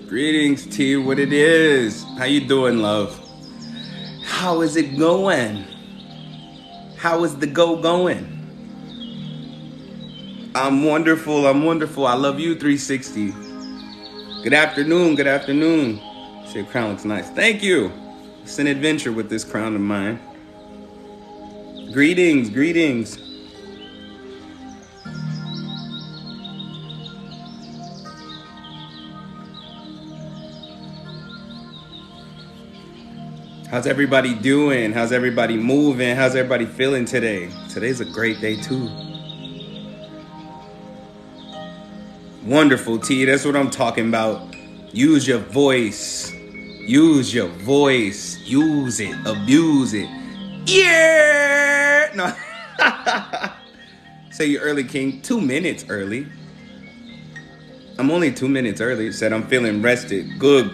Greetings, T. What it is? How you doing, love? How is it going? How is the going? I'm wonderful. I love you, 360. Good afternoon. Shit, crown looks nice. Thank you. It's an adventure with this crown of mine. Greetings. How's everybody doing? How's everybody moving? How's everybody feeling today? Today's a great day too. Wonderful, T. That's what I'm talking about. Use your voice. Use it. Abuse it. Yeah! No. Say you're early, King. 2 minutes early. I'm only 2 minutes early. Said I'm feeling rested. Good.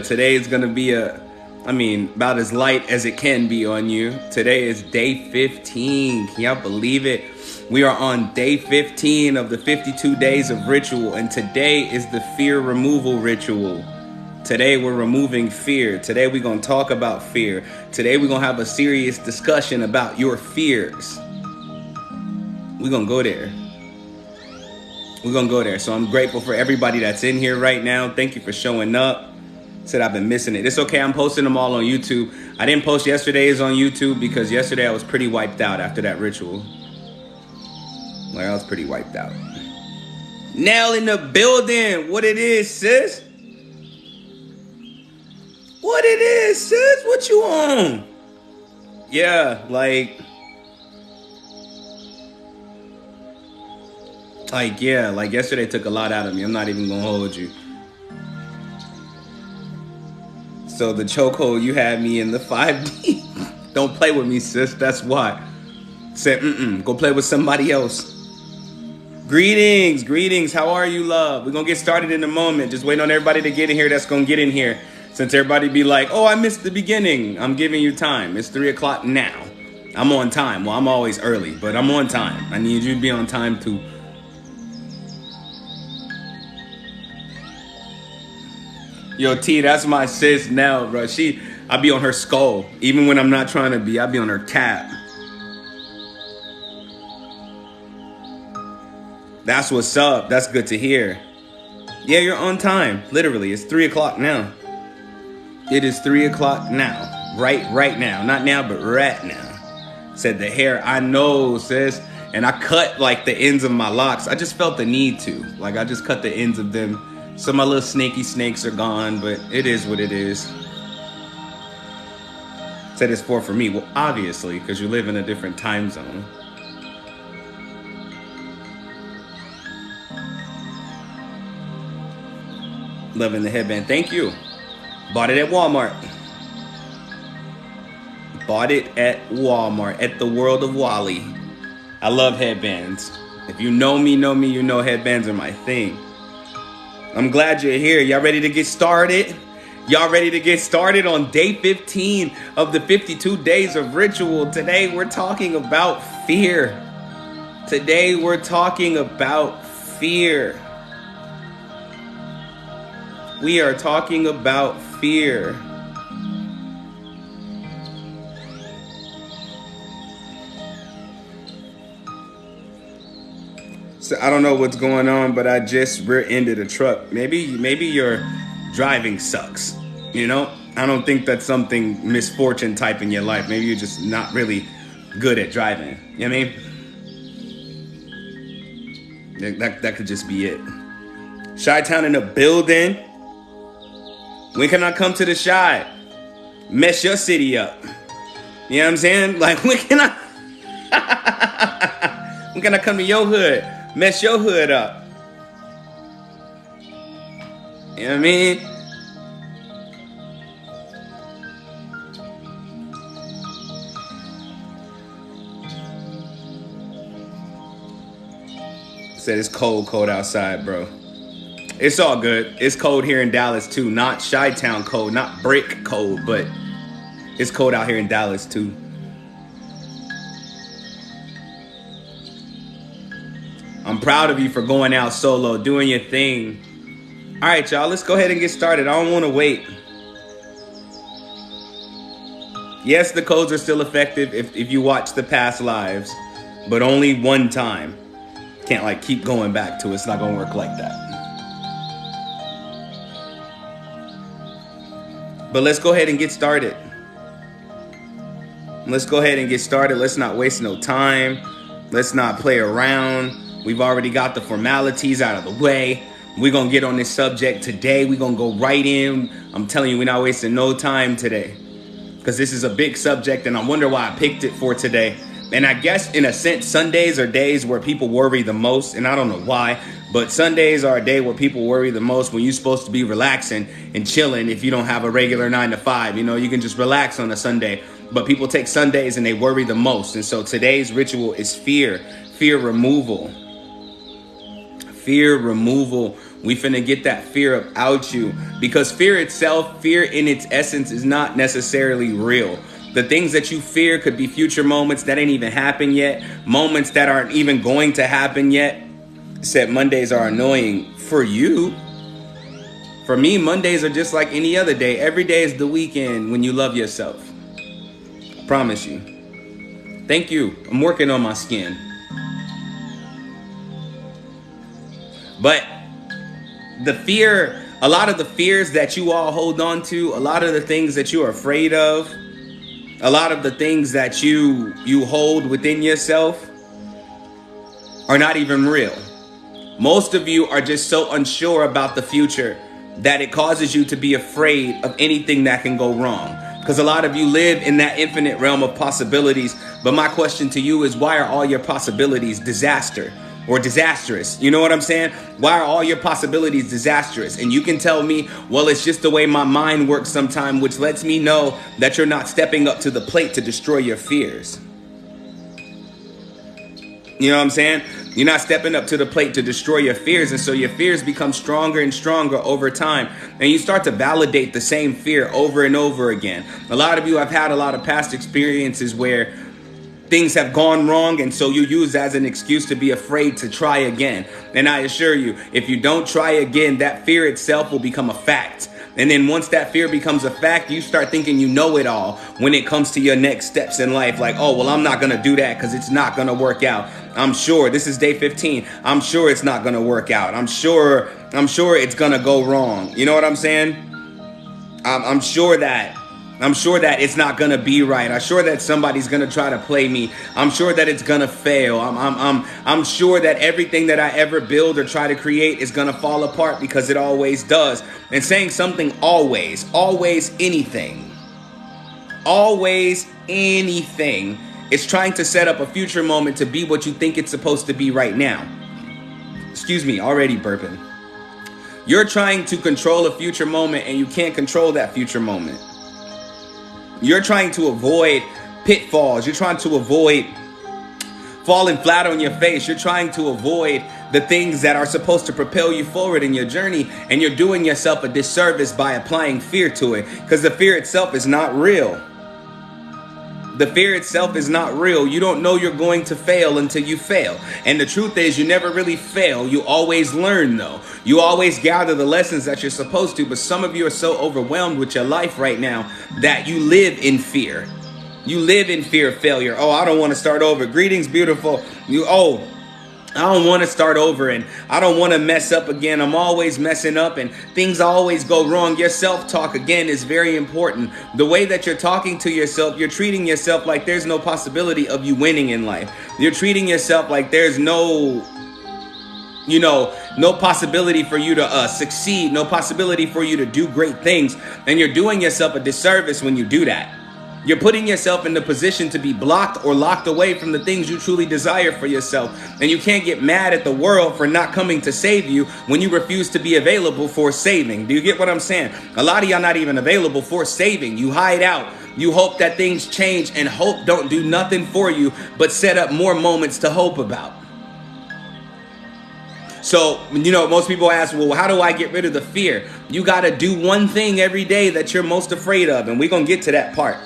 Today is going to be about as light as it can be on you. Today is day 15. Can y'all believe it? We are on day 15 of the 52 days of ritual, and today is the fear removal ritual. Today we're removing fear. Today we're going to talk about fear. Today we're going to have a serious discussion about your fears. We're going to go there. So I'm grateful for everybody that's in here right now. Thank you for showing up. Said I've been missing it. It's okay. I'm posting them all on YouTube. I didn't post yesterday's on YouTube because yesterday I was pretty wiped out after that ritual. Like, I was pretty wiped out. Nell in the building. What it is, sis? What you on? Yeah, like yesterday took a lot out of me. I'm not even gonna hold you. So the chokehold, you had me in the 5D. Don't play with me, sis. That's why. Said, go play with somebody else. Greetings. How are you, love? We're going to get started in a moment. Just waiting on everybody to get in here that's going to get in here. Since everybody be like, oh, I missed the beginning. I'm giving you time. It's 3 o'clock now. I'm on time. Well, I'm always early, but I'm on time. I need you to be on time, too. Yo, T, that's my sis Nell, bro. I be on her skull. Even when I'm not trying to be, I be on her tap. That's what's up. That's good to hear. Yeah, you're on time. Literally, it's 3 o'clock now. It is 3 o'clock now. Right now. Not now, but right now. Said the hair, I know, sis. And I cut like the ends of my locks. I just felt the need to. Like, I just cut the ends of them. So my little snaky snakes are gone, but it is what it is. Said it's for me. Well, obviously, because you live in a different time zone. Loving the headband. Thank you. Bought it at Walmart. At the World of Wally. I love headbands. If you know me, you know headbands are my thing. I'm glad you're here. Y'all ready to get started? Y'all ready to get started on day 15 of the 52 days of ritual? Today we're talking about fear. We are talking about fear. So I don't know what's going on, but I just rear-ended a truck. Maybe your driving sucks. You know, I don't think that's something misfortune type in your life. Maybe you're just not really good at driving. You know what I mean? That could just be it. Chi-Town in the building. When can I come to the Chi? Mess your city up. You know what I'm saying? Like, when can I come to your hood? Mess your hood up. You know what I mean? Said it's cold outside, bro. It's all good. It's cold here in Dallas too. Not Chi-Town cold, not brick cold, but it's cold out here in Dallas too. I'm proud of you for going out solo, doing your thing. All right, y'all, let's go ahead and get started. I don't want to wait. Yes, the codes are still effective if you watch the past lives, but only one time. Can't like keep going back to it. It's not going to work like that. But let's go ahead and get started. Let's go ahead and get started. Let's not waste no time. Let's not play around. We've already got the formalities out of the way. We're going to get on this subject today. We're going to go right in. I'm telling you, we're not wasting no time today, because this is a big subject, and I wonder why I picked it for today. And I guess in a sense, Sundays are days where people worry the most, and I don't know why, but Sundays are a day where people worry the most when you're supposed to be relaxing and chilling. If you don't have a regular 9 to 5, you can just relax on a Sunday. But people take Sundays and they worry the most. And so today's ritual is fear removal. Fear removal. We finna get that fear up out you, because fear itself, fear in its essence, is not necessarily real. The things that you fear could be future moments that ain't even happened yet, moments that aren't even going to happen yet. Said Mondays are annoying for you. For me, Mondays are just like any other day. Every day is the weekend when you love yourself. I promise you. Thank you. I'm working on my skin. But the fear, a lot of the fears that you all hold on to, a lot of the things that you are afraid of, a lot of the things that you hold within yourself are not even real. Most of you are just so unsure about the future that it causes you to be afraid of anything that can go wrong. Because a lot of you live in that infinite realm of possibilities. But my question to you is, why are all your possibilities disaster or disastrous? You know what I'm saying? Why are all your possibilities disastrous? And you can tell me, well, it's just the way my mind works sometimes, which lets me know that you're not stepping up to the plate to destroy your fears. You know what I'm saying? You're not stepping up to the plate to destroy your fears. And so your fears become stronger and stronger over time. And you start to validate the same fear over and over again. A lot of you have had a lot of past experiences where things have gone wrong, and so you use that as an excuse to be afraid to try again. And I assure you, if you don't try again, that fear itself will become a fact. And then once that fear becomes a fact, you start thinking you know it all when it comes to your next steps in life. Like, oh, well, I'm not going to do that because it's not going to work out. I'm sure this is day 15. I'm sure it's not going to work out. I'm sure it's going to go wrong. You know what I'm saying? I'm sure that it's not going to be right. I'm sure that somebody's going to try to play me. I'm sure that it's going to fail. I'm sure that everything that I ever build or try to create is going to fall apart, because it always does. And saying something always anything is trying to set up a future moment to be what you think it's supposed to be right now. Excuse me, already burping. You're trying to control a future moment, and you can't control that future moment. You're trying to avoid pitfalls. You're trying to avoid falling flat on your face. You're trying to avoid the things that are supposed to propel you forward in your journey. And you're doing yourself a disservice by applying fear to it, because the fear itself is not real. The fear itself is not real. You don't know you're going to fail until you fail. And the truth is, you never really fail. You always learn, though. You always gather the lessons that you're supposed to. But some of you are so overwhelmed with your life right now that you live in fear. You live in fear of failure. Oh, I don't want to start over. Greetings, beautiful. I don't want to start over, and I don't want to mess up again. I'm always messing up and things always go wrong. Your self-talk, again, is very important. The way that you're talking to yourself, you're treating yourself like there's no possibility of you winning in life. You're treating yourself like there's no possibility for you to succeed, no possibility for you to do great things. And you're doing yourself a disservice when you do that. You're putting yourself in the position to be blocked or locked away from the things you truly desire for yourself. And you can't get mad at the world for not coming to save you when you refuse to be available for saving. Do you get what I'm saying? A lot of y'all not even available for saving. You hide out. You hope that things change, and hope don't do nothing for you but set up more moments to hope about. So, most people ask, well, how do I get rid of the fear? You got to do one thing every day that you're most afraid of. And we're going to get to that part.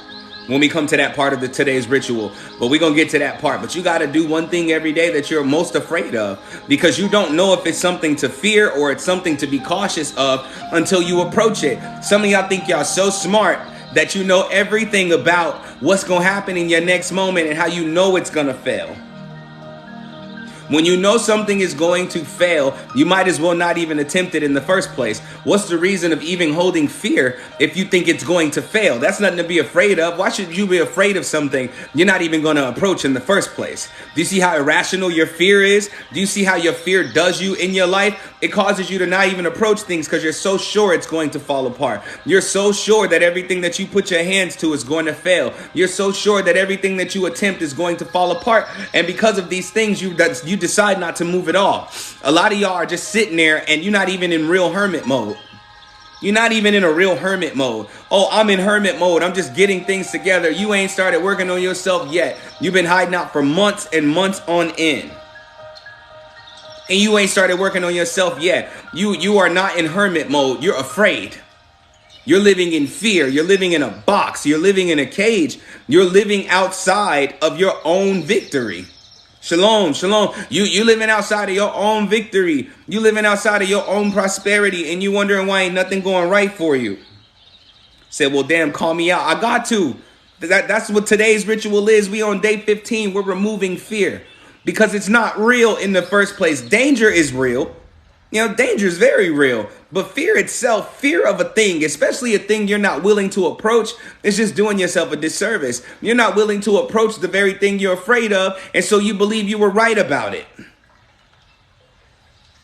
when we come to that part of today's ritual. But we're going to get to that part. But you got to do one thing every day that you're most afraid of, because you don't know if it's something to fear or it's something to be cautious of until you approach it. Some of y'all think y'all so smart that you know everything about what's going to happen in your next moment and how you know it's going to fail. When you know something is going to fail, you might as well not even attempt it in the first place. What's the reason of even holding fear if you think it's going to fail? That's nothing to be afraid of. Why should you be afraid of something you're not even going to approach in the first place? Do you see how irrational your fear is? Do you see how your fear does you in your life? It causes you to not even approach things because you're so sure it's going to fall apart. You're so sure that everything that you put your hands to is going to fail. You're so sure that everything that you attempt is going to fall apart. And because of these things, you decide not to move at all. A lot of y'all are just sitting there and you're not even in real hermit mode. You're not even in a real hermit mode. Oh, I'm in hermit mode. I'm just getting things together. You ain't started working on yourself yet. You've been hiding out for months and months on end. And you ain't started working on yourself yet. You are not in hermit mode. You're afraid. You're living in fear. You're living in a box. You're living in a cage. You're living outside of your own victory. Shalom, shalom. You living outside of your own victory. You living outside of your own prosperity, and you wondering why ain't nothing going right for you. Said, well, damn, call me out. I got to. That's what today's ritual is. We on day 15. We're removing fear because it's not real in the first place. Danger is real. You know, danger is very real, but fear itself, fear of a thing, especially a thing you're not willing to approach, is just doing yourself a disservice. You're not willing to approach the very thing you're afraid of, and so you believe you were right about it.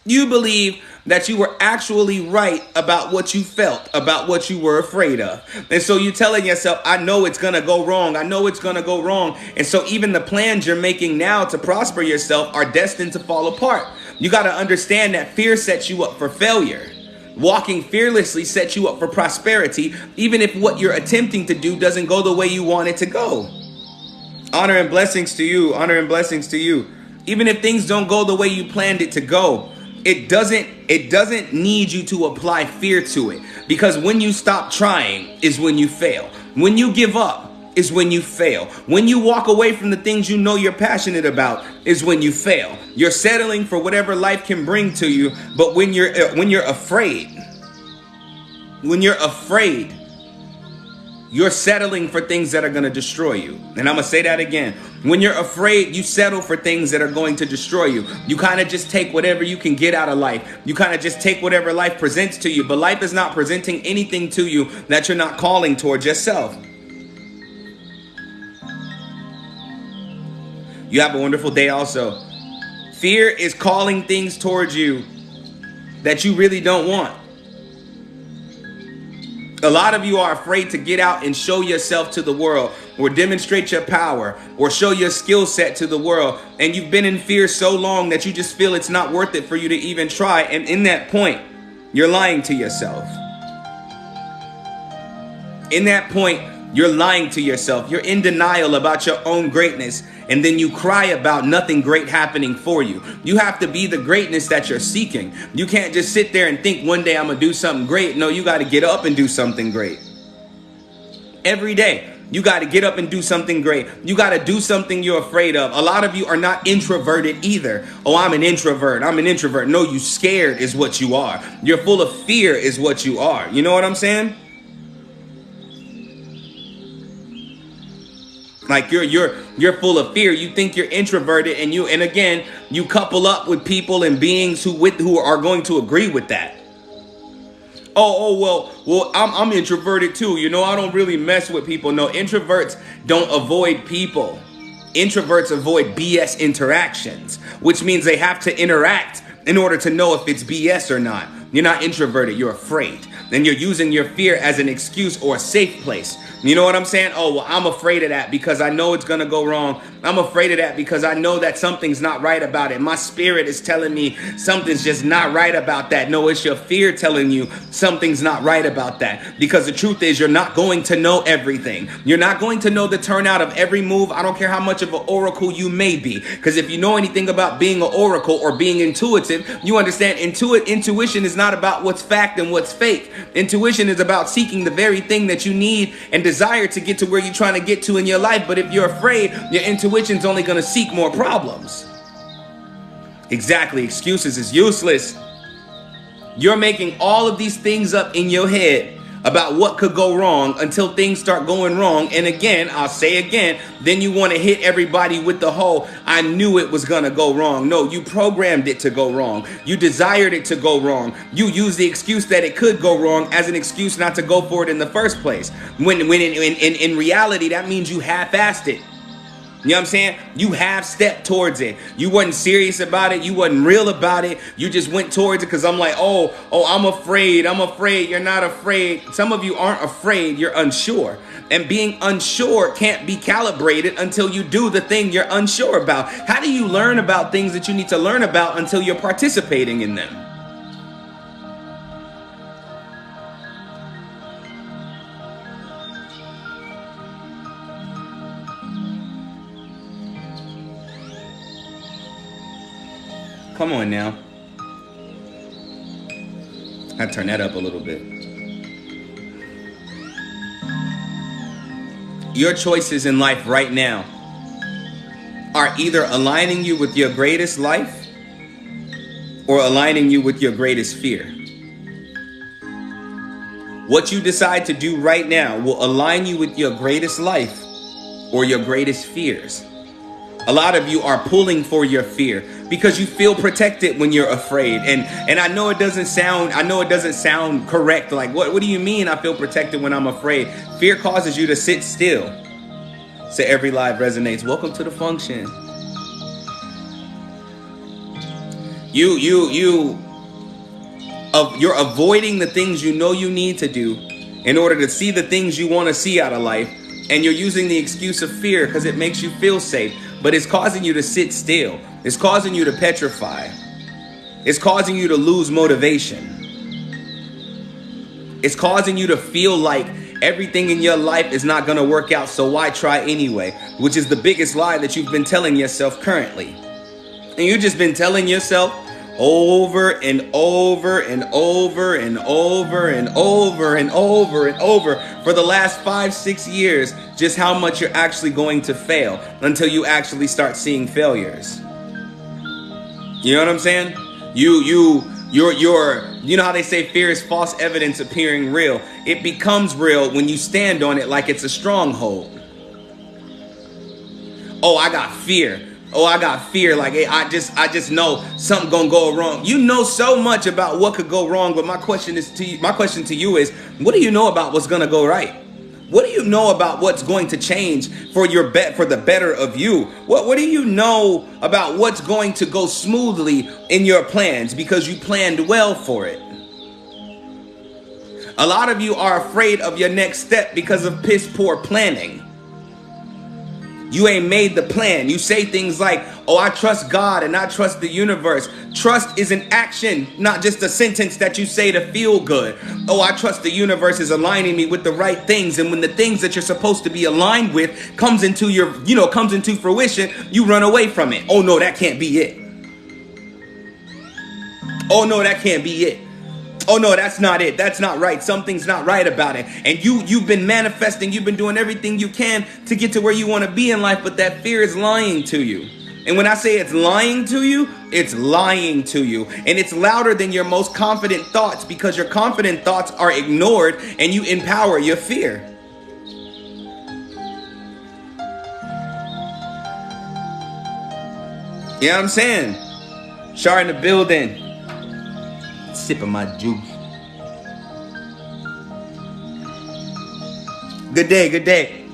You believe that you were actually right about what you felt, about what you were afraid of. And so you're telling yourself, I know it's going to go wrong. I know it's going to go wrong. And so even the plans you're making now to prosper yourself are destined to fall apart. You got to understand that fear sets you up for failure. Walking fearlessly sets you up for prosperity, even if what you're attempting to do doesn't go the way you want it to go. Honor and blessings to you. Honor and blessings to you. Even if things don't go the way you planned it to go, it doesn't need you to apply fear to it, because when you stop trying is when you fail. When you give up is when you fail. When you walk away from the things you know you're passionate about is when you fail. You're settling for whatever life can bring to you, but when you're afraid, you're settling for things that are going to destroy you. And I'm going to say that again. When you're afraid, you settle for things that are going to destroy you. You kind of just take whatever you can get out of life. You kind of just take whatever life presents to you. But life is not presenting anything to you that you're not calling towards yourself. You have a wonderful day also. Fear is calling things towards you that you really don't want. A lot of you are afraid to get out and show yourself to the world, or demonstrate your power, or show your skill set to the world. And you've been in fear so long that you just feel it's not worth it for you to even try. And in that point, you're lying to yourself. In that point, you're lying to yourself. You're in denial about your own greatness. And then you cry about nothing great happening for you. You have to be the greatness that you're seeking. You can't just sit there and think one day I'm going to do something great. No, you got to get up and do something great. Every day, you got to get up and do something great. You got to do something you're afraid of. A lot of you are not introverted either. Oh, I'm an introvert. I'm an introvert. No, you scared is what you are. You're full of fear is what you are. You know what I'm saying? Like you're full of fear. You think you're introverted, and again, you couple up with people and beings who are going to agree with that. Well, I'm introverted too. You know, I don't really mess with people. No, introverts don't avoid people. Introverts avoid BS interactions, which means they have to interact in order to know if it's BS or not. You're not introverted. You're afraid. Then you're using your fear as an excuse or a safe place. You know what I'm saying? Oh, well, I'm afraid of that because I know it's going to go wrong. I'm afraid of that because I know that something's not right about it. My spirit is telling me something's just not right about that. No, it's your fear telling you something's not right about that. Because the truth is, you're not going to know everything. You're not going to know the turnout of every move. I don't care how much of an oracle you may be. Because if you know anything about being an oracle or being intuitive, you understand intuition is not about what's fact and what's fake. Intuition is about seeking the very thing that you need and desire to get to where you're trying to get to in your life. But if you're afraid, your intuition's only going to seek more problems. Exactly. Excuses is useless. You're making all of these things up in your head about what could go wrong until things start going wrong. And again, I'll say again, then you want to hit everybody with the whole, I knew it was going to go wrong. No, you programmed it to go wrong. You desired it to go wrong. You used the excuse that it could go wrong as an excuse not to go for it in the first place. When in reality, that means you half-assed it. You know what I'm saying? You half stepped towards it. You wasn't serious about it. You wasn't real about it. You just went towards it because I'm like, oh, I'm afraid. I'm afraid. You're not afraid. Some of you aren't afraid. You're unsure. And being unsure can't be calibrated until you do the thing you're unsure about. How do you learn about things that you need to learn about until you're participating in them? Come on now. I turn that up a little bit. Your choices in life right now are either aligning you with your greatest life or aligning you with your greatest fear. What you decide to do right now will align you with your greatest life or your greatest fears. A lot of you are pulling for your fear because you feel protected when you're afraid. And I know it doesn't sound correct. Like, what do you mean I feel protected when I'm afraid? Fear causes you to sit still. So every live resonates. Welcome to the function. You're avoiding the things you know you need to do in order to see the things you want to see out of life. And you're using the excuse of fear because it makes you feel safe. But it's causing you to sit still. It's causing you to petrify. It's causing you to lose motivation. It's causing you to feel like everything in your life is not going to work out, so why try anyway? Which is the biggest lie that you've been telling yourself currently. And you've just been telling yourself over and over and over and over and over and over and over for the last 5-6 years just how much you're actually going to fail until you actually start seeing failures. You know what I'm saying? You know how they say fear is false evidence appearing real. It becomes real when you stand on it like it's a stronghold. Oh, I got fear. Oh, I got fear. Like, hey, I just know something gonna go wrong. You know so much about what could go wrong, but my question to you is, what do you know about what's gonna go right? What do you know about what's going to change for the better of you? What do you know about what's going to go smoothly in your plans because you planned well for it? A lot of you are afraid of your next step because of piss poor planning. You ain't made the plan. You say things like, oh, I trust God and I trust the universe. Trust is an action, not just a sentence that you say to feel good. Oh, I trust the universe is aligning me with the right things. And when the things that you're supposed to be aligned with comes into fruition, you run away from it. Oh, no, that can't be it. Oh, no, that can't be it. Oh, no, that's not it. That's not right. Something's not right about it. And you've been manifesting. You've been doing everything you can to get to where you want to be in life. But that fear is lying to you. And when I say it's lying to you, it's lying to you. And it's louder than your most confident thoughts because your confident thoughts are ignored and you empower your fear. You know what I'm saying? Shar in the building. Sipping my juice. Good day, good day.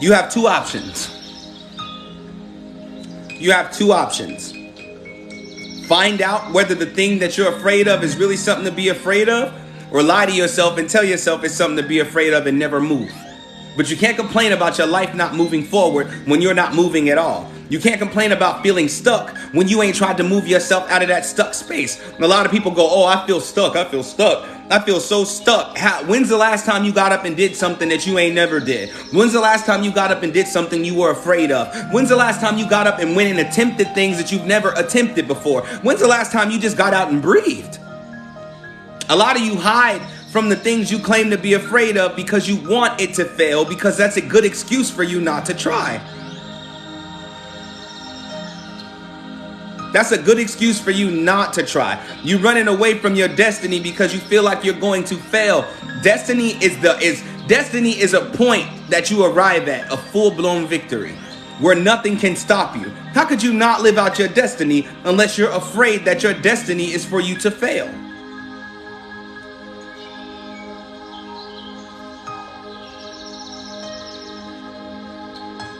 You have two options. You have two options. Find out whether the thing that you're afraid of is really something to be afraid of, or lie to yourself and tell yourself it's something to be afraid of and never move. But you can't complain about your life not moving forward when you're not moving at all. You can't complain about feeling stuck when you ain't tried to move yourself out of that stuck space. And a lot of people go, oh, I feel stuck. I feel stuck. I feel so stuck. When's the last time you got up and did something that you ain't never did? When's the last time you got up and did something you were afraid of? When's the last time you got up and went and attempted things that you've never attempted before? When's the last time you just got out and breathed? A lot of you hide from the things you claim to be afraid of because you want it to fail, because that's a good excuse for you not to try. That's a good excuse for you not to try. You're running away from your destiny because you feel like you're going to fail. Destiny is a point that you arrive at, a full-blown victory where nothing can stop you. How could you not live out your destiny unless you're afraid that your destiny is for you to fail?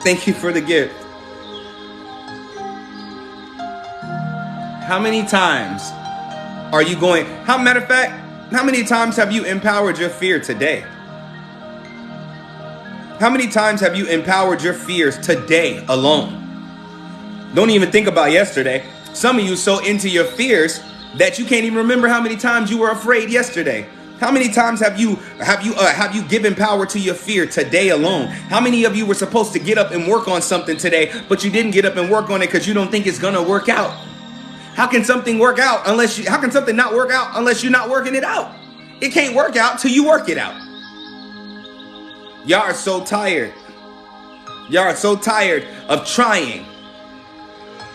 Thank you for the gift. How many times are you going? Matter of fact, how many times have you empowered your fear today? How many times have you empowered your fears today alone? Don't even think about yesterday. Some of you so into your fears that you can't even remember how many times you were afraid yesterday. How many times have you given power to your fear today alone? How many of you were supposed to get up and work on something today, but you didn't get up and work on it because you don't think it's gonna work out? How can something work out how can something not work out unless you're not working it out? It can't work out till you work it out. Y'all are so tired. Y'all are so tired of trying.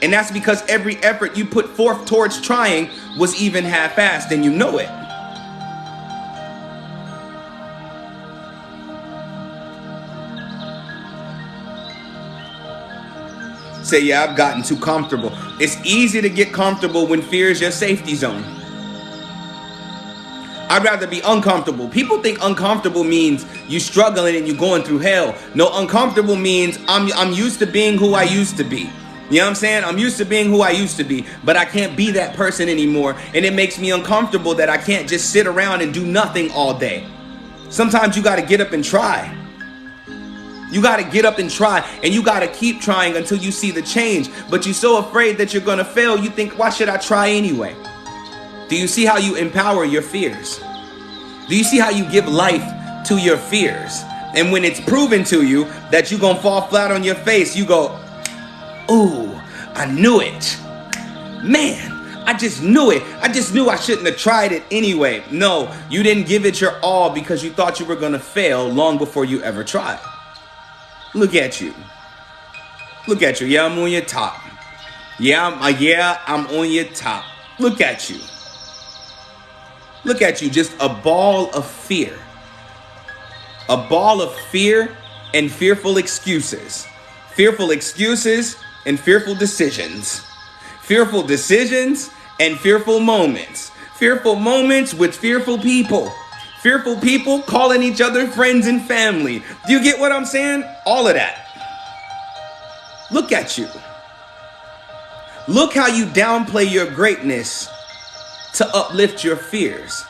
And that's because every effort you put forth towards trying was even half-assed, and you know it. Say, yeah, I've gotten too comfortable. It's easy to get comfortable when fear is your safety zone. I'd rather be uncomfortable. People think uncomfortable means you struggling and you going through hell. No, uncomfortable means I'm used to being who I used to be. You know what I'm saying? I'm used to being who I used to be, but I can't be that person anymore. And it makes me uncomfortable that I can't just sit around and do nothing all day. Sometimes you got to get up and try. You got to get up and try, and you got to keep trying until you see the change. But you're so afraid that you're going to fail, you think, why should I try anyway? Do you see how you empower your fears? Do you see how you give life to your fears? And when it's proven to you that you're going to fall flat on your face, you go, ooh, I knew it. Man, I just knew it. I just knew I shouldn't have tried it anyway. No, you didn't give it your all because you thought you were going to fail long before you ever tried. Look at you. Look at you. Yeah, I'm on your top. Yeah, I'm on your top. Look at you. Look at you, just a ball of fear. A ball of fear and fearful excuses. Fearful excuses and fearful decisions. Fearful decisions and fearful moments. Fearful moments with fearful people. Fearful people calling each other friends and family. Do you get what I'm saying? All of that. Look at you. Look how you downplay your greatness to uplift your fears.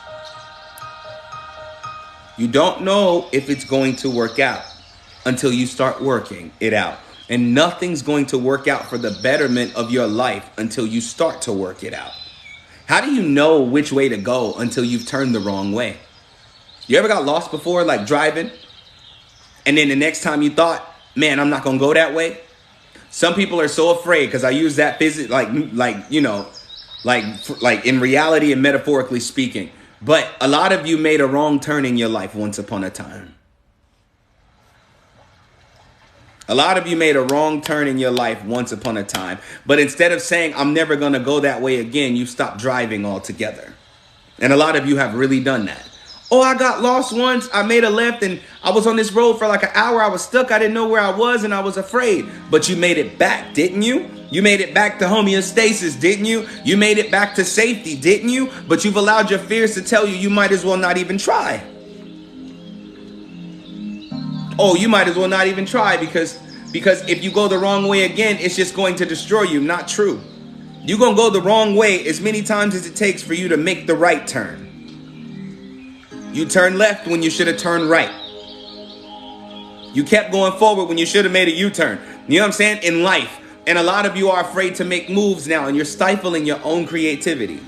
You don't know if it's going to work out until you start working it out. And nothing's going to work out for the betterment of your life until you start to work it out. How do you know which way to go until you've turned the wrong way? You ever got lost before, like driving? And then the next time you thought, man, I'm not going to go that way. Some people are so afraid, because I use that like in reality and metaphorically speaking. But a lot of you made a wrong turn in your life once upon a time. A lot of you made a wrong turn in your life once upon a time. But instead of saying, I'm never going to go that way again, you stopped driving altogether. And a lot of you have really done that. Oh, I got lost once. I made a left and I was on this road for like an hour. I was stuck. I didn't know where I was and I was afraid. But you made it back, didn't you? You made it back to homeostasis, didn't you? You made it back to safety, didn't you? But you've allowed your fears to tell you might as well not even try. Oh, you might as well not even try because if you go the wrong way again, it's just going to destroy you. Not true. You're going to go the wrong way as many times as it takes for you to make the right turn. You turn left when you should have turned right. You kept going forward when you should have made a U-turn. You know what I'm saying? In life. And a lot of you are afraid to make moves now, and you're stifling your own creativity.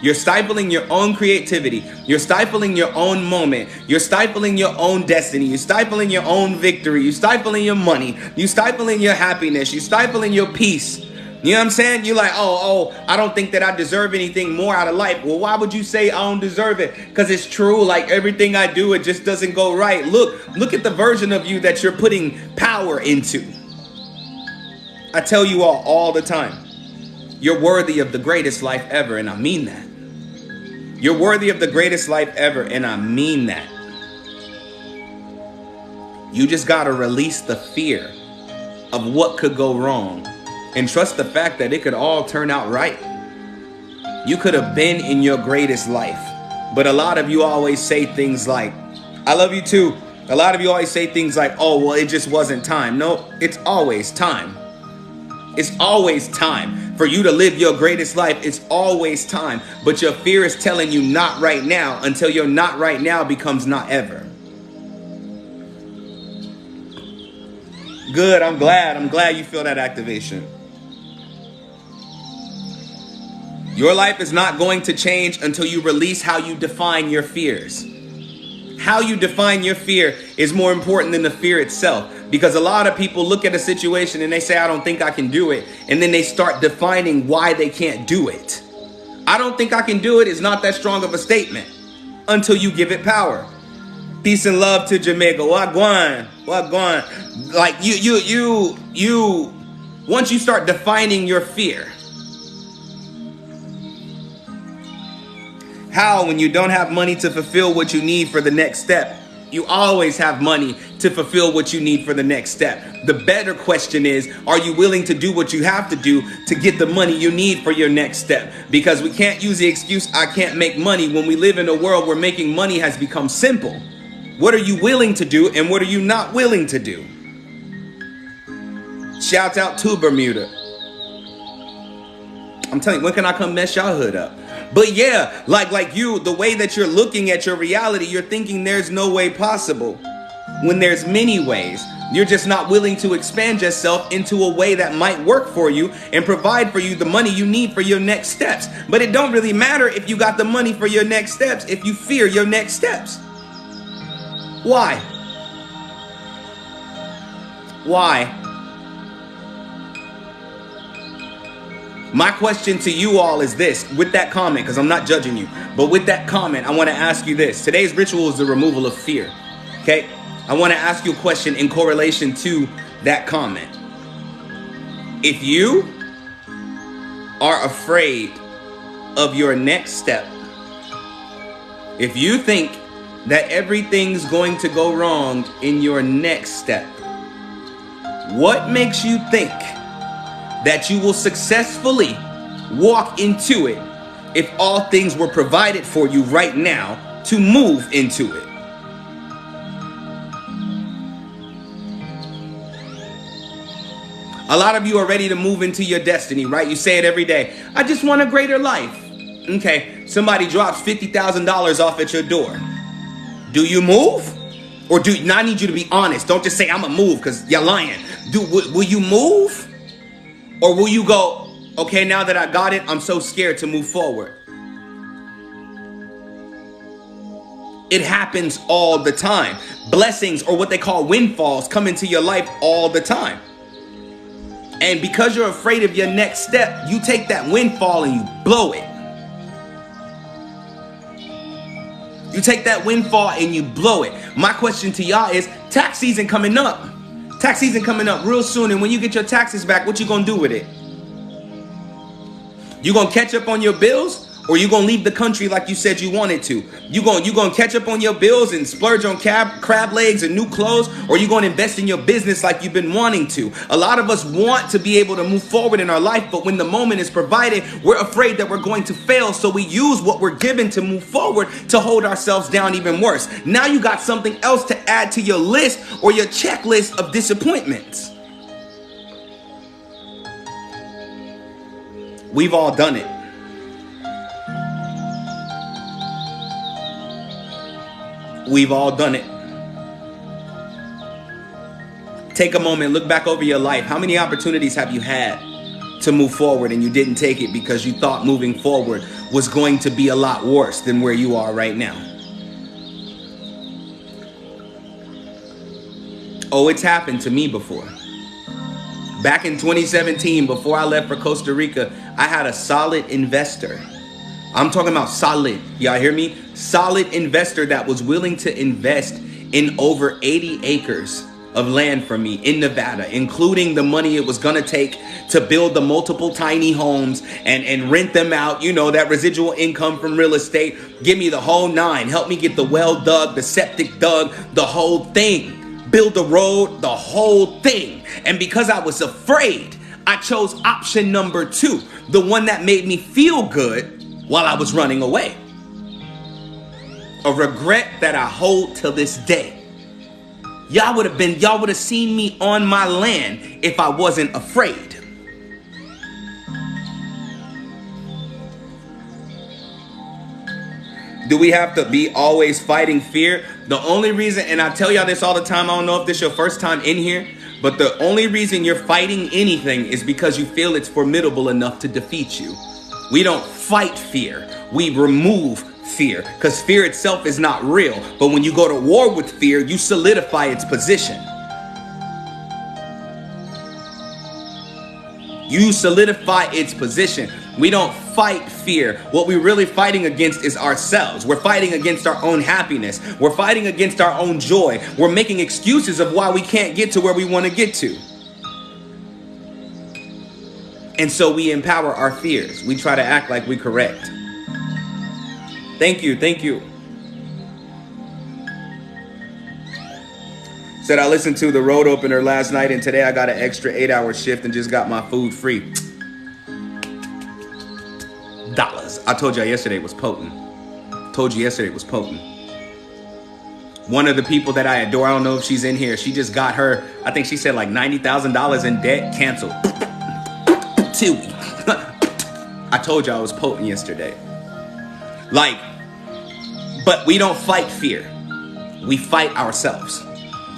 You're stifling your own creativity. You're stifling your own moment. You're stifling your own destiny. You're stifling your own victory. You're stifling your money. You're stifling your happiness. You're stifling your peace. You know what I'm saying? You're like, oh, I don't think that I deserve anything more out of life. Well, why would you say I don't deserve it? Because it's true. Like everything I do, it just doesn't go right. Look at the version of you that you're putting power into. I tell you all the time, you're worthy of the greatest life ever. And I mean that. You're worthy of the greatest life ever, and I mean that. You just got to release the fear of what could go wrong and trust the fact that it could all turn out right. You could have been in your greatest life, but a lot of you always say things like, I love you too. A lot of you always say things like, oh, well, it just wasn't time. No, it's always time. It's always time for you to live your greatest life. It's always time. But your fear is telling you not right now until your not right now becomes not ever. Good. I'm glad you feel that activation. Your life is not going to change until you release how you define your fears. How you define your fear is more important than the fear itself. Because a lot of people look at a situation and they say, I don't think I can do it. And then they start defining why they can't do it. I don't think I can do it is not that strong of a statement until you give it power. Peace and love to Jamaica. Wagwan. Like you, once you start defining your fear. How, when you don't have money to fulfill what you need for the next step, you always have money to fulfill what you need for the next step. The better question is, are you willing to do what you have to do to get the money you need for your next step? Because we can't use the excuse, I can't make money, when we live in a world where making money has become simple. What are you willing to do and what are you not willing to do? Shout out to Bermuda. I'm telling you, when can I come mess y'all hood up? But yeah, like you, the way that you're looking at your reality, you're thinking there's no way possible. When there's many ways, you're just not willing to expand yourself into a way that might work for you and provide for you the money you need for your next steps. But it don't really matter if you got the money for your next steps if you fear your next steps. Why? Why? My question to you all is this, with that comment, because I'm not judging you, but with that comment, I want to ask you this. Today's ritual is the removal of fear, okay? I want to ask you a question in correlation to that comment. If you are afraid of your next step, if you think that everything's going to go wrong in your next step, what makes you think that you will successfully walk into it if all things were provided for you right now to move into it? A lot of you are ready to move into your destiny, right? You say it every day. I just want a greater life. Okay, somebody drops $50,000 off at your door. Do you move? Or now I need you to be honest. Don't just say I'm gonna move because you're lying. Will you move? Or will you go, okay, now that I got it, I'm so scared to move forward? It happens all the time. Blessings, or what they call windfalls, come into your life all the time. And because you're afraid of your next step, you take that windfall and you blow it. You take that windfall and you blow it. My question to y'all is, tax season coming up. Tax season coming up real soon, and when you get your taxes back, what you gonna do with it? You gonna catch up on your bills, or you gonna leave the country like you said you wanted to? You gonna catch up on your bills and splurge on crab legs and new clothes, or you gonna invest in your business like you've been wanting to? A lot of us want to be able to move forward in our life, but when the moment is provided, we're afraid that we're going to fail, so we use what we're given to move forward to hold ourselves down even worse. Now you got something else to add to your list or your checklist of disappointments. We've all done it. We've all done it. Take a moment, look back over your life. How many opportunities have you had to move forward and you didn't take it because you thought moving forward was going to be a lot worse than where you are right now? Oh, it's happened to me before. Back in 2017, before I left for Costa Rica, I had a solid investor. I'm talking about solid. Y'all hear me? Solid investor that was willing to invest in over 80 acres of land for me in Nevada, including the money it was going to take to build the multiple tiny homes and rent them out. You know, that residual income from real estate. Give me the whole nine. Help me get the well dug, the septic dug, the whole thing. Build the road, the whole thing. And because I was afraid, I chose option number 2, the one that made me feel good while I was running away. A regret that I hold till this day. Y'all would have seen me on my land if I wasn't afraid. Do we have to be always fighting fear? The only reason, and I tell y'all this all the time, I don't know if this is your first time in here, but the only reason you're fighting anything is because you feel it's formidable enough to defeat you. We don't fight fear. We remove fear, because fear itself is not real. But when you go to war with fear, you solidify its position. You solidify its position. We don't fight fear. What we're really fighting against is ourselves. We're fighting against our own happiness. We're fighting against our own joy. We're making excuses of why we can't get to where we want to get to. And so we empower our fears. We try to act like we're correct. Thank you. Said I listened to the road opener last night and today I got an extra 8-hour shift and just got my food free. Dollars. I told y'all yesterday was potent. One of the people that I adore, I don't know if she's in here, she just got her, I think she said like $90,000 in debt canceled. I told y'all I was potent yesterday. But we don't fight fear. We fight ourselves.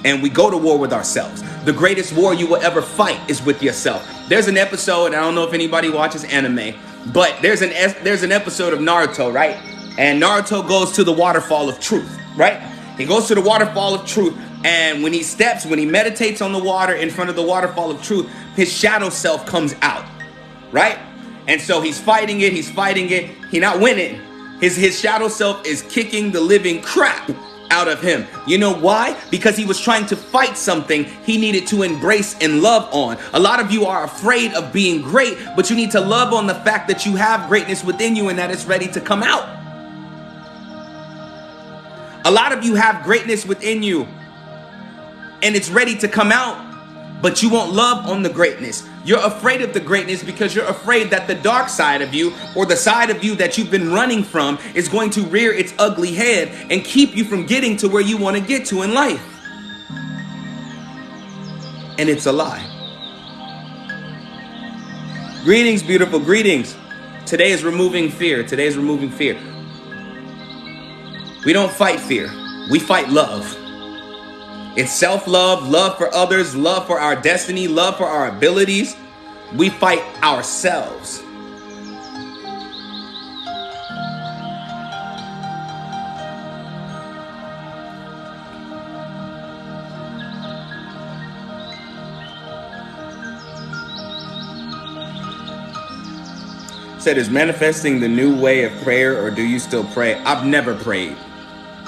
And we go to war with ourselves. The greatest war you will ever fight is with yourself. There's an episode, I don't know if anybody watches anime, but there's an episode of Naruto, right? And Naruto goes to the waterfall of truth, right? He goes to the waterfall of truth, and when he meditates on the water in front of the waterfall of truth, his shadow self comes out, right? And so he's fighting it, he's not winning. His shadow self is kicking the living crap out of him. You know why? Because he was trying to fight something he needed to embrace and love on. A lot of you are afraid of being great, but you need to love on the fact that you have greatness within you and that it's ready to come out. A lot of you have greatness within you and it's ready to come out, but you won't love on the greatness. You're afraid of the greatness because you're afraid that the dark side of you, or the side of you that you've been running from, is going to rear its ugly head and keep you from getting to where you want to get to in life. And it's a lie. Greetings, beautiful, greetings. Today is removing fear. We don't fight fear. We fight love. It's self-love, love for others, love for our destiny, love for our abilities. We fight ourselves. Said, is manifesting the new way of prayer, or do you still pray? I've never prayed.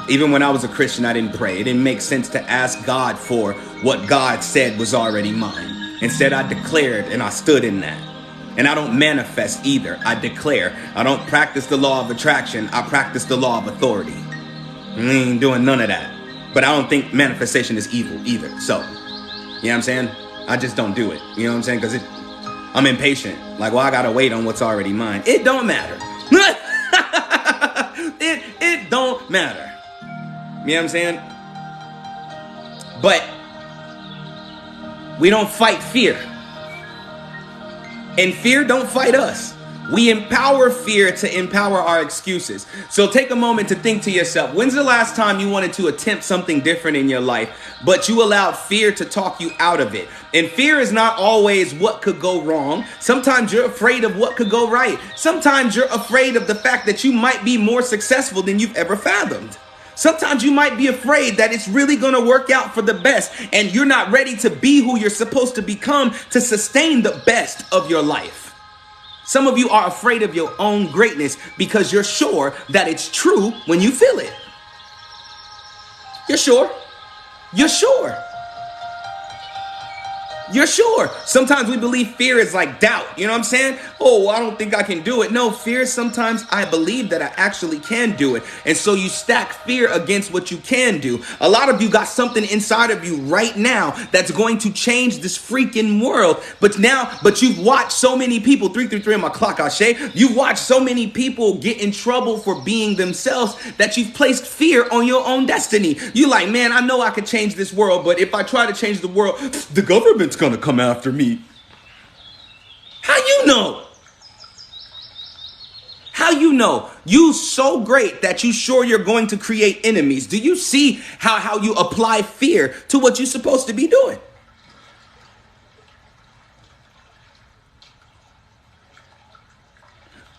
Even when I was a Christian, I didn't pray. It didn't make sense to ask God for what God said was already mine. Instead, I declared and I stood in that. And I don't manifest either. I declare. I don't practice the law of attraction. I practice the law of authority. I ain't doing none of that. But I don't think manifestation is evil either. So, you know what I'm saying? I just don't do it. You know what I'm saying? Because I'm impatient. Like, well, I got to wait on what's already mine. It don't matter. It don't matter. You know what I'm saying? But we don't fight fear. And fear don't fight us. We empower fear to empower our excuses. So take a moment to think to yourself, when's the last time you wanted to attempt something different in your life, but you allowed fear to talk you out of it? And fear is not always what could go wrong. Sometimes you're afraid of what could go right. Sometimes you're afraid of the fact that you might be more successful than you've ever fathomed. Sometimes you might be afraid that it's really going to work out for the best, and you're not ready to be who you're supposed to become to sustain the best of your life. Some of you are afraid of your own greatness because you're sure that it's true when you feel it. You're sure. You're sure. You're sure. Sometimes we believe fear is like doubt. You know what I'm saying? Oh, I don't think I can do it. No, fear is sometimes I believe that I actually can do it. And so you stack fear against what you can do. A lot of you got something inside of you right now that's going to change this freaking world. But you've watched so many people, 333 on my clock, Ashe. You've watched so many people get in trouble for being themselves that you've placed fear on your own destiny. You like, man, I know I could change this world, but if I try to change the world, the government's gonna come after me. How you know? How you know? You so great that you sure you're going to create enemies. Do you see how you apply fear to what you're supposed to be doing?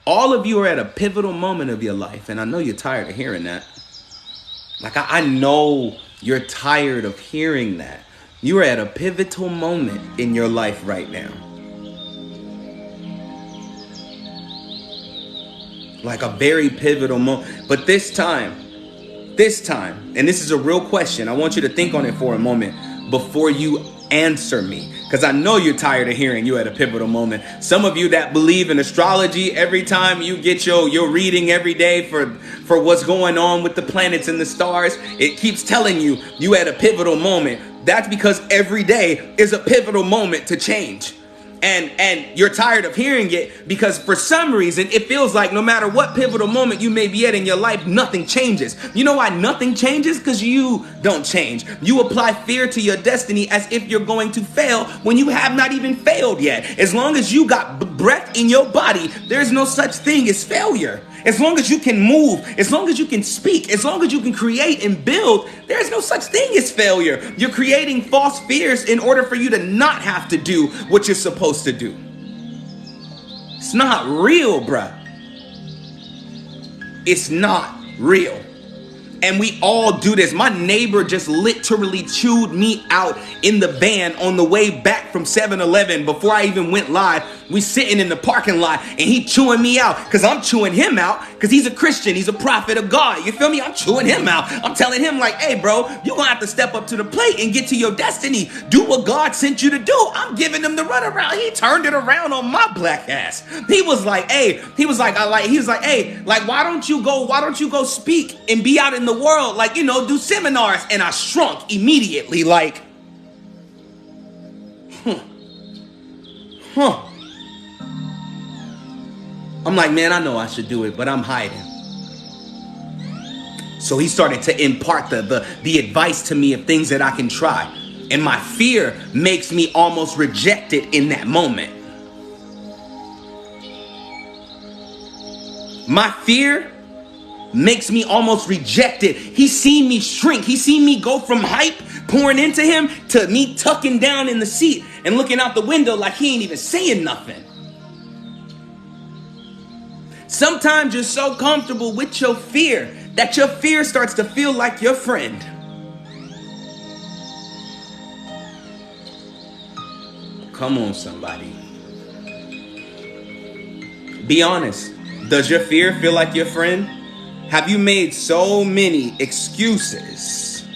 All of you are at a pivotal moment of your life, and I know you're tired of hearing that. Like, I know you're tired of hearing that. You are at a pivotal moment in your life right now. Like a very pivotal moment. But this time, and this is a real question. I want you to think on it for a moment before you answer me, because I know you're tired of hearing you at a pivotal moment. Some of you that believe in astrology, every time you get your reading every day for what's going on with the planets and the stars, it keeps telling you at a pivotal moment. That's because every day is a pivotal moment to change. And you're tired of hearing it because for some reason it feels like no matter what pivotal moment you may be at in your life, nothing changes. You know why nothing changes? Because you don't change. You apply fear to your destiny as if you're going to fail when you have not even failed yet. As long as you got breath in your body, there's no such thing as failure. As long as you can move, as long as you can speak, as long as you can create and build, there's no such thing as failure. You're creating false fears in order for you to not have to do what you're supposed to do. It's not real, bruh. It's not real. And we all do this. My neighbor just literally chewed me out in the van on the way back from 7-Eleven before I even went live. We sitting in the parking lot and he chewing me out because I'm chewing him out because he's a Christian. He's a prophet of God. You feel me? I'm chewing him out. I'm telling him like, hey, bro, you're going to have to step up to the plate and get to your destiny. Do what God sent you to do. I'm giving him the runaround. He turned it around on my black ass. He was like, hey, why don't you go speak and be out in the world, like, do seminars? And I shrunk immediately, like, I'm like, man, I know I should do it, but I'm hiding. So he started to impart the advice to me of things that I can try. And my fear makes me almost reject it in that moment. My fear makes me almost reject it. He's seen me shrink. He's seen me go from hype pouring into him to me tucking down in the seat and looking out the window like he ain't even saying nothing. Sometimes you're so comfortable with your fear that your fear starts to feel like your friend. Come on, somebody. Be honest. Does your fear feel like your friend? Have you made so many excuses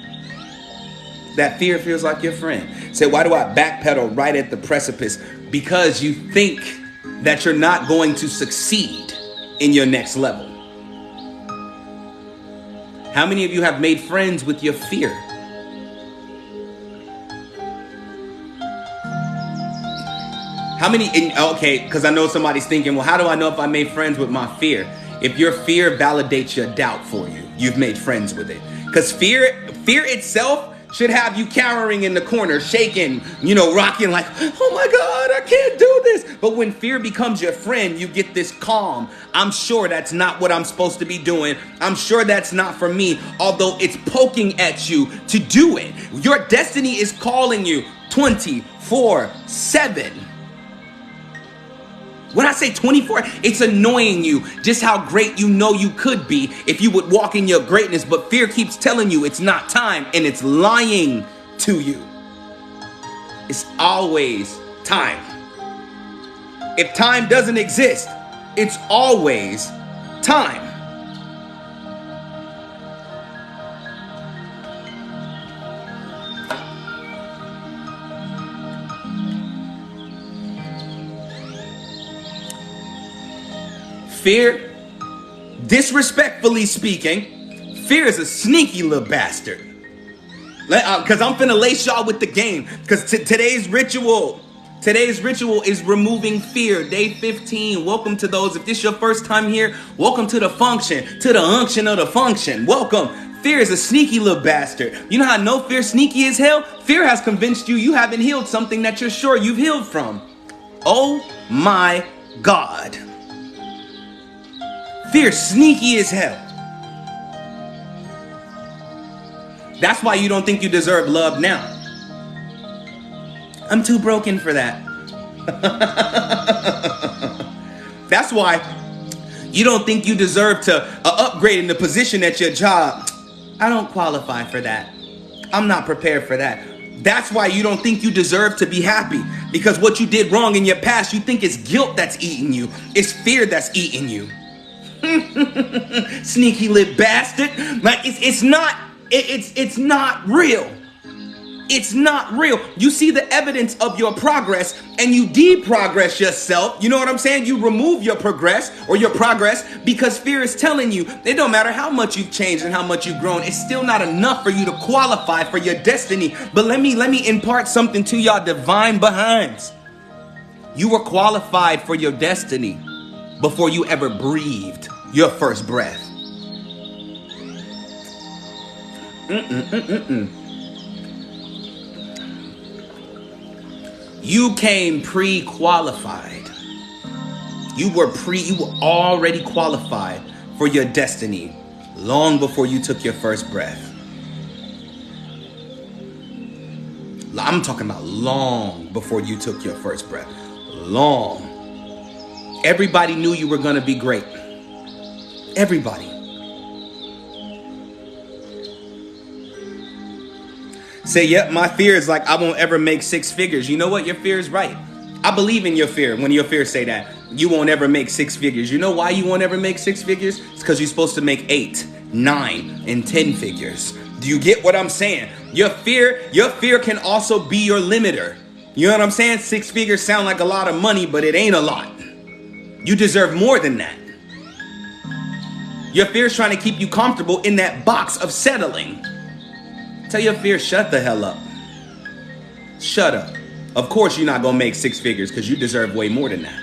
that fear feels like your friend? Say, why do I backpedal right at the precipice? Because you think that you're not going to succeed in your next level. How many of you have made friends with your fear? How many, okay, because I know somebody's thinking, well, how do I know if I made friends with my fear? If your fear validates your doubt for you, you've made friends with it. Because fear itself should have you cowering in the corner, shaking, rocking like, oh my God, I can't do this. But when fear becomes your friend, you get this calm. I'm sure that's not what I'm supposed to be doing. I'm sure that's not for me, although it's poking at you to do it. Your destiny is calling you 24/7. When I say 24, it's annoying you just how great you know you could be if you would walk in your greatness, but fear keeps telling you it's not time, and it's lying to you. It's always time. If time doesn't exist, it's always time. Fear, disrespectfully speaking, fear is a sneaky little bastard. Because I'm finna lace y'all with the game. Because today's ritual is removing fear. Day 15. Welcome to those. If this is your first time here, welcome to the function, to the unction of the function. Welcome. Fear is a sneaky little bastard. You know how I know fear sneaky as hell? Fear has convinced you haven't healed something that you're sure you've healed from. Oh my God. Fear sneaky as hell. That's why you don't think you deserve love now. I'm too broken for that. That's why you don't think you deserve to upgrade in the position at your job. I don't qualify for that. I'm not prepared for that. That's why you don't think you deserve to be happy. Because what you did wrong in your past, you think it's guilt that's eating you. It's fear that's eating you. Sneaky little bastard. Like it's not real. It's not real. You see the evidence of your progress and you deprogress yourself. You know what I'm saying? You remove your progress because fear is telling you it don't matter how much you've changed and how much you've grown. It's still not enough for you to qualify for your destiny. But let me impart something to y'all divine behinds. You were qualified for your destiny before you ever breathed your first breath. You came pre-qualified. You were already qualified for your destiny long before you took your first breath. I'm talking about long before you took your first breath. Long. Everybody knew you were going to be great. Everybody. Say, yep, my fear is like I won't ever make six figures. You know what? Your fear is right. I believe in your fear when your fear say that. You won't ever make six figures. You know why you won't ever make six figures? It's because you're supposed to make 8, 9, and 10 figures. Do you get what I'm saying? Your fear can also be your limiter. You know what I'm saying? 6 figures sound like a lot of money, but it ain't a lot. You deserve more than that. Your fear is trying to keep you comfortable in that box of settling. Tell your fear, shut the hell up. Shut up. Of course you're not going to make 6 figures because you deserve way more than that.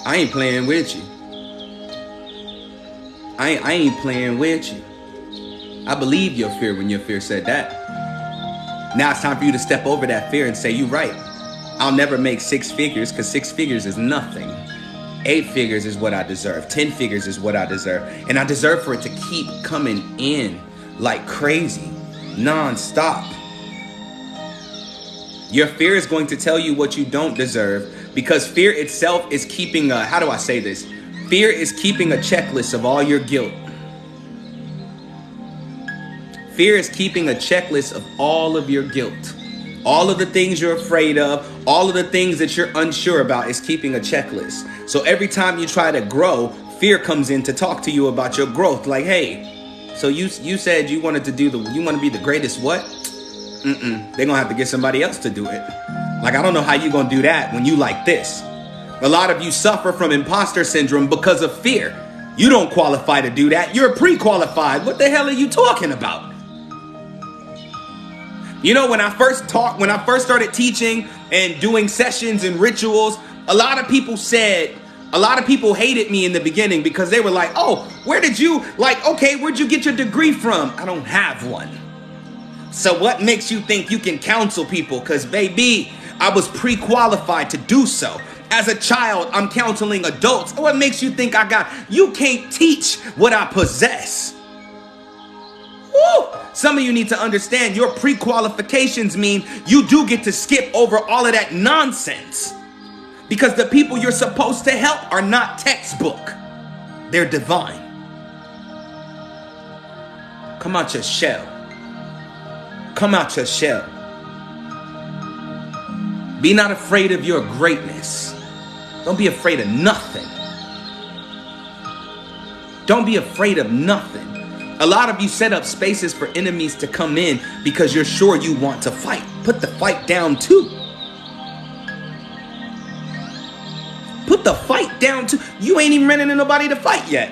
I ain't playing with you. I ain't playing with you. I believe your fear when your fear said that. Now it's time for you to step over that fear and say, you're right. I'll never make 6 figures because 6 figures is nothing. 8 figures is what I deserve. 10 figures is what I deserve. And I deserve for it to keep coming in like crazy, non-stop. Your fear is going to tell you what you don't deserve because fear itself is keeping a, how do I say this? Fear is keeping a checklist of all your guilt. Fear is keeping a checklist of all of your guilt. All of the things you're afraid of, all of the things that you're unsure about is keeping a checklist. So every time you try to grow, fear comes in to talk to you about your growth. Like, hey, so you said you wanted to you want to be the greatest what? They're going to have to get somebody else to do it. Like, I don't know how you're going to do that when you like this. A lot of you suffer from imposter syndrome because of fear. You don't qualify to do that. You're pre-qualified. What the hell are you talking about? You know, when I first started teaching and doing sessions and rituals, a lot of people said, A lot of people hated me in the beginning because they were like, oh, where'd you get your degree from? I don't have one. So what makes you think you can counsel people? Because baby, I was pre-qualified to do so. As a child, I'm counseling adults. What makes you think you can't teach what I possess? Woo! Some of you need to understand your pre-qualifications mean you do get to skip over all of that nonsense. Because the people you're supposed to help are not textbook. They're divine. Come out your shell. Come out your shell. Be not afraid of your greatness. Don't be afraid of nothing. Don't be afraid of nothing. A lot of you set up spaces for enemies to come in because you're sure you want to fight. Put the fight down too. Put the fight down too. You ain't even running into nobody to fight yet.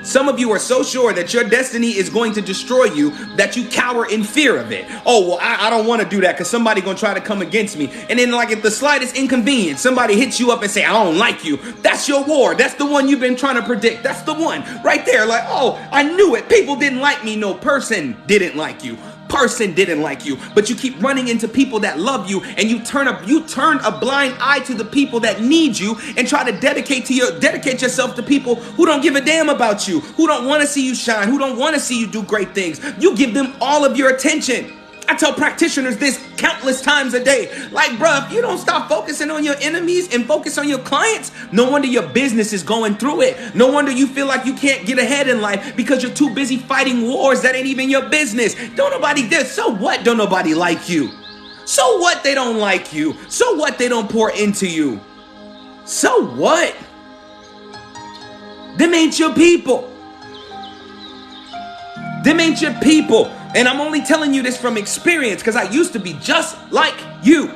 Some of you are so sure that your destiny is going to destroy you that you cower in fear of it. Oh, well, I don't want to do that because somebody going to try to come against me. And then like at the slightest inconvenience, somebody hits you up and say, I don't like you. That's your war. That's the one you've been trying to predict. That's the one right there. Like, oh, I knew it. People didn't like me. No, person didn't like you. Person didn't like you, but you keep running into people that love you, and you turn a blind eye to the people that need you and try to dedicate yourself to people who don't give a damn about you, who don't want to see you shine, who don't want to see you do great things. You give them all of your attention. I tell practitioners this countless times a day. Like, bruh, if you don't stop focusing on your enemies and focus on your clients, no wonder your business is going through it. No wonder you feel like you can't get ahead in life because you're too busy fighting wars that ain't even your business. Don't nobody do. So what? Don't nobody like you? So what? They don't like you. So what? They don't pour into you. So what? Them ain't your people. Them ain't your people. And I'm only telling you this from experience because I used to be just like you.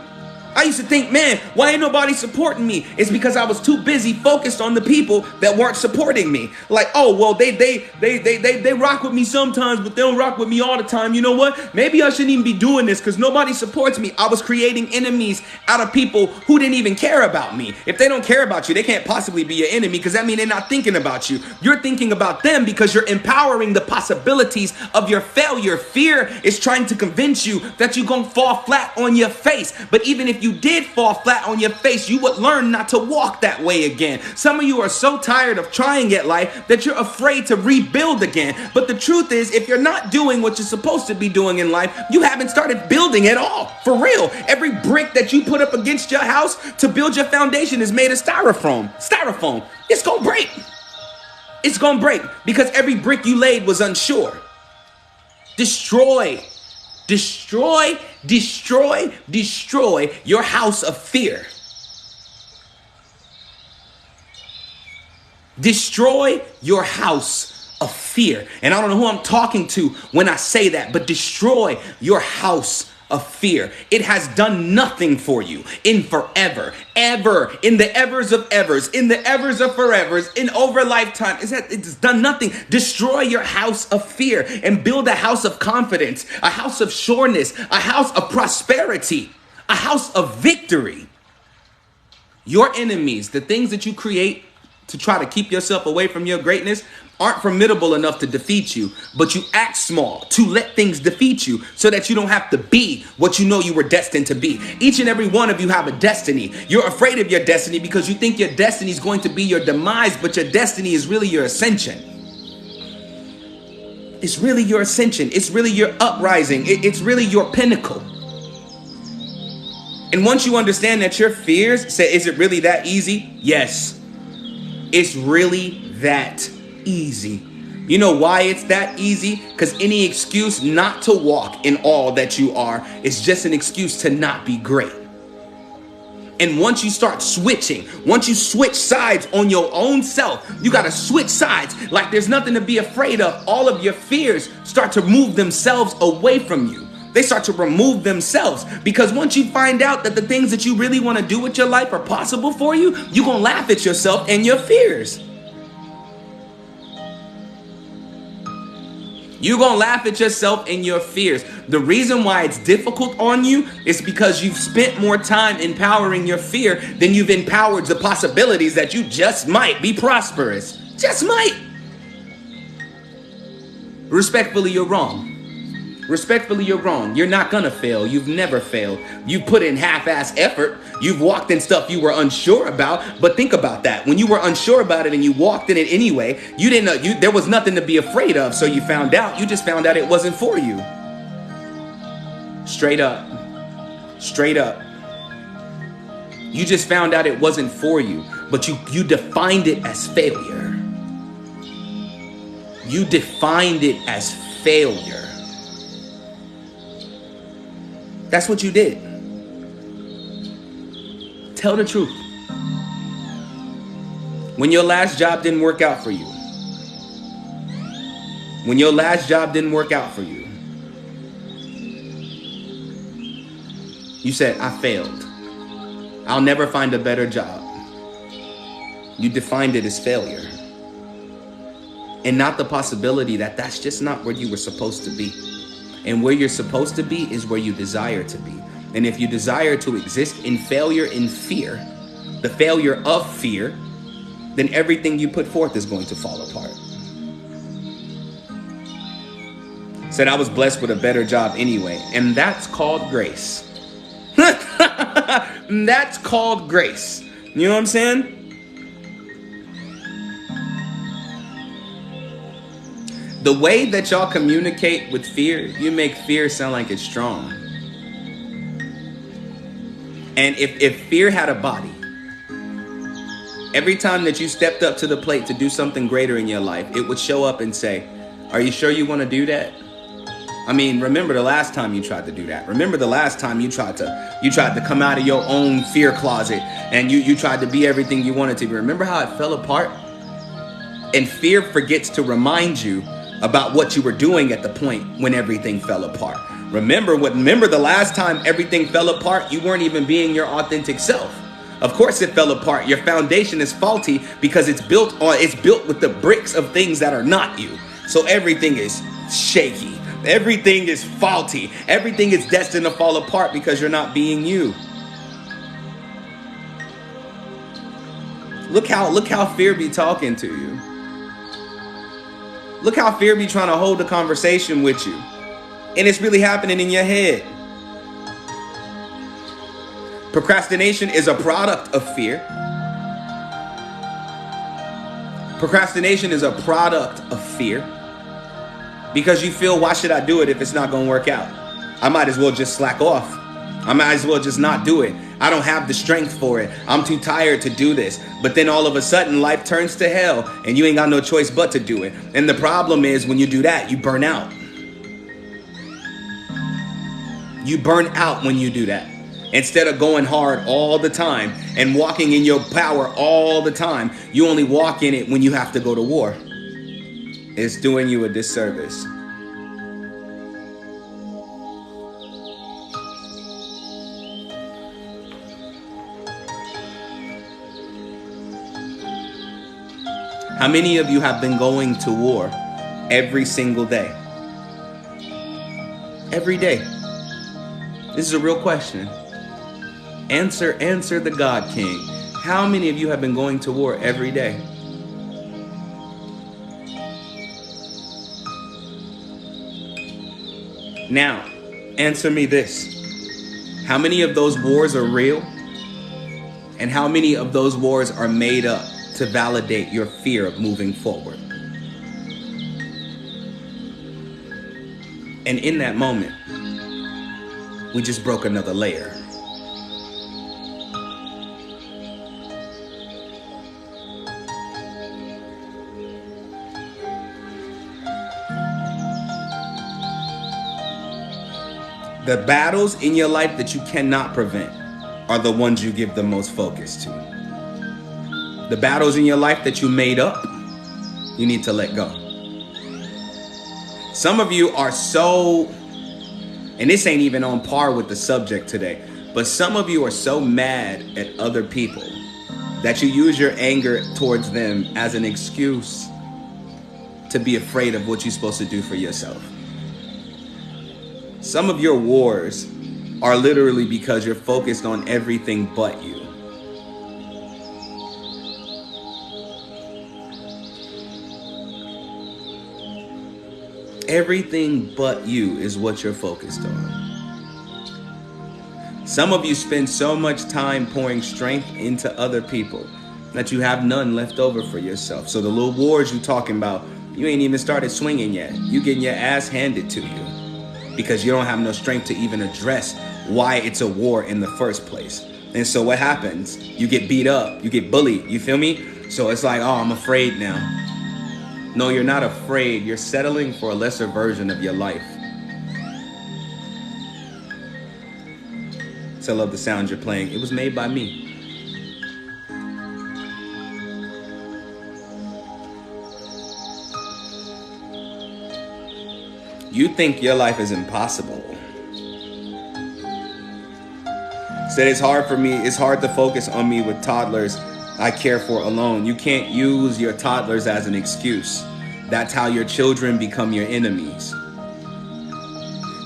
I used to think, man, why ain't nobody supporting me? It's because I was too busy focused on the people that weren't supporting me. Like, oh, well, they rock with me sometimes, but they don't rock with me all the time. You know what? Maybe I shouldn't even be doing this because nobody supports me. I was creating enemies out of people who didn't even care about me. If they don't care about you, they can't possibly be your enemy because that means they're not thinking about you. You're thinking about them because you're empowering the possibilities of your failure. Fear is trying to convince you that you're going to fall flat on your face. But even if you did fall flat on your face, you would learn not to walk that way again. Some of you are so tired of trying at life that you're afraid to rebuild again. But the truth is, if you're not doing what you're supposed to be doing in life, you haven't started building at all. For real. Every brick that you put up against your house to build your foundation is made of styrofoam. It's gonna break. It's gonna break because every brick you laid was unsure. Destroy your house of fear. Destroy your house of fear. And I don't know who I'm talking to when I say that, but destroy your house of fear. It has done nothing for you in forever, ever, in the evers of evers, in the evers of forevers, in over lifetime. It's done nothing. Destroy your house of fear and build a house of confidence, a house of sureness, a house of prosperity, a house of victory. Your enemies, the things that you create to try to keep yourself away from your greatness, aren't formidable enough to defeat you, but you act small to let things defeat you so that you don't have to be what you know you were destined to be. Each and every one of you have a destiny. You're afraid of your destiny because you think your destiny is going to be your demise, but your destiny is really your ascension. It's really your ascension. It's really your uprising. It's really your pinnacle. And once you understand that your fears say, is it really that easy? Yes, it's really that easy. You know why it's that easy? Because any excuse not to walk in all that you are is just an excuse to not be great. And once you start switching, once you switch sides on your own self, you got to switch sides like there's nothing to be afraid of. All of your fears start to move themselves away from you. They start to remove themselves because once you find out that the things that you really want to do with your life are possible for you, you're going to laugh at yourself and your fears. You're going to laugh at yourself and your fears. The reason why it's difficult on you is because you've spent more time empowering your fear than you've empowered the possibilities that you just might be prosperous. Just might. Respectfully, you're wrong. Respectfully, you're wrong. You're not gonna fail. You've never failed. You put in half-ass effort. You've walked in stuff you were unsure about. But think about that. When you were unsure about it and you walked in it anyway, you didn't know there was nothing to be afraid of. So you found out. You just found out it wasn't for you. Straight up. Straight up. You just found out it wasn't for you. But you defined it as failure. You defined it as failure. That's what you did. Tell the truth. When your last job didn't work out for you. When your last job didn't work out for you. You said, I failed. I'll never find a better job. You defined it as failure. And not the possibility that that's just not where you were supposed to be. And where you're supposed to be is where you desire to be. And if you desire to exist in failure, in fear, the failure of fear, then everything you put forth is going to fall apart. Said I was blessed with a better job anyway. And that's called grace. That's called grace. You know what I'm saying? The way that y'all communicate with fear, you make fear sound like it's strong. And if fear had a body, every time that you stepped up to the plate to do something greater in your life, it would show up and say, are you sure you want to do that? I mean, remember the last time you tried to do that. Remember the last time you tried to come out of your own fear closet and you tried to be everything you wanted to be. Remember how it fell apart? And fear forgets to remind you about what you were doing at the point when everything fell apart. Remember the last time everything fell apart, you weren't even being your authentic self. Of course it fell apart. Your foundation is faulty because it's built with the bricks of things that are not you. So everything is shaky. Everything is faulty. Everything is destined to fall apart because you're not being you. Look how fear be talking to you. Look how fear be trying to hold a conversation with you. And it's really happening in your head. Procrastination is a product of fear. Procrastination is a product of fear. Because you feel, why should I do it if it's not going to work out? I might as well just slack off. I might as well just not do it. I don't have the strength for it. I'm too tired to do this. But then all of a sudden life turns to hell and you ain't got no choice but to do it. And the problem is when you do that, you burn out. You burn out when you do that. Instead of going hard all the time and walking in your power all the time, you only walk in it when you have to go to war. It's doing you a disservice. How many of you have been going to war every single day? Every day. This is a real question. Answer the God King. How many of you have been going to war every day? Now, answer me this. How many of those wars are real? And how many of those wars are made up to validate your fear of moving forward? And in that moment, we just broke another layer. The battles in your life that you cannot prevent are the ones you give the most focus to. The battles in your life that you made up, you need to let go. Some of you are so, and this ain't even on par with the subject today, but some of you are so mad at other people that you use your anger towards them as an excuse to be afraid of what you're supposed to do for yourself. Some of your wars are literally because you're focused on everything but you. Everything but you is what you're focused on. Some of you spend so much time pouring strength into other people that you have none left over for yourself. So the little wars you talking about, you ain't even started swinging yet. You getting your ass handed to you because you don't have no strength to even address why it's a war in the first place. And so what happens? You get beat up, you get bullied, you feel me? So it's like, oh, I'm afraid now. No, you're not afraid. You're settling for a lesser version of your life. So I love the sound you're playing. It was made by me. You think your life is impossible. Said it's hard for me. It's hard to focus on me with toddlers I care for alone. You can't use your toddlers as an excuse. That's how your children become your enemies.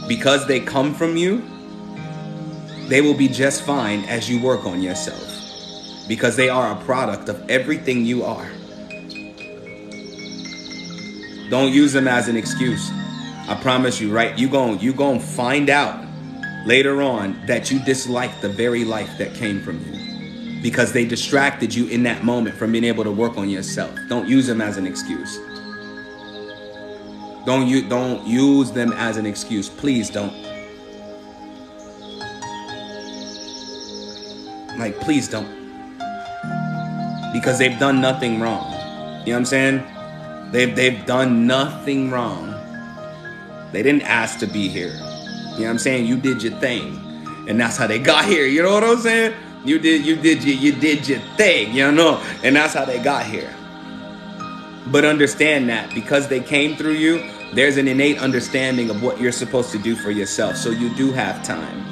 Because they come from you, they will be just fine as you work on yourself. Because they are a product of everything you are. Don't use them as an excuse. I promise you, right? You gon' find out later on that you dislike the very life that came from you. Because they distracted you in that moment from being able to work on yourself. Don't use them as an excuse. Don't use them as an excuse. Please don't. Like, please don't. Because they've done nothing wrong. You know what I'm saying? They've done nothing wrong. They didn't ask to be here. You know what I'm saying? You did your thing. And that's how they got here. You know what I'm saying? You did your thing, you know? And that's how they got here. But understand that because they came through you, there's an innate understanding of what you're supposed to do for yourself. So you do have time.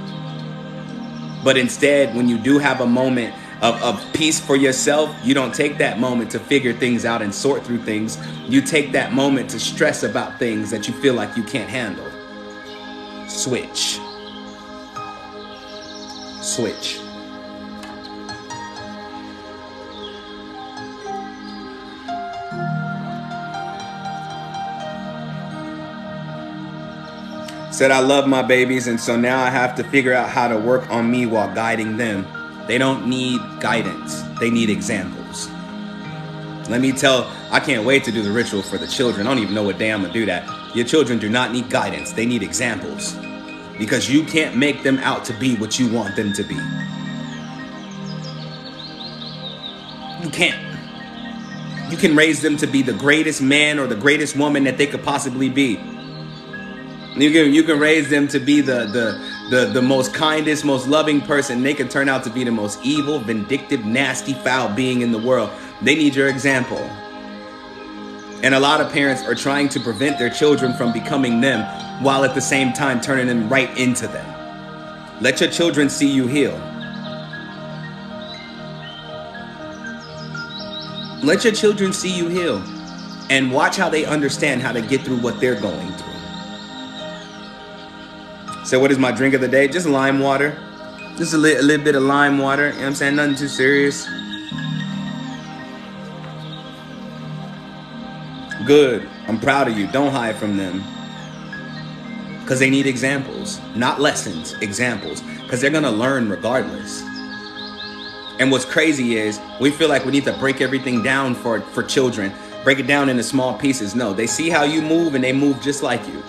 But instead, when you do have a moment of peace for yourself, you don't take that moment to figure things out and sort through things. You take that moment to stress about things that you feel like you can't handle. Switch. Switch. Said I love my babies, and so now I have to figure out how to work on me while guiding them. They don't need guidance. They need examples. Let me I can't wait to do the ritual for the children. I don't even know what day I'm going to do that. Your children do not need guidance. They need examples. Because you can't make them out to be what you want them to be. You can't. You can raise them to be the greatest man or the greatest woman that they could possibly be. You can raise them to be the most kindest, most loving person. They can turn out to be the most evil, vindictive, nasty, foul being in the world. They need your example. And a lot of parents are trying to prevent their children from becoming them while at the same time turning them right into them. Let your children see you heal. Let your children see you heal. And watch how they understand how to get through what they're going through. So what is my drink of the day? Just lime water. Just a little bit of lime water. You know what I'm saying? Nothing too serious. Good. I'm proud of you. Don't hide from them. Because they need examples. Not lessons. Examples. Because they're going to learn regardless. And what's crazy is we feel like we need to break everything down for children. Break it down into small pieces. No, they see how you move and they move just like you.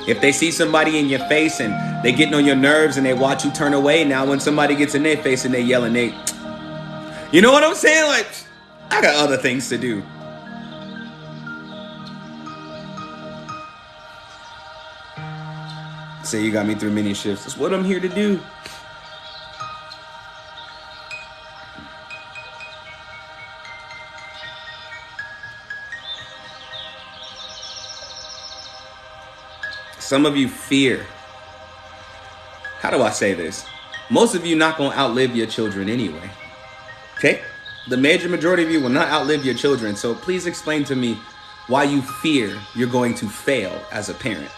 If they see somebody in your face and they getting on your nerves and they watch you turn away, now when somebody gets in their face and they yelling, you know what I'm saying? Like, I got other things to do. Say you got me through many shifts. That's what I'm here to do. Some of you fear. How do I say this? Most of you not going to outlive your children anyway. Okay? The major majority of you will not outlive your children. So please explain to me why you fear you're going to fail as a parent.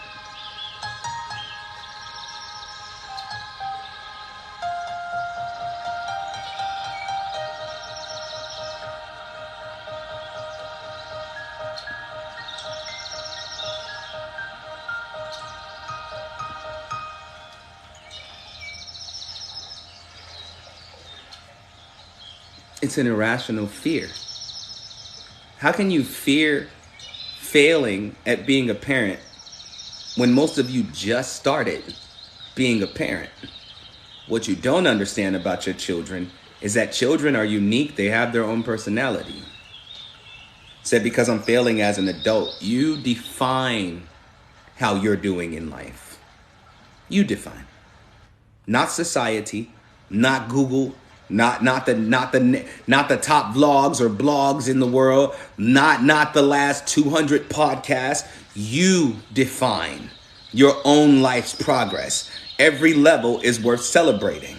It's an irrational fear. How can you fear failing at being a parent when most of you just started being a parent? What you don't understand about your children is that children are unique. They have their own personality. Said because I'm failing as an adult, you define how you're doing in life. You define. Not society, not Google, not the top vlogs or blogs in the world, not the last 200 podcasts. You define your own life's progress. Every level is worth celebrating.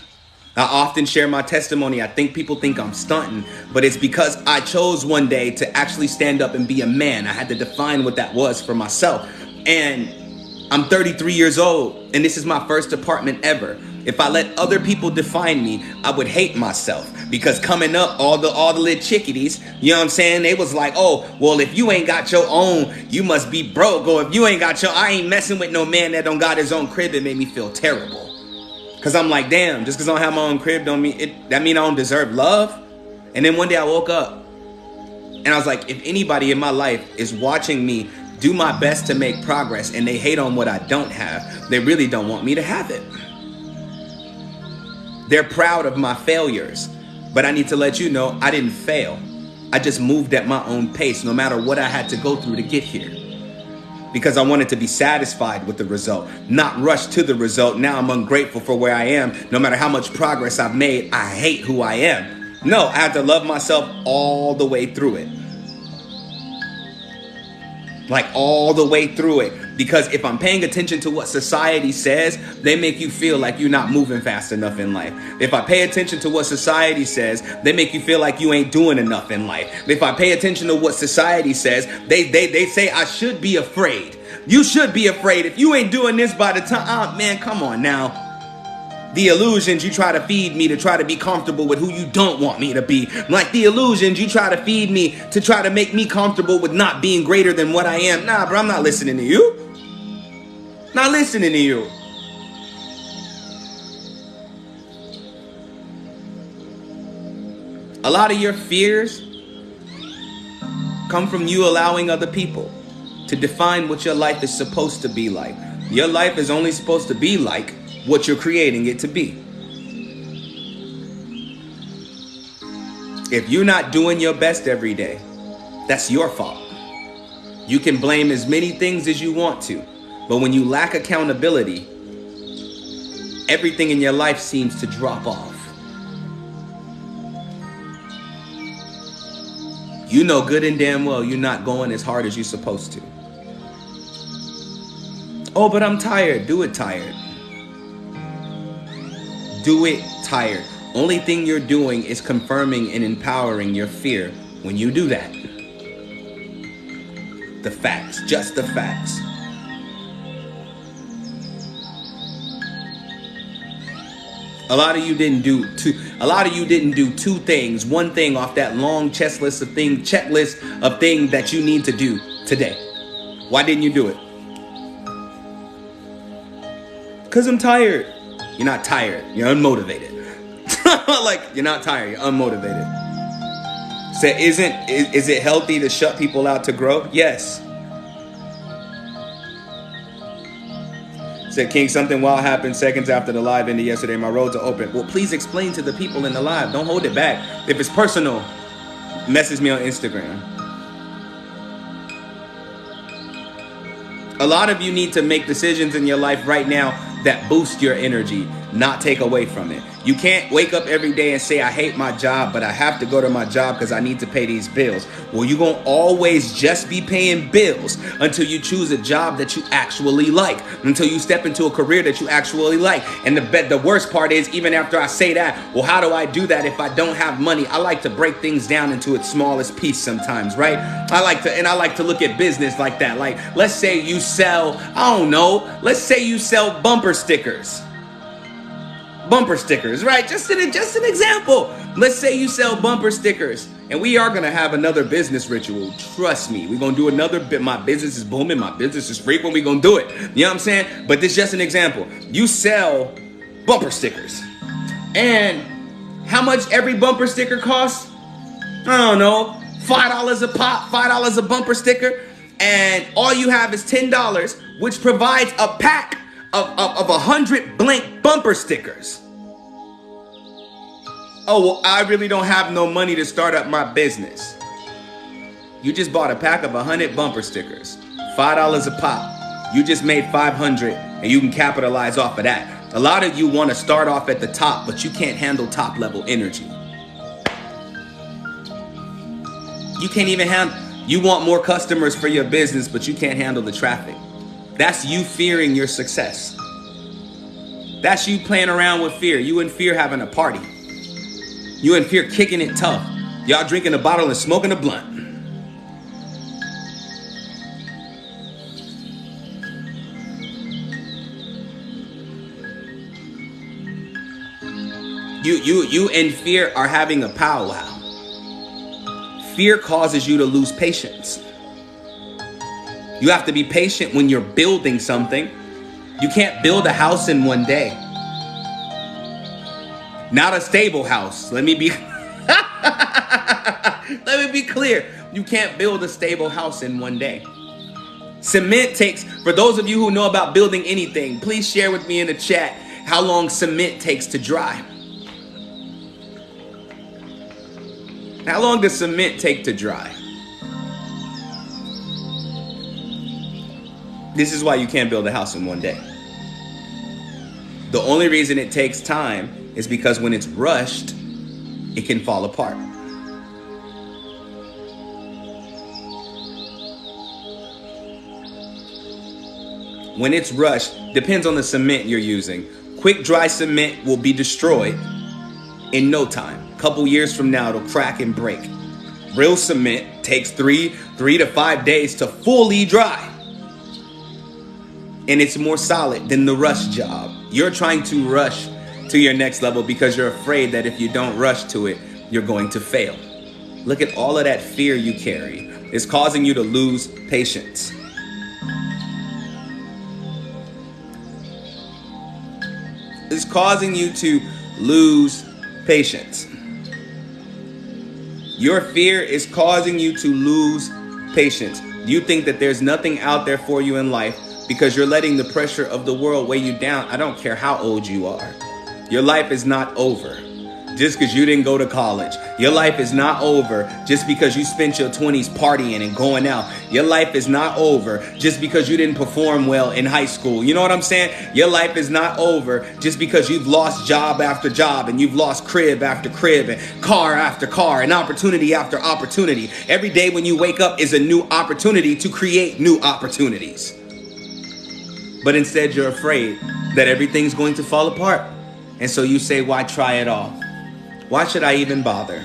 I often share my testimony. I think people think I'm stunting, but it's because I chose one day to actually stand up and be a man. I had to define what that was for myself. And I'm 33 years old, and this is my first apartment ever. If I let other people define me, I would hate myself, because coming up, all the little chickadees, you know what I'm saying? They was like, oh, well, if you ain't got your own, you must be broke. Or if you ain't got I ain't messing with no man that don't got his own crib. It made me feel terrible. Cause I'm like, damn, just cause I don't have my own crib that mean I don't deserve love. And then one day I woke up and I was like, if anybody in my life is watching me do my best to make progress and they hate on what I don't have, they really don't want me to have it. They're proud of my failures, but I need to let you know I didn't fail. I just moved at my own pace, no matter what I had to go through to get here. Because I wanted to be satisfied with the result, not rush to the result. Now I'm ungrateful for where I am. No matter how much progress I've made, I hate who I am. No, I had to love myself all the way through it. Like all the way through it. Because if I'm paying attention to what society says, they make you feel like you're not moving fast enough in life. If I pay attention to what society says, they make you feel like you ain't doing enough in life. If I pay attention to what society says, they say I should be afraid. You should be afraid. If you ain't doing this by the time, man, come on now. The illusions you try to feed me to try to be comfortable with who you don't want me to be. Like the illusions you try to feed me to try to make me comfortable with not being greater than what I am. Nah, bro, I'm not listening to you. Not listening to you. A lot of your fears come from you allowing other people to define what your life is supposed to be like. Your life is only supposed to be like what you're creating it to be. If you're not doing your best every day, that's your fault. You can blame as many things as you want to, but when you lack accountability, everything in your life seems to drop off. You know good and damn well you're not going as hard as you're supposed to. Oh, but I'm tired. Do it tired. Do it tired. Only thing you're doing is confirming and empowering your fear when you do that. The facts, just the facts. A lot of you didn't do two things. One thing off that long checklist of things that you need to do today. Why didn't you do it? Because I'm tired. You're not tired. You're unmotivated. Like, you're not tired. You're unmotivated. So is it healthy to shut people out to grow? Yes. Said King, something wild happened seconds after the live ended yesterday. My roads are open. Well, please explain to the people in the live. Don't hold it back. If it's personal, message me on Instagram. A lot of you need to make decisions in your life right now that boost your energy, not take away from it. You can't wake up every day and say, I hate my job, but I have to go to my job because I need to pay these bills. Well, you're going to always just be paying bills until you choose a job that you actually like, until you step into a career that you actually like. And the worst part is, even after I say that, well, how do I do that if I don't have money? I like to break things down into its smallest piece sometimes, right? I like to look at business like that. Like, let's say you sell, I don't know, let's say you sell bumper stickers. Bumper stickers, right? Just an example. Let's say you sell bumper stickers, and we are gonna have another business ritual. Trust me, we're gonna do another bit. My business is booming. My business is frequent. We're gonna do it. You know what I'm saying? But this is just an example. You sell bumper stickers, and how much every bumper sticker costs? I don't know, $5 a pop, $5 a bumper sticker, and all you have is $10, which provides a pack of 100 blank bumper stickers. Oh, well, I really don't have no money to start up my business. You just bought a pack of 100 bumper stickers, $5 a pop. You just made 500, and you can capitalize off of that. A lot of you want to start off at the top, but you can't handle top level energy. You can't even handle, you want more customers for your business, but you can't handle the traffic. That's you fearing your success. That's you playing around with fear. You and fear having a party. You and fear kicking it tough. Y'all drinking a bottle and smoking a blunt. You and fear are having a powwow. Fear causes you to lose patience. You have to be patient when you're building something. You can't build a house in one day. Not a stable house. Let me be clear. You can't build a stable house in one day. Cement takes, for those of you who know about building anything, please share with me in the chat how long cement takes to dry. How long does cement take to dry? This is why you can't build a house in one day. The only reason it takes time is because when it's rushed, it can fall apart. When it's rushed, depends on the cement you're using. Quick dry cement will be destroyed in no time. A couple years from now, it'll crack and break. Real cement takes 3 to 5 days to fully dry. And it's more solid than the rush job. You're trying to rush to your next level because you're afraid that if you don't rush to it, you're going to fail. Look at all of that fear you carry. It's causing you to lose patience. It's causing you to lose patience. Your fear is causing you to lose patience. You think that there's nothing out there for you in life because you're letting the pressure of the world weigh you down. I don't care how old you are. Your life is not over just because you didn't go to college. Your life is not over just because you spent your 20s partying and going out. Your life is not over just because you didn't perform well in high school. You know what I'm saying? Your life is not over just because you've lost job after job and you've lost crib after crib and car after car and opportunity after opportunity. Every day when you wake up is a new opportunity to create new opportunities. But instead you're afraid that everything's going to fall apart. And so you say, why try it all? Why should I even bother?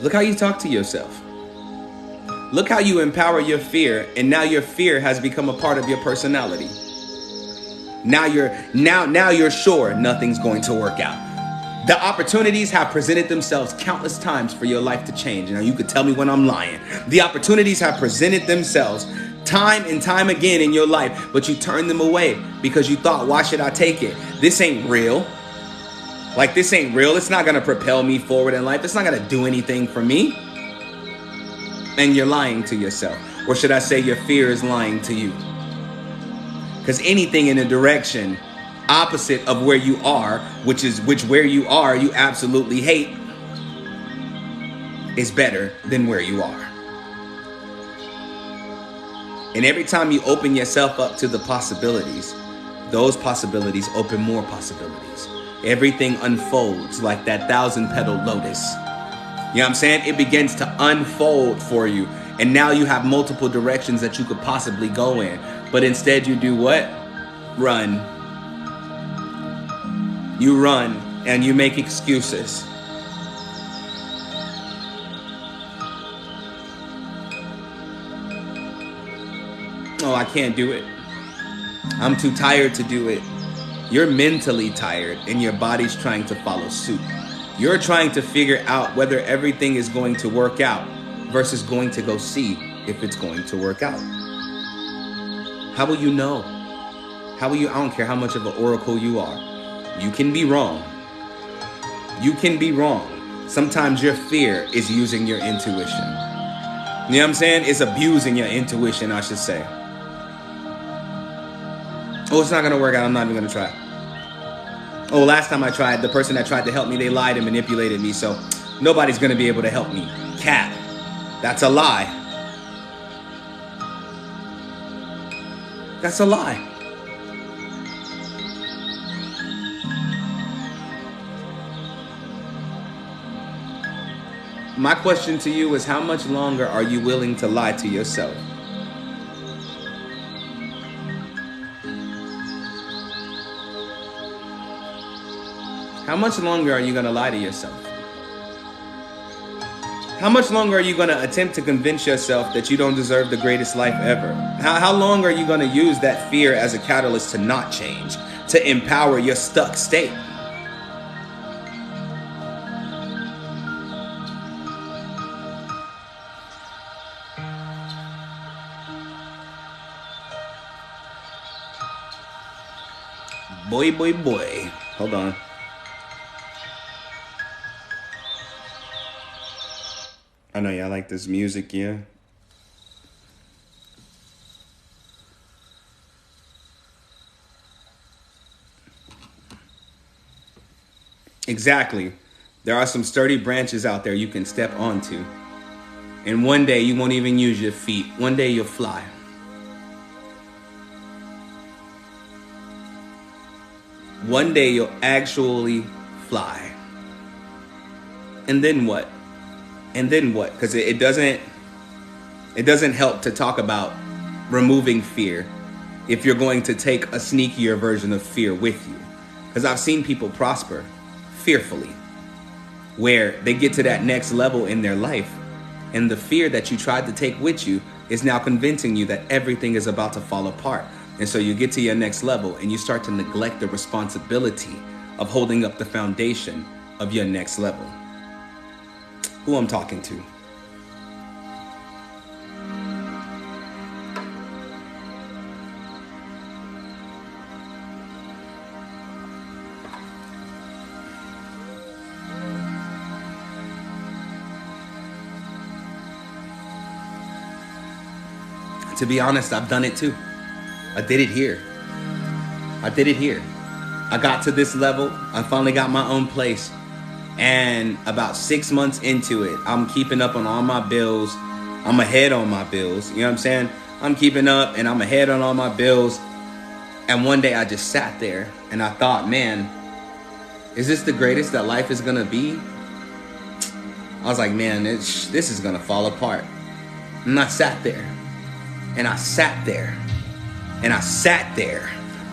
Look how you talk to yourself. Look how you empower your fear, and now your fear has become a part of your personality. Now you're sure nothing's going to work out. The opportunities have presented themselves countless times for your life to change. Now you could tell me when I'm lying. The opportunities have presented themselves time and time again in your life, but you turned them away because you thought, why should I take it? This ain't real. Like, this ain't real. It's not going to propel me forward in life. It's not going to do anything for me. And you're lying to yourself. Or should I say your fear is lying to you? Because anything in a direction opposite of where you are, which where you are you absolutely hate, is better than where you are. And every time you open yourself up to the possibilities, those possibilities open more possibilities. Everything unfolds like that 1,000-petal lotus. You know what I'm saying? It begins to unfold for you. And now you have multiple directions that you could possibly go in. But instead you do what? Run. You run and you make excuses. Oh, I can't do it. I'm too tired to do it. You're mentally tired and your body's trying to follow suit. You're trying to figure out whether everything is going to work out versus going to go see if it's going to work out. How will you know? How will you? I don't care how much of an oracle you are. You can be wrong. You can be wrong. Sometimes your fear is using your intuition. You know what I'm saying? It's abusing your intuition, I should say. Oh, it's not going to work out. I'm not even going to try. Oh, last time I tried, the person that tried to help me, they lied and manipulated me. So nobody's going to be able to help me. Cap. That's a lie. That's a lie. My question to you is, how much longer are you willing to lie to yourself? How much longer are you going to lie to yourself? How much longer are you going to attempt to convince yourself that you don't deserve the greatest life ever? How long are you going to use that fear as a catalyst to not change, to empower your stuck state? Boy. Hold on. I know y'all like this music, yeah? Exactly. There are some sturdy branches out there you can step onto. And one day you won't even use your feet. One day you'll fly. One day you'll actually fly. And then what? And then what? Because it doesn't help to talk about removing fear if you're going to take a sneakier version of fear with you. Because I've seen people prosper fearfully, where they get to that next level in their life, and the fear that you tried to take with you is now convincing you that everything is about to fall apart. And so you get to your next level and you start to neglect the responsibility of holding up the foundation of your next level. Who I'm talking to. To be honest, I've done it too. I did it here. I got to this level. I finally got my own place. And about 6 months into it, I'm keeping up on all my bills. I'm ahead on my bills. You know what I'm saying? I'm keeping up and I'm ahead on all my bills. And one day I just sat there and I thought, man, is this the greatest that life is going to be? I was like, man, this is going to fall apart. And I sat there. And I sat there. And I sat there.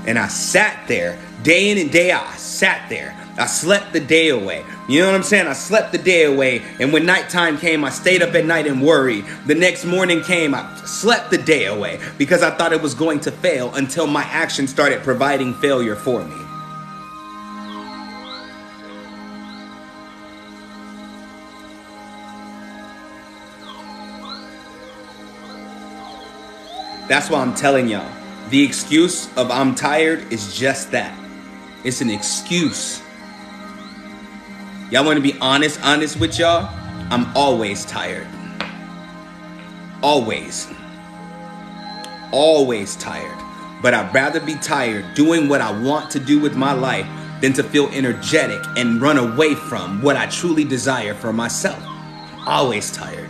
And I sat there. Day in and day out, I sat there. I slept the day away. You know what I'm saying? I slept the day away. And when nighttime came, I stayed up at night and worried. The next morning came, I slept the day away because I thought it was going to fail until my action started providing failure for me. That's why I'm telling y'all, the excuse of I'm tired is just that. It's an excuse. Y'all want to be honest with y'all? I'm always tired. Always tired. But I'd rather be tired doing what I want to do with my life than to feel energetic and run away from what I truly desire for myself. Always tired.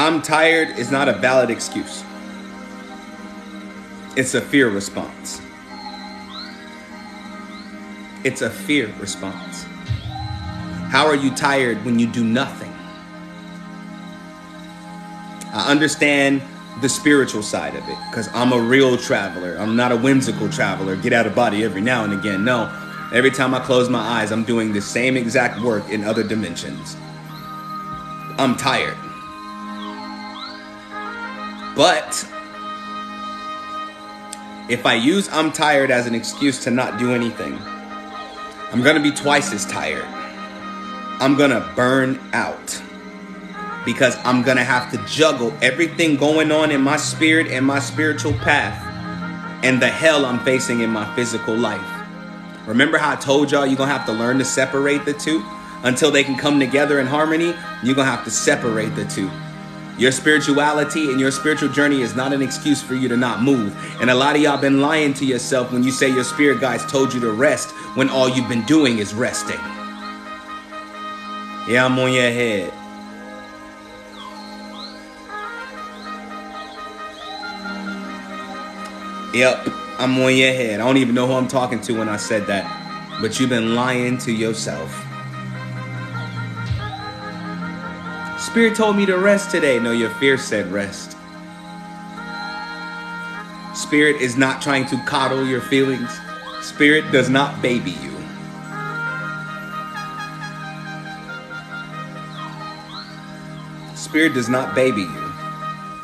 I'm tired is not a valid excuse. It's a fear response. It's a fear response. How are you tired when you do nothing? I understand the spiritual side of it because I'm a real traveler. I'm not a whimsical traveler. Get out of body every now and again. No, every time I close my eyes, I'm doing the same exact work in other dimensions. I'm tired. But if I use I'm tired as an excuse to not do anything, I'm going to be twice as tired. I'm going to burn out because I'm going to have to juggle everything going on in my spirit and my spiritual path and the hell I'm facing in my physical life. Remember how I told y'all you're going to have to learn to separate the two? Until they can come together in harmony, you're going to have to separate the two. Your spirituality and your spiritual journey is not an excuse for you to not move. And a lot of y'all been lying to yourself when you say your spirit guides told you to rest when all you've been doing is resting. Yeah, I'm on your head. Yep, I'm on your head. I don't even know who I'm talking to when I said that. But you've been lying to yourself. Spirit told me to rest today. No, your fear said rest. Spirit is not trying to coddle your feelings. Spirit does not baby you. Spirit does not baby you.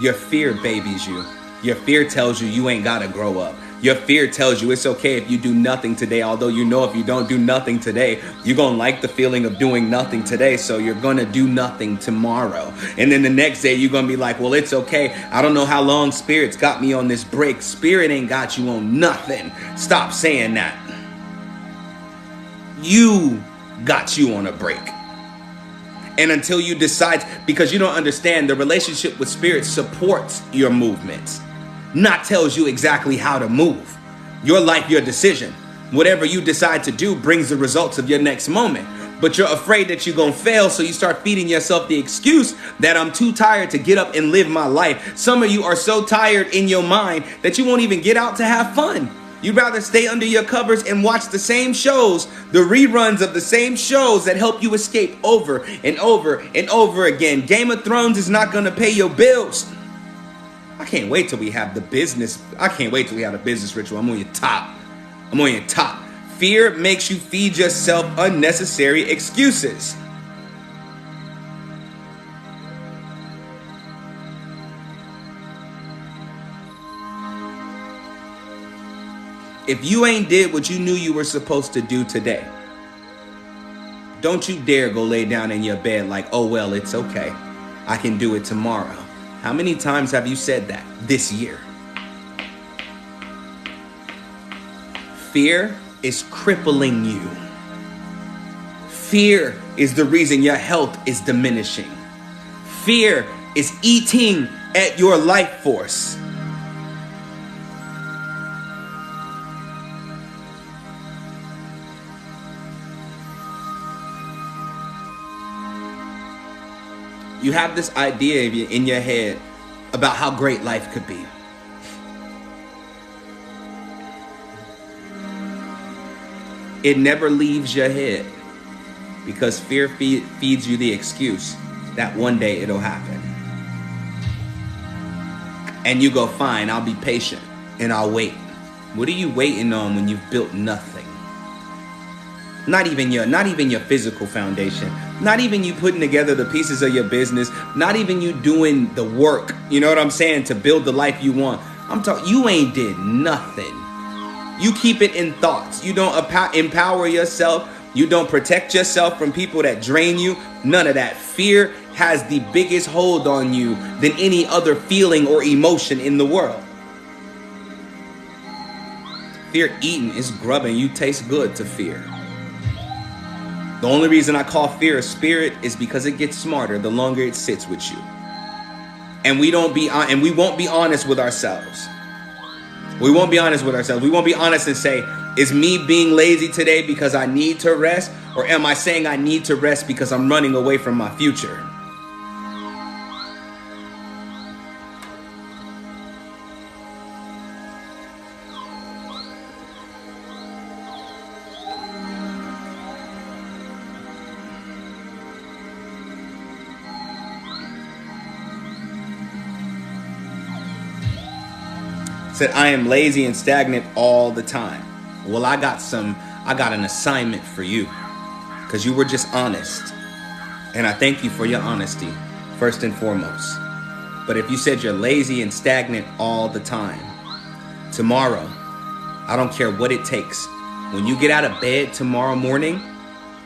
Your fear babies you. Your fear tells you you ain't got to grow up. Your fear tells you it's okay if you do nothing today, although you know if you don't do nothing today, you're going to like the feeling of doing nothing today, so you're going to do nothing tomorrow. And then the next day, you're going to be like, well, it's okay. I don't know how long Spirit's got me on this break. Spirit ain't got you on nothing. Stop saying that. You got you on a break. And until you decide, because you don't understand, the relationship with Spirit supports your movements, not tells you exactly how to move. Your life, your decision. Whatever you decide to do brings the results of your next moment. But you're afraid that you're going to fail, so you start feeding yourself the excuse that I'm too tired to get up and live my life. Some of you are so tired in your mind that you won't even get out to have fun. You'd rather stay under your covers and watch the same shows, the reruns of the same shows that help you escape over and over and over again. Game of Thrones is not going to pay your bills. I can't wait till we have the business. I can't wait till we have the business ritual. I'm on your top. I'm on your top. Fear makes you feed yourself unnecessary excuses. If you ain't did what you knew you were supposed to do today, don't you dare go lay down in your bed like, oh, well, it's okay. I can do it tomorrow. How many times have you said that this year? Fear is crippling you. Fear is the reason your health is diminishing. Fear is eating at your life force. You have this idea in your head about how great life could be. It never leaves your head because fear feeds you the excuse that one day it'll happen. And you go, fine, I'll be patient and I'll wait. What are you waiting on when you've built nothing? Not even your physical foundation. Not even you putting together the pieces of your business. Not even you doing the work, you know what I'm saying, to build the life you want. I'm talking, you ain't did nothing. You keep it in thoughts. You don't empower yourself. You don't protect yourself from people that drain you. None of that. Fear has the biggest hold on you than any other feeling or emotion in the world. Fear eating is grubbing. You taste good to fear. The only reason I call fear a spirit is because it gets smarter the longer it sits with you. And we won't be honest with ourselves. We won't be honest with ourselves. We won't be honest and say, is me being lazy today because I need to rest? Or am I saying I need to rest because I'm running away from my future? Said, I am lazy and stagnant all the time. Well, I got an assignment for you, because you were just honest. And I thank you for your honesty, first and foremost. But if you said you're lazy and stagnant all the time, tomorrow, I don't care what it takes. When you get out of bed tomorrow morning,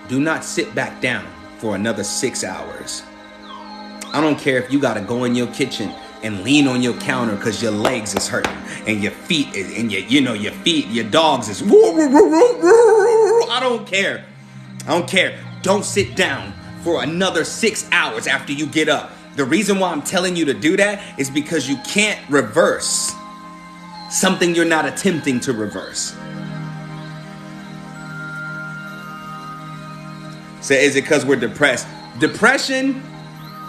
do not sit back down for another 6 hours. I don't care if you got to go in your kitchen and lean on your counter because your legs is hurting and your feet and your dogs is I don't care. Don't sit down for another 6 hours after you get up. The reason why I'm telling you to do that is because you can't reverse something you're not attempting to reverse. So is it because we're depressed?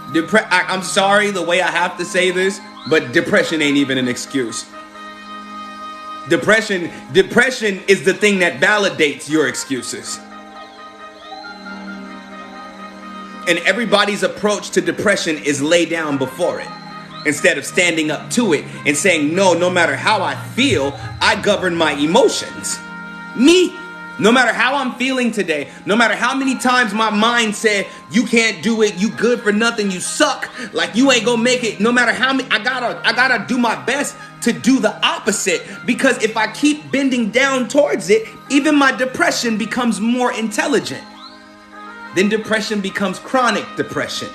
I'm sorry the way I have to say this, but depression ain't even an excuse. Depression is the thing that validates your excuses. And everybody's approach to depression is lay down before it, instead of standing up to it and saying, no matter how I feel, I govern my emotions. Me. No matter how I'm feeling today, no matter how many times my mind said, you can't do it, you good for nothing, you suck, like you ain't gonna make it, no matter how many, I gotta do my best to do the opposite, because if I keep bending down towards it, even my depression becomes more intelligent. Then depression becomes chronic depression,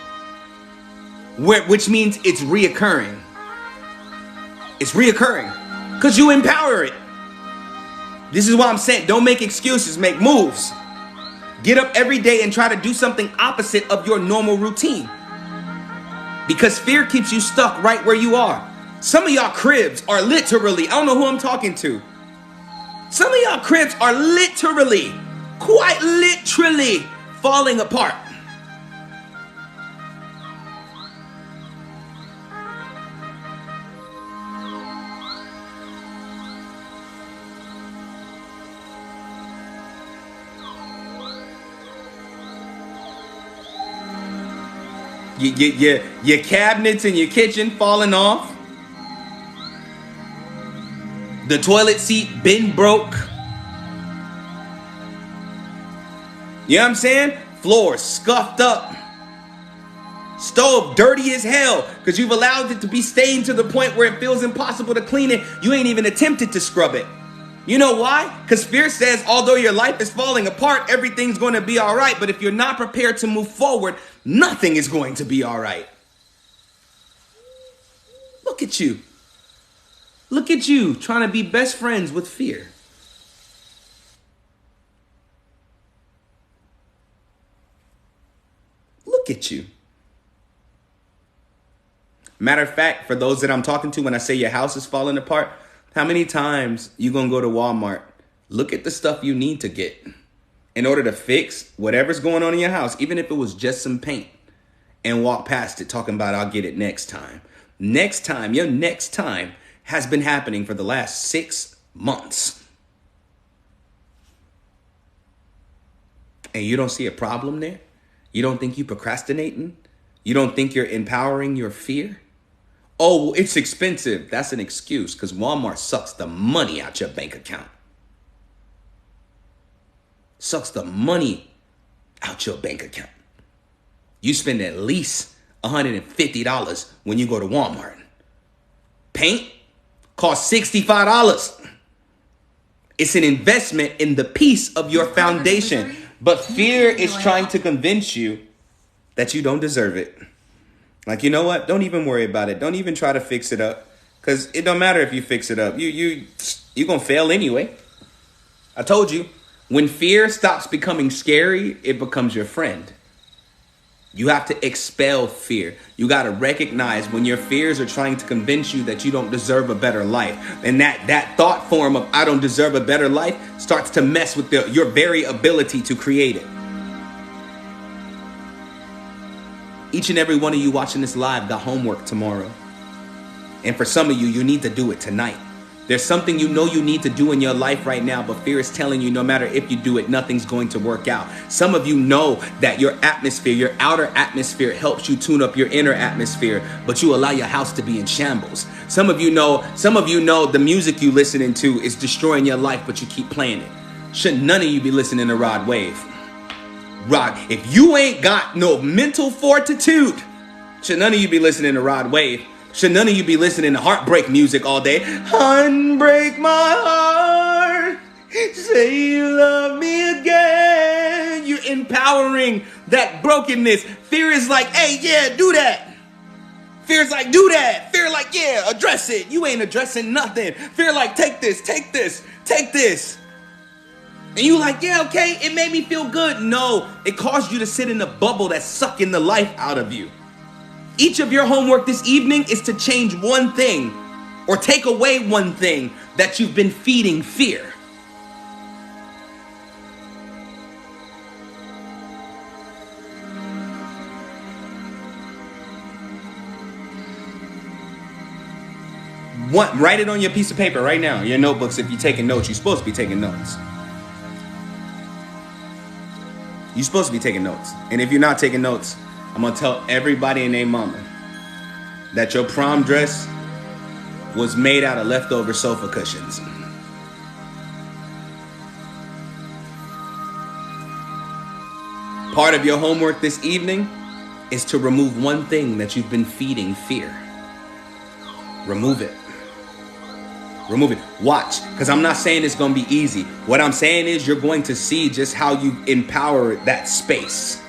which means it's reoccurring. It's reoccurring because you empower it. This is why I'm saying, don't make excuses, make moves. Get up every day and try to do something opposite of your normal routine. Because fear keeps you stuck right where you are. Some of y'all cribs are literally, I don't know who I'm talking to. Some of y'all cribs are literally, quite literally falling apart. Your cabinets in your kitchen falling off. The toilet seat been broke. You know what I'm saying? Floor scuffed up. Stove dirty as hell because you've allowed it to be stained to the point where it feels impossible to clean it. You ain't even attempted to scrub it. You know why? Because fear says, although your life is falling apart, everything's going to be all right. But if you're not prepared to move forward, nothing is going to be all right. Look at you. Look at you trying to be best friends with fear. Look at you. Matter of fact, for those that I'm talking to, when I say your house is falling apart, how many times you gonna go to Walmart, look at the stuff you need to get in order to fix whatever's going on in your house, even if it was just some paint, and walk past it talking about, I'll get it next time. Next time, your next time has been happening for the last 6 months. And you don't see a problem there? You don't think you're procrastinating? You don't think you're empowering your fear? Oh, it's expensive. That's an excuse because Walmart sucks the money out your bank account. Sucks the money out your bank account. You spend at least $150 when you go to Walmart. Paint costs $65. It's an investment in the piece of your foundation. But fear is trying to convince you that you don't deserve it. Like, you know what? Don't even worry about it. Don't even try to fix it up. Because it don't matter if you fix it up. You're going to fail anyway. I told you. When fear stops becoming scary, it becomes your friend. You have to expel fear. You got to recognize when your fears are trying to convince you that you don't deserve a better life. And that thought form of I don't deserve a better life starts to mess with your very ability to create it. Each and every one of you watching this live got homework tomorrow. And for some of you, you need to do it tonight. There's something you know you need to do in your life right now, but fear is telling you no matter if you do it, nothing's going to work out. Some of you know that your atmosphere, your outer atmosphere helps you tune up your inner atmosphere, but you allow your house to be in shambles. Some of you know the music you listening to is destroying your life, but you keep playing it. Should none of you be listening to Rod Wave? Rod, if you ain't got no mental fortitude, should none of you be listening to Rod Wave? Should none of you be listening to heartbreak music all day? Unbreak my heart, say you love me again. You're empowering that brokenness. Fear is like, hey, yeah, do that. Fear is like, do that. Fear like, yeah, address it. You ain't addressing nothing. Fear like, take this, take this, take this. And you like, yeah, okay, it made me feel good. No, it caused you to sit in a bubble that's sucking the life out of you. Each of your homework this evening is to change one thing or take away one thing that you've been feeding fear. Write it on your piece of paper right now. Your notebooks, if you're taking notes, you're supposed to be taking notes. You're supposed to be taking notes. And if you're not taking notes, I'm going to tell everybody and their mama that your prom dress was made out of leftover sofa cushions. Part of your homework this evening is to remove one thing that you've been feeding fear. Remove it. Remove it. Watch, because I'm not saying it's going to be easy. What I'm saying is you're going to see just how you empower that space.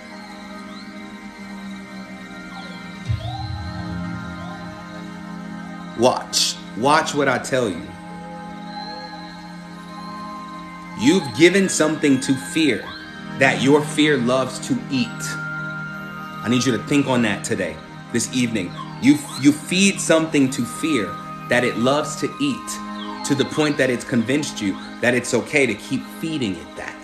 Watch. Watch what I tell you. You've given something to fear that your fear loves to eat. I need you to think on that today, this evening. You feed something to fear that it loves to eat to the point that it's convinced you that it's okay to keep feeding it that.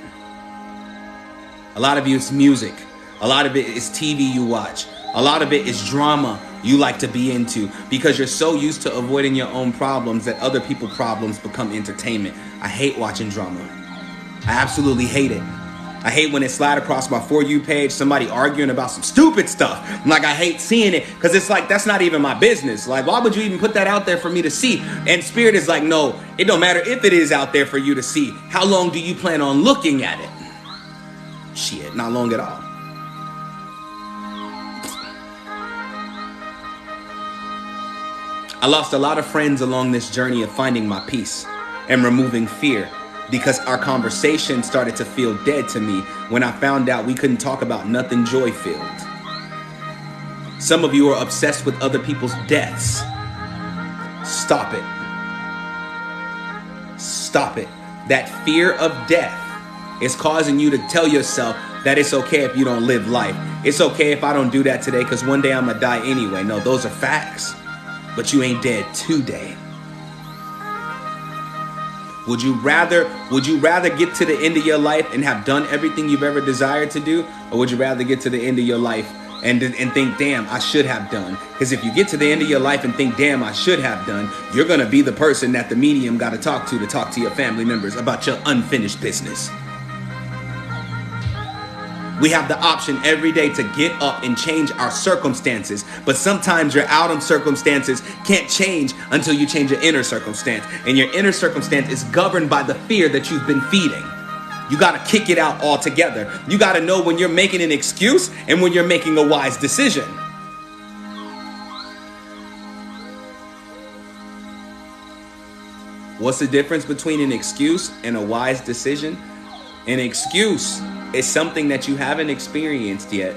A lot of you, it's music. A lot of it is TV you watch. A lot of it is drama you like to be into because you're so used to avoiding your own problems that other people's problems become entertainment. I hate watching drama. I absolutely hate it. I hate when it slide across my For You page, somebody arguing about some stupid stuff. Like, I hate seeing it because it's like, that's not even my business. Like, why would you even put that out there for me to see? And Spirit is like, no, it don't matter if it is out there for you to see. How long do you plan on looking at it? Shit, not long at all. I lost a lot of friends along this journey of finding my peace and removing fear because our conversation started to feel dead to me when I found out we couldn't talk about nothing joy-filled. Some of you are obsessed with other people's deaths. Stop it. Stop it. That fear of death is causing you to tell yourself that it's okay if you don't live life. It's okay if I don't do that today because one day I'm gonna die anyway. No, those are facts. But you ain't dead today. Would you rather get to the end of your life and have done everything you've ever desired to do? Or would you rather get to the end of your life and think, damn, I should have done? Because if you get to the end of your life and think, damn, I should have done, you're going to be the person that the medium got to talk to your family members about your unfinished business. We have the option every day to get up and change our circumstances. But sometimes your outer circumstances can't change until you change your inner circumstance. And your inner circumstance is governed by the fear that you've been feeding. You got to kick it out altogether. You got to know when you're making an excuse and when you're making a wise decision. What's the difference between an excuse and a wise decision? An excuse is something that you haven't experienced yet,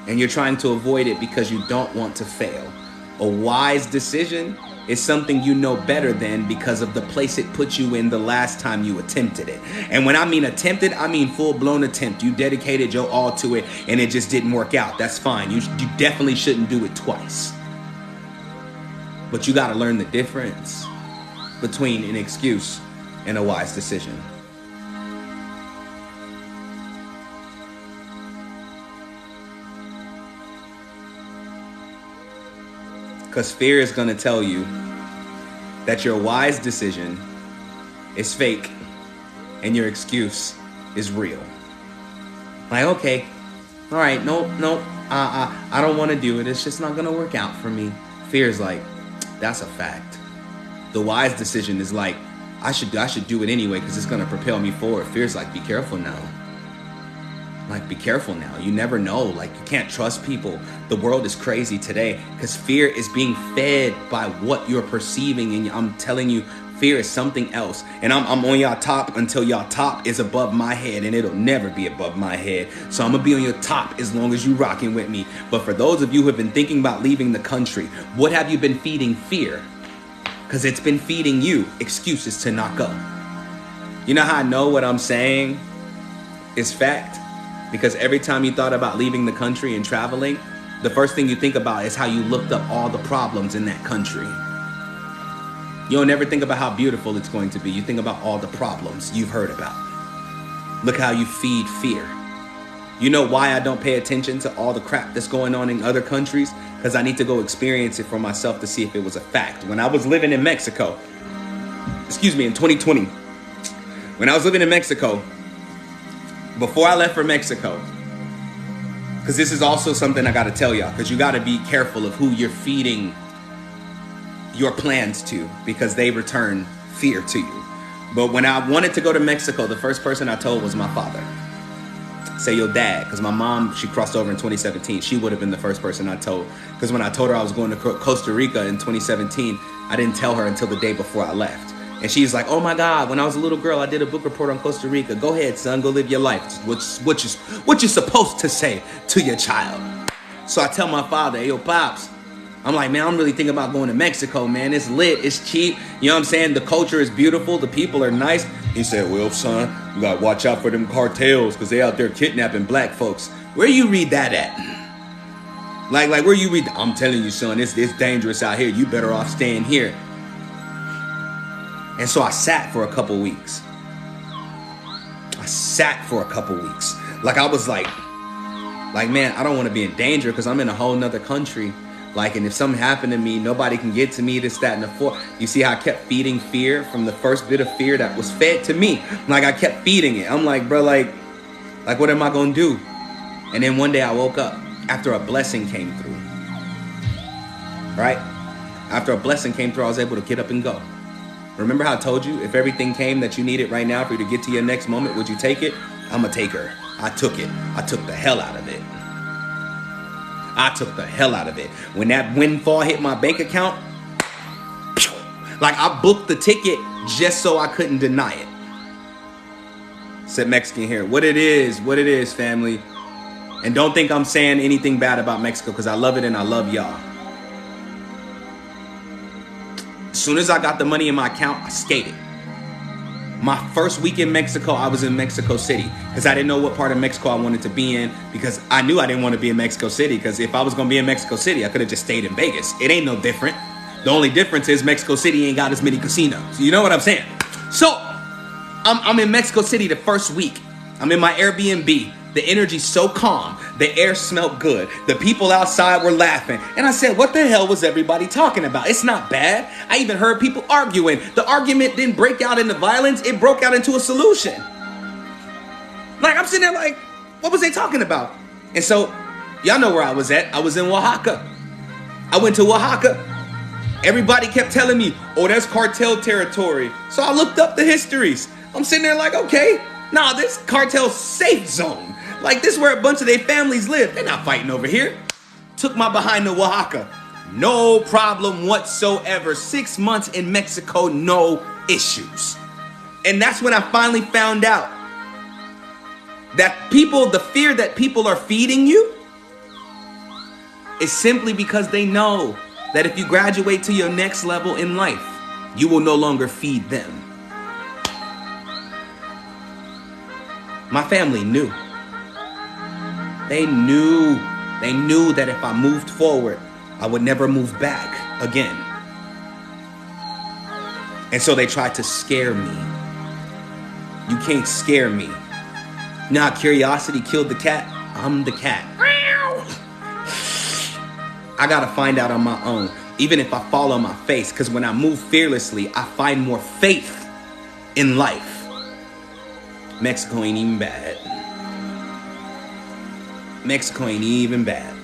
and you're trying to avoid it because you don't want to fail. A wise decision is something you know better than because of the place it put you in the last time you attempted it. And when I mean attempted, I mean full-blown attempt. You dedicated your all to it, and it just didn't work out. That's fine. You definitely shouldn't do it twice. But you got to learn the difference between an excuse and a wise decision. Because fear is going to tell you that your wise decision is fake and your excuse is real. Like, okay, all right, nope, I don't want to do it. It's just not going to work out for me. Fear is like, that's a fact. The wise decision is like, I should do it anyway because it's going to propel me forward. Fear is like, be careful now. Like, be careful now. You never know. Like, you can't trust people. The world is crazy today because fear is being fed by what you're perceiving. And I'm telling you, fear is something else. And I'm on y'all top until y'all top is above my head, and it'll never be above my head. So I'm going to be on your top as long as you rocking with me. But for those of you who have been thinking about leaving the country, what have you been feeding fear? Because it's been feeding you excuses to not go. You know how I know what I'm saying is fact? Because every time you thought about leaving the country and traveling, the first thing you think about is how you looked up all the problems in that country. You don't ever think about how beautiful it's going to be. You think about all the problems you've heard about. Look how you feed fear. You know why I don't pay attention to all the crap that's going on in other countries? Because I need to go experience it for myself to see if it was a fact. When I was living in Mexico, in 2020, when I was living in Mexico, before I left for Mexico, because this is also something I got to tell y'all, because you got to be careful of who you're feeding your plans to, because they return fear to you. But when I wanted to go to Mexico, the first person I told was my father. Say your dad, because my mom, she crossed over in 2017. She would have been the first person I told, because when I told her I was going to Costa Rica in 2017, I didn't tell her until the day before I left. And she's like, oh my God, when I was a little girl, I did a book report on Costa Rica. Go ahead, son, go live your life. What you're supposed to say to your child. So I tell my father, hey, yo, Pops, I'm like, man, I'm really thinking about going to Mexico, man. It's lit, it's cheap. You know what I'm saying? The culture is beautiful, the people are nice. He said, well, son, you gotta watch out for them cartels because they out there kidnapping black folks. Where you read that at? Like where you read? I'm telling you, son, it's dangerous out here. You better off staying here. And so I sat for a couple weeks. Like I was like, man, I don't want to be in danger because I'm in a whole nother country. Like, and if something happened to me, nobody can get to me, this, that, and the fourth. You see how I kept feeding fear from the first bit of fear that was fed to me. Like, I kept feeding it. I'm like, bro, like what am I going to do? And then one day I woke up after a blessing came through. Right? After a blessing came through, I was able to get up and go. Remember how I told you, if everything came that you needed right now for you to get to your next moment, would you take it? I'm a taker. I took it. I took the hell out of it. When that windfall hit my bank account, like I booked the ticket just so I couldn't deny it. Said Mexican here. What it is, family. And don't think I'm saying anything bad about Mexico because I love it and I love y'all. As soon as I got the money in my account, I skated. My first week in Mexico, I was in Mexico City because I didn't know what part of Mexico I wanted to be in because I knew I didn't want to be in Mexico City because if I was going to be in Mexico City, I could have just stayed in Vegas. It ain't no different. The only difference is Mexico City ain't got as many casinos. You know what I'm saying? So I'm in Mexico City the first week. I'm in my Airbnb. The energy's so calm. The air smelled good. The people outside were laughing. And I said, what the hell was everybody talking about? It's not bad. I even heard people arguing. The argument didn't break out into violence. It broke out into a solution. Like, I'm sitting there like, what was they talking about? And so, y'all know where I was at. I was in Oaxaca. I went to Oaxaca. Everybody kept telling me, oh, that's cartel territory. So I looked up the histories. I'm sitting there like, okay, nah, this cartel safe zone. Like, this is where a bunch of their families live. They're not fighting over here. Took my behind to Oaxaca. No problem whatsoever. 6 months in Mexico, no issues. And that's when I finally found out that the fear that people are feeding you is simply because they know that if you graduate to your next level in life, you will no longer feed them. My family knew. They knew that if I moved forward, I would never move back again. And so they tried to scare me. You can't scare me. You know how curiosity killed the cat? I'm the cat. I gotta find out on my own. even if I fall on my face, because when I move fearlessly, I find more faith in life. Mexico ain't even bad. Mexico ain't even bad.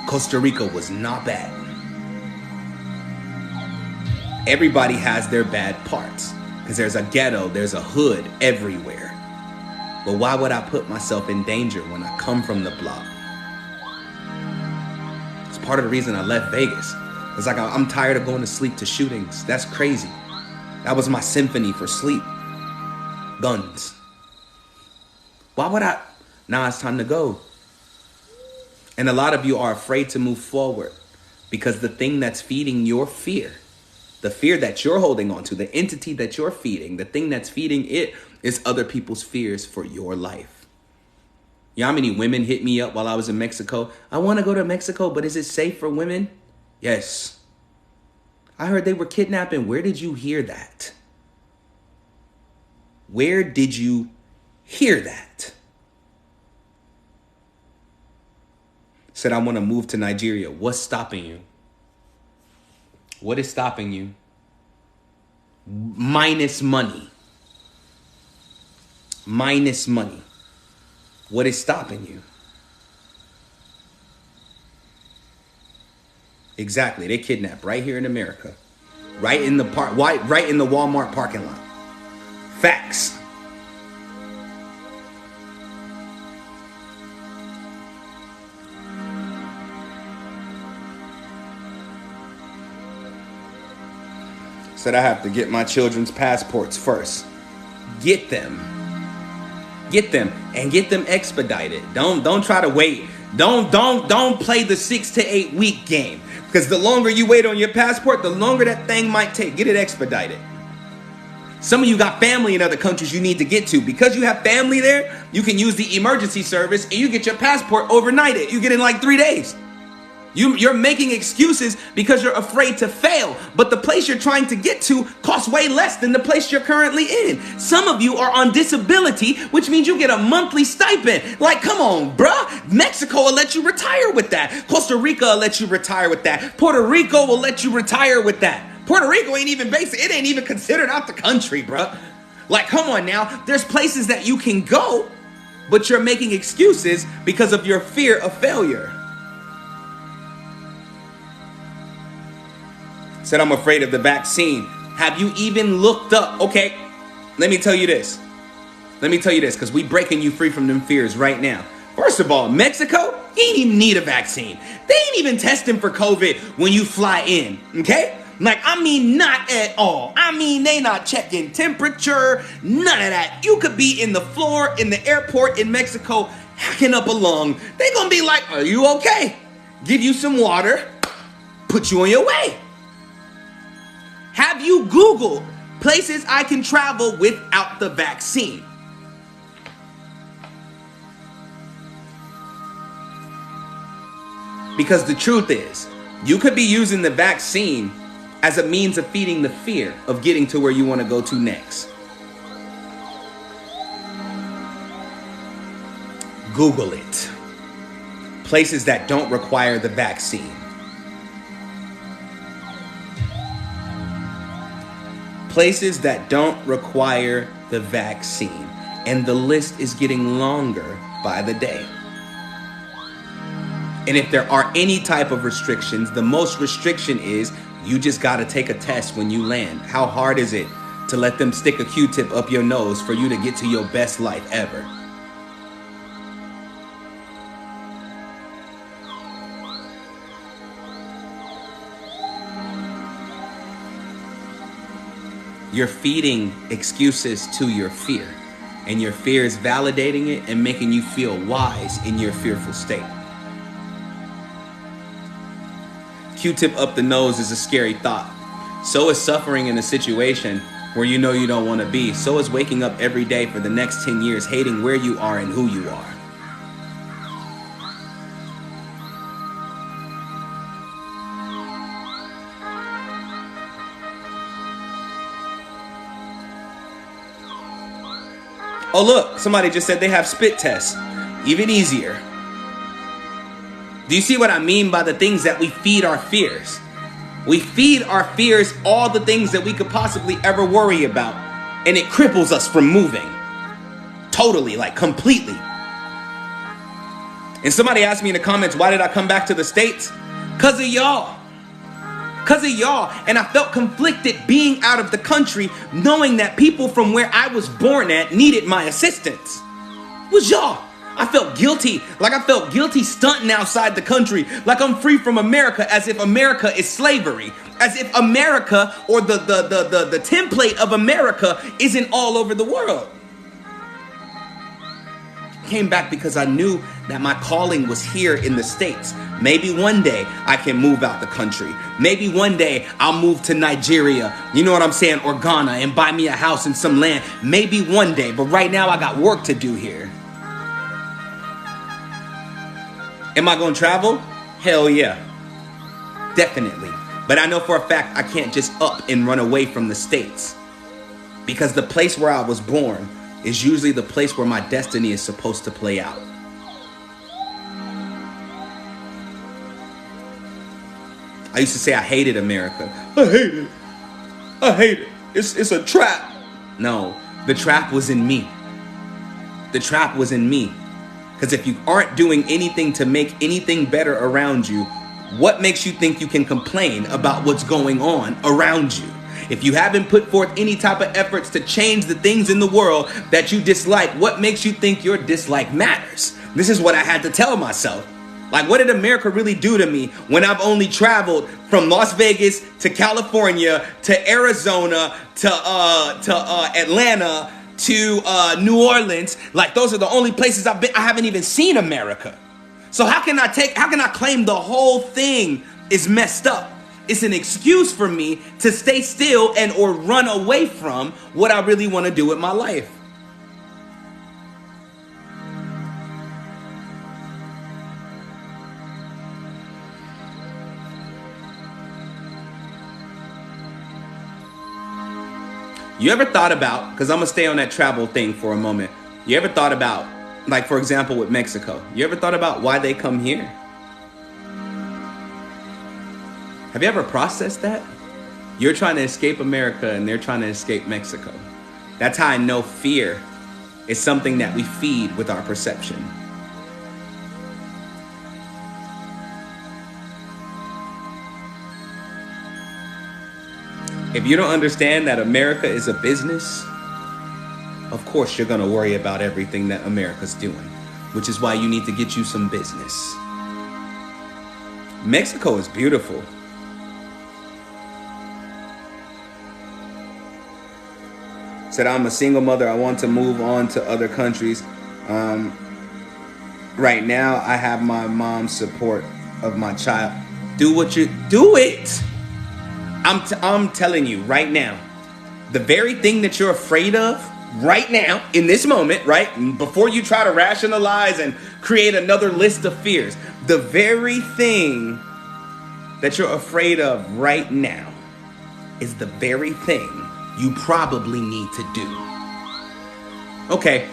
Costa Rica was not bad. Everybody has their bad parts, because there's a ghetto, there's a hood everywhere. But why would I put myself in danger when I come from the block? It's part of the reason I left Vegas. It's like I'm tired of going to sleep to shootings. That's crazy. That was my symphony for sleep. Guns. Why would I? Now it's time to go. And a lot of you are afraid to move forward because the thing that's feeding your fear, the fear that you're holding on to, the entity that you're feeding, the thing that's feeding it is other people's fears for your life. You know how many women hit me up while I was in Mexico? I want to go to Mexico, but is it safe for women? Yes. I heard they were kidnapping. Where did you hear that? Where did you hear that? Said, I want to move to Nigeria. What's stopping you? What is stopping you? Minus money. Minus money. What is stopping you? Exactly. They kidnapped right here in America. Right in the right in the Walmart parking lot. Facts. Said I have to get my children's passports first. Get them. Get them and get them expedited. Don't try to wait. Don't play the 6 to 8 week game, because the longer you wait on your passport, the longer that thing might take. Get it expedited. Some of you got family in other countries you need to get to. Because you have family there, you can use the emergency service and you get your passport overnighted. You get it in like 3 days. You're making excuses because you're afraid to fail. But the place you're trying to get to costs way less than the place you're currently in. Some of you are on disability, which means you get a monthly stipend. Like, come on, bruh. Mexico will let you retire with that. Costa Rica will let you retire with that. Puerto Rico will let you retire with that. Puerto Rico ain't even basic. It ain't even considered out the country, bruh. Like, come on now. There's places that you can go, but you're making excuses because of your fear of failure. Said, I'm afraid of the vaccine. Have you even looked up? Okay, let me tell you this. Because we breaking you free from them fears right now. First of all, Mexico, you ain't even need a vaccine. They ain't even testing for COVID when you fly in, okay? Like, I mean, not at all. I mean, they not checking temperature, none of that. You could be in the floor in the airport in Mexico hacking up a lung. They gonna be like, are you okay? Give you some water, put you on your way. Have you Googled places I can travel without the vaccine? Because the truth is, you could be using the vaccine as a means of feeding the fear of getting to where you want to go to next. Google it. Places that don't require the vaccine. Places that don't require the vaccine. And the list is getting longer by the day. And if there are any type of restrictions, the most restriction is you just got to take a test when you land. How hard is it to let them stick a Q-tip up your nose for you to get to your best life ever? You're feeding excuses to your fear, and your fear is validating it and making you feel wise in your fearful state. Q-tip up the nose is a scary thought. So is suffering in a situation where you know you don't want to be. So is waking up every day for the next 10 years hating where you are and who you are. Oh look, somebody just said they have spit tests. Even easier. Do you see what I mean by the things that we feed our fears? We feed our fears all the things that we could possibly ever worry about, and it cripples us from moving. Totally, like completely. And somebody asked me in the comments, why did I come back to the States? Because of y'all. Because of y'all. And I felt conflicted being out of the country, knowing that people from where I was born at needed my assistance. It was y'all. I felt guilty. Like I felt guilty stunting outside the country. Like I'm free from America, as if America is slavery. As if America, or the template of America, isn't all over the world. Came back because I knew that my calling was here in the States. Maybe one day I can move out the country. Maybe one day I'll move to Nigeria, you know what I'm saying, or Ghana, and buy me a house and some land. Maybe one day, but right now I got work to do here. Am I going to travel? Hell yeah. Definitely. But I know for a fact I can't just up and run away from the States. Because the place where I was born is usually the place where my destiny is supposed to play out. I used to say I hated America. I hate it. I hate it. It's a trap. No, the trap was in me. The trap was in me. Because if you aren't doing anything to make anything better around you, what makes you think you can complain about what's going on around you? If you haven't put forth any type of efforts to change the things in the world that you dislike, what makes you think your dislike matters? This is what I had to tell myself. Like, what did America really do to me when I've only traveled from Las Vegas to California to Arizona to Atlanta to New Orleans? Like, those are the only places I've been. I haven't even seen America. So how can I claim the whole thing is messed up? It's an excuse for me to stay still and or run away from what I really want to do with my life. You ever thought about, because I'm going to stay on that travel thing for a moment. You ever thought about, like, for example, with Mexico, you ever thought about why they come here? Have you ever processed that? You're trying to escape America and they're trying to escape Mexico. That's how I know fear is something that we feed with our perception. If you don't understand that America is a business, of course you're going to worry about everything that America's doing, which is why you need to get you some business. Mexico is beautiful. Said, I'm a single mother. I want to move on to other countries. Right now, I have my mom's support of my child. Do it. I'm telling you right now, the very thing that you're afraid of right now, in this moment, right? Before you try to rationalize and create another list of fears, the very thing that you're afraid of right now is the very thing you probably need to do. Okay,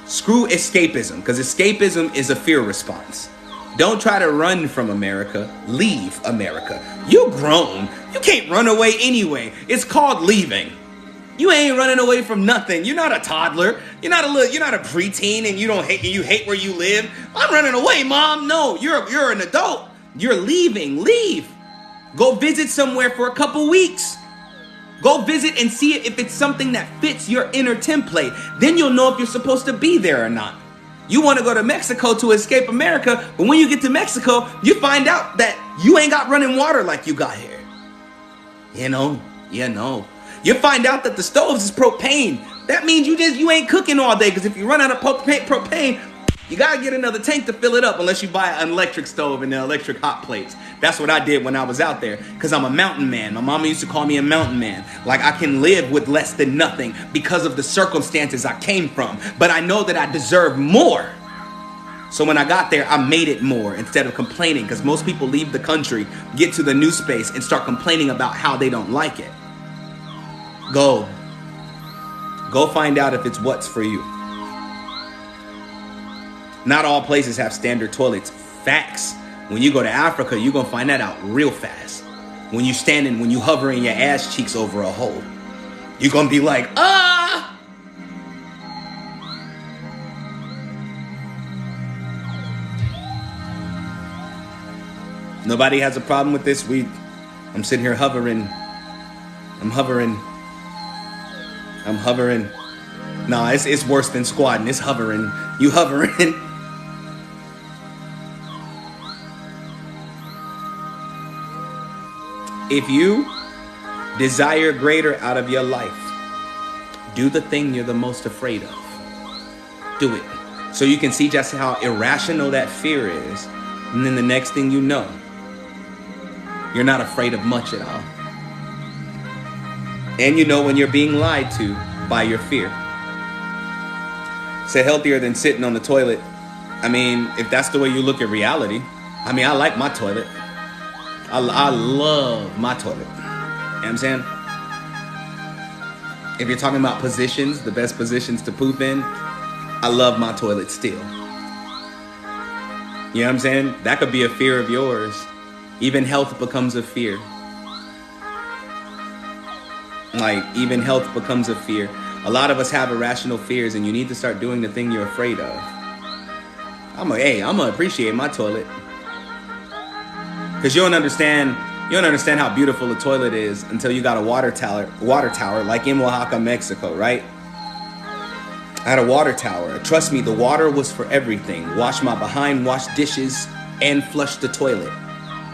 screw escapism, because escapism is a fear response. Don't try to run from America. Leave America. You're grown. You can't run away anyway. It's called leaving. You ain't running away from nothing. You're not a toddler. You're not a preteen and you hate where you live. I'm running away, Mom. No, you're an adult. You're leaving. Leave. Go visit somewhere for a couple weeks. Go visit and see if it's something that fits your inner template. Then you'll know if you're supposed to be there or not. You want to go to Mexico to escape America, but when you get to Mexico, you find out that you ain't got running water like you got here. You know. You find out that the stoves is propane. That means you ain't cooking all day, because if you run out of propane, you got to get another tank to fill it up, unless you buy an electric stove and the electric hot plates. That's what I did when I was out there, because I'm a mountain man. My mama used to call me a mountain man. Like, I can live with less than nothing because of the circumstances I came from. But I know that I deserve more. So when I got there, I made it more instead of complaining, because most people leave the country, get to the new space, and start complaining about how they don't like it. Go find out if it's what's for you. Not all places have standard toilets. Facts. When you go to Africa, you're going to find that out real fast. When you standing, when you hovering your ass cheeks over a hole, you're going to be like, ah! Nobody has a problem with this. I'm sitting here hovering. I'm hovering. No, it's worse than squatting. It's hovering. You hovering. If you desire greater out of your life, do the thing you're the most afraid of. Do it. So you can see just how irrational that fear is. And then the next thing you know, you're not afraid of much at all. And you know when you're being lied to by your fear. Say healthier than sitting on the toilet. I mean, if that's the way you look at reality. I mean, I like my toilet. I love my toilet. You know what I'm saying? If you're talking about positions, the best positions to poop in, I love my toilet still. You know what I'm saying? That could be a fear of yours. Even health becomes a fear. Like, even health becomes a fear. A lot of us have irrational fears, and you need to start doing the thing you're afraid of. I'm gonna appreciate my toilet. Because you don't understand how beautiful a toilet is until you got a water tower like in Oaxaca, Mexico, right? I had a water tower. Trust me, the water was for everything. Wash my behind, wash dishes, and flush the toilet.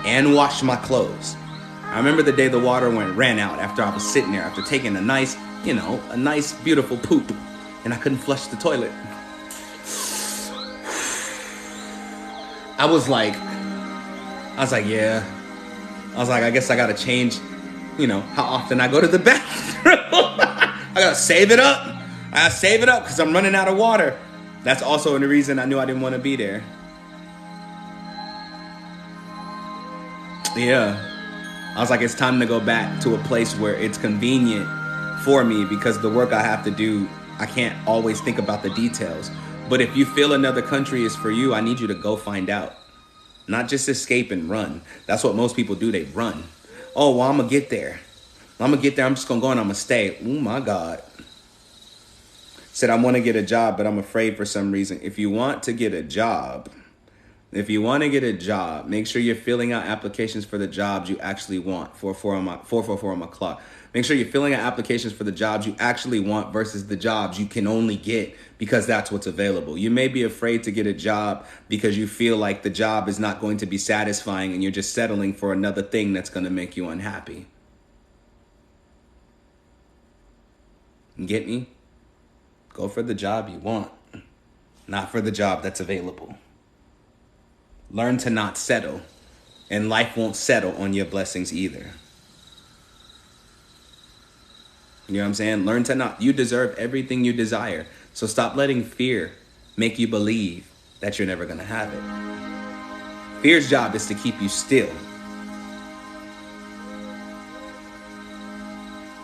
And wash my clothes. I remember the day the water ran out after I was sitting there, after taking a nice, beautiful poop, and I couldn't flush the toilet. I was like, yeah. I was like, I guess I gotta change, how often I go to the bathroom. I gotta save it up. Because I'm running out of water. That's also the reason I knew I didn't want to be there. Yeah. I was like, it's time to go back to a place where it's convenient for me, because the work I have to do, I can't always think about the details. But if you feel another country is for you, I need you to go find out. Not just escape and run. That's what most people do. They run. Oh, well, I'm going to get there. I'm just going to go and I'm going to stay. Oh, my God. Said, I want to get a job, but I'm afraid for some reason. If you want to get a job, make sure you're filling out applications for the jobs you actually want. 444 on my clock. Make sure you're filling out applications for the jobs you actually want versus the jobs you can only get because that's what's available. You may be afraid to get a job because you feel like the job is not going to be satisfying and you're just settling for another thing that's going to make you unhappy. Get me? Go for the job you want, not for the job that's available. Learn to not settle, and life won't settle on your blessings either. You know what I'm saying? Learn to not. You deserve everything you desire. So stop letting fear make you believe that you're never going to have it. Fear's job is to keep you still.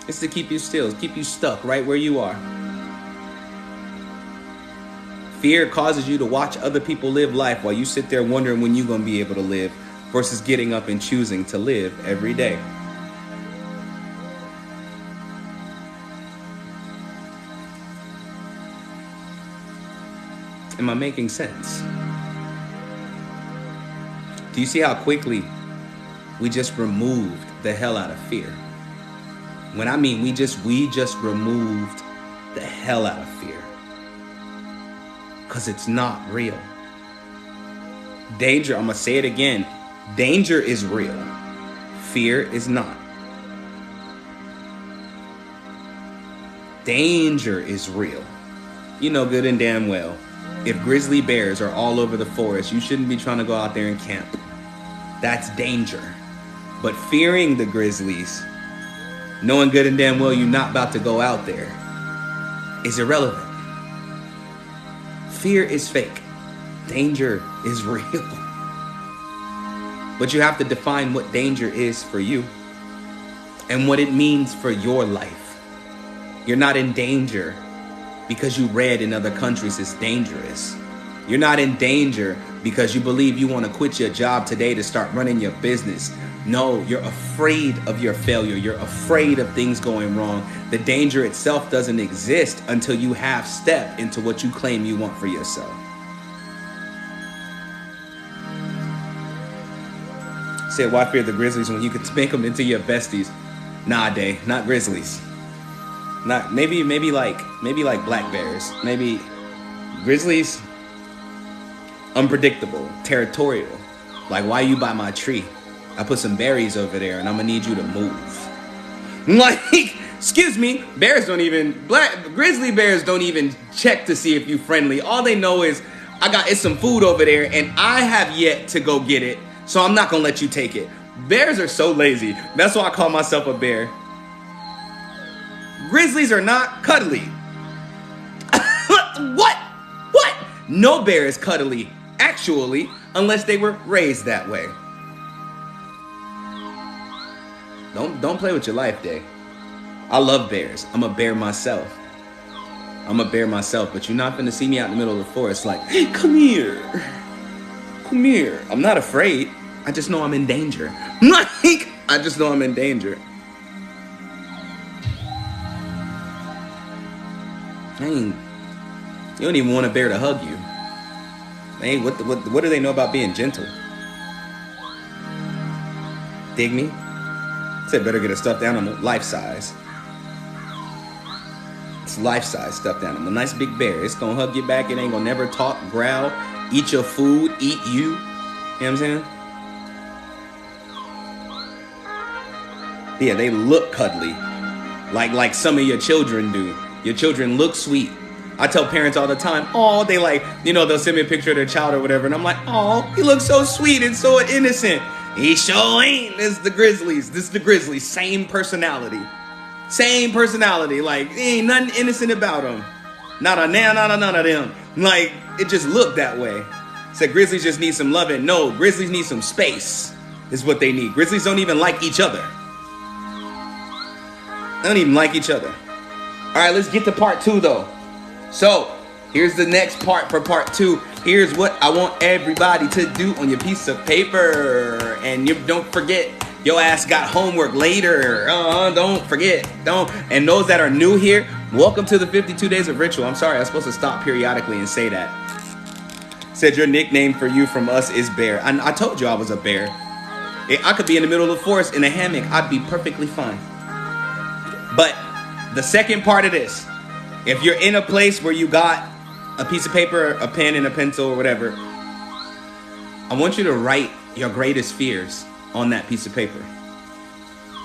It's to keep you still, keep you stuck right where you are. Fear causes you to watch other people live life while you sit there wondering when you're going to be able to live versus getting up and choosing to live every day. Am I making sense? Do you see how quickly we just removed the hell out of fear? When I mean we just removed the hell out of fear. Because it's not real. Danger, I'm going to say it again. Danger is real. Fear is not. Danger is real. You know good and damn well, if grizzly bears are all over the forest, you shouldn't be trying to go out there and camp. That's danger. But fearing the grizzlies, knowing good and damn well you're not about to go out there, is irrelevant. Fear is fake. Danger is real. But you have to define what danger is for you and what it means for your life. You're not in danger because you read in other countries it's dangerous. You're not in danger because you believe you want to quit your job today to start running your business. No, you're afraid of your failure. You're afraid of things going wrong. The danger itself doesn't exist until you half step into what you claim you want for yourself. Said, why fear the grizzlies when you can make them into your besties? Nah, Day, not grizzlies. Not maybe like black bears. Maybe grizzlies, unpredictable, territorial. Like, why you by my tree? I put some berries over there and I'm gonna need you to move. Like, excuse me, grizzly bears don't even check to see if you friendly. All they know is it's some food over there and I have yet to go get it, so I'm not gonna let you take it. Bears are so lazy. That's why I call myself a bear. Grizzlies are not cuddly. What? No bear is cuddly, actually, unless they were raised that way. Don't play with your life, Day. I love bears. I'm a bear myself. But you're not gonna see me out in the middle of the forest like, hey, come here. I'm not afraid. I just know I'm in danger. I just know I'm in danger. You don't even want a bear to hug you. Hey, what do they know about being gentle? Dig me? Said better get a stuffed animal, life size. It's life-size stuffed animal. Nice big bear. It's gonna hug you back. It ain't gonna never talk, growl, eat your food, eat you. You know what I'm saying? Yeah, they look cuddly. Like some of your children do. Your children look sweet. I tell parents all the time, oh, they like, they'll send me a picture of their child or whatever, and I'm like, oh, he looks so sweet and so innocent. He sure ain't. This is the Grizzlies. Same personality. Like, ain't nothing innocent about him. None of them. Like, it just looked that way. Said Grizzlies just need some loving. No, Grizzlies need some space is what they need. Grizzlies don't even like each other. They don't even like each other. All right, let's get to part 2, though. So, here's the next part for part 2. Here's what I want everybody to do on your piece of paper. And you don't forget, your ass got homework later. Don't forget. And those that are new here, welcome to the 52 Days of Ritual. I'm sorry, I was supposed to stop periodically and say that. Said your nickname for you from us is Bear. I told you I was a bear. I could be in the middle of the forest in a hammock. I'd be perfectly fine. But the second part of this, if you're in a place where you got a piece of paper, a pen, and a pencil or whatever, I want you to write your greatest fears on that piece of paper.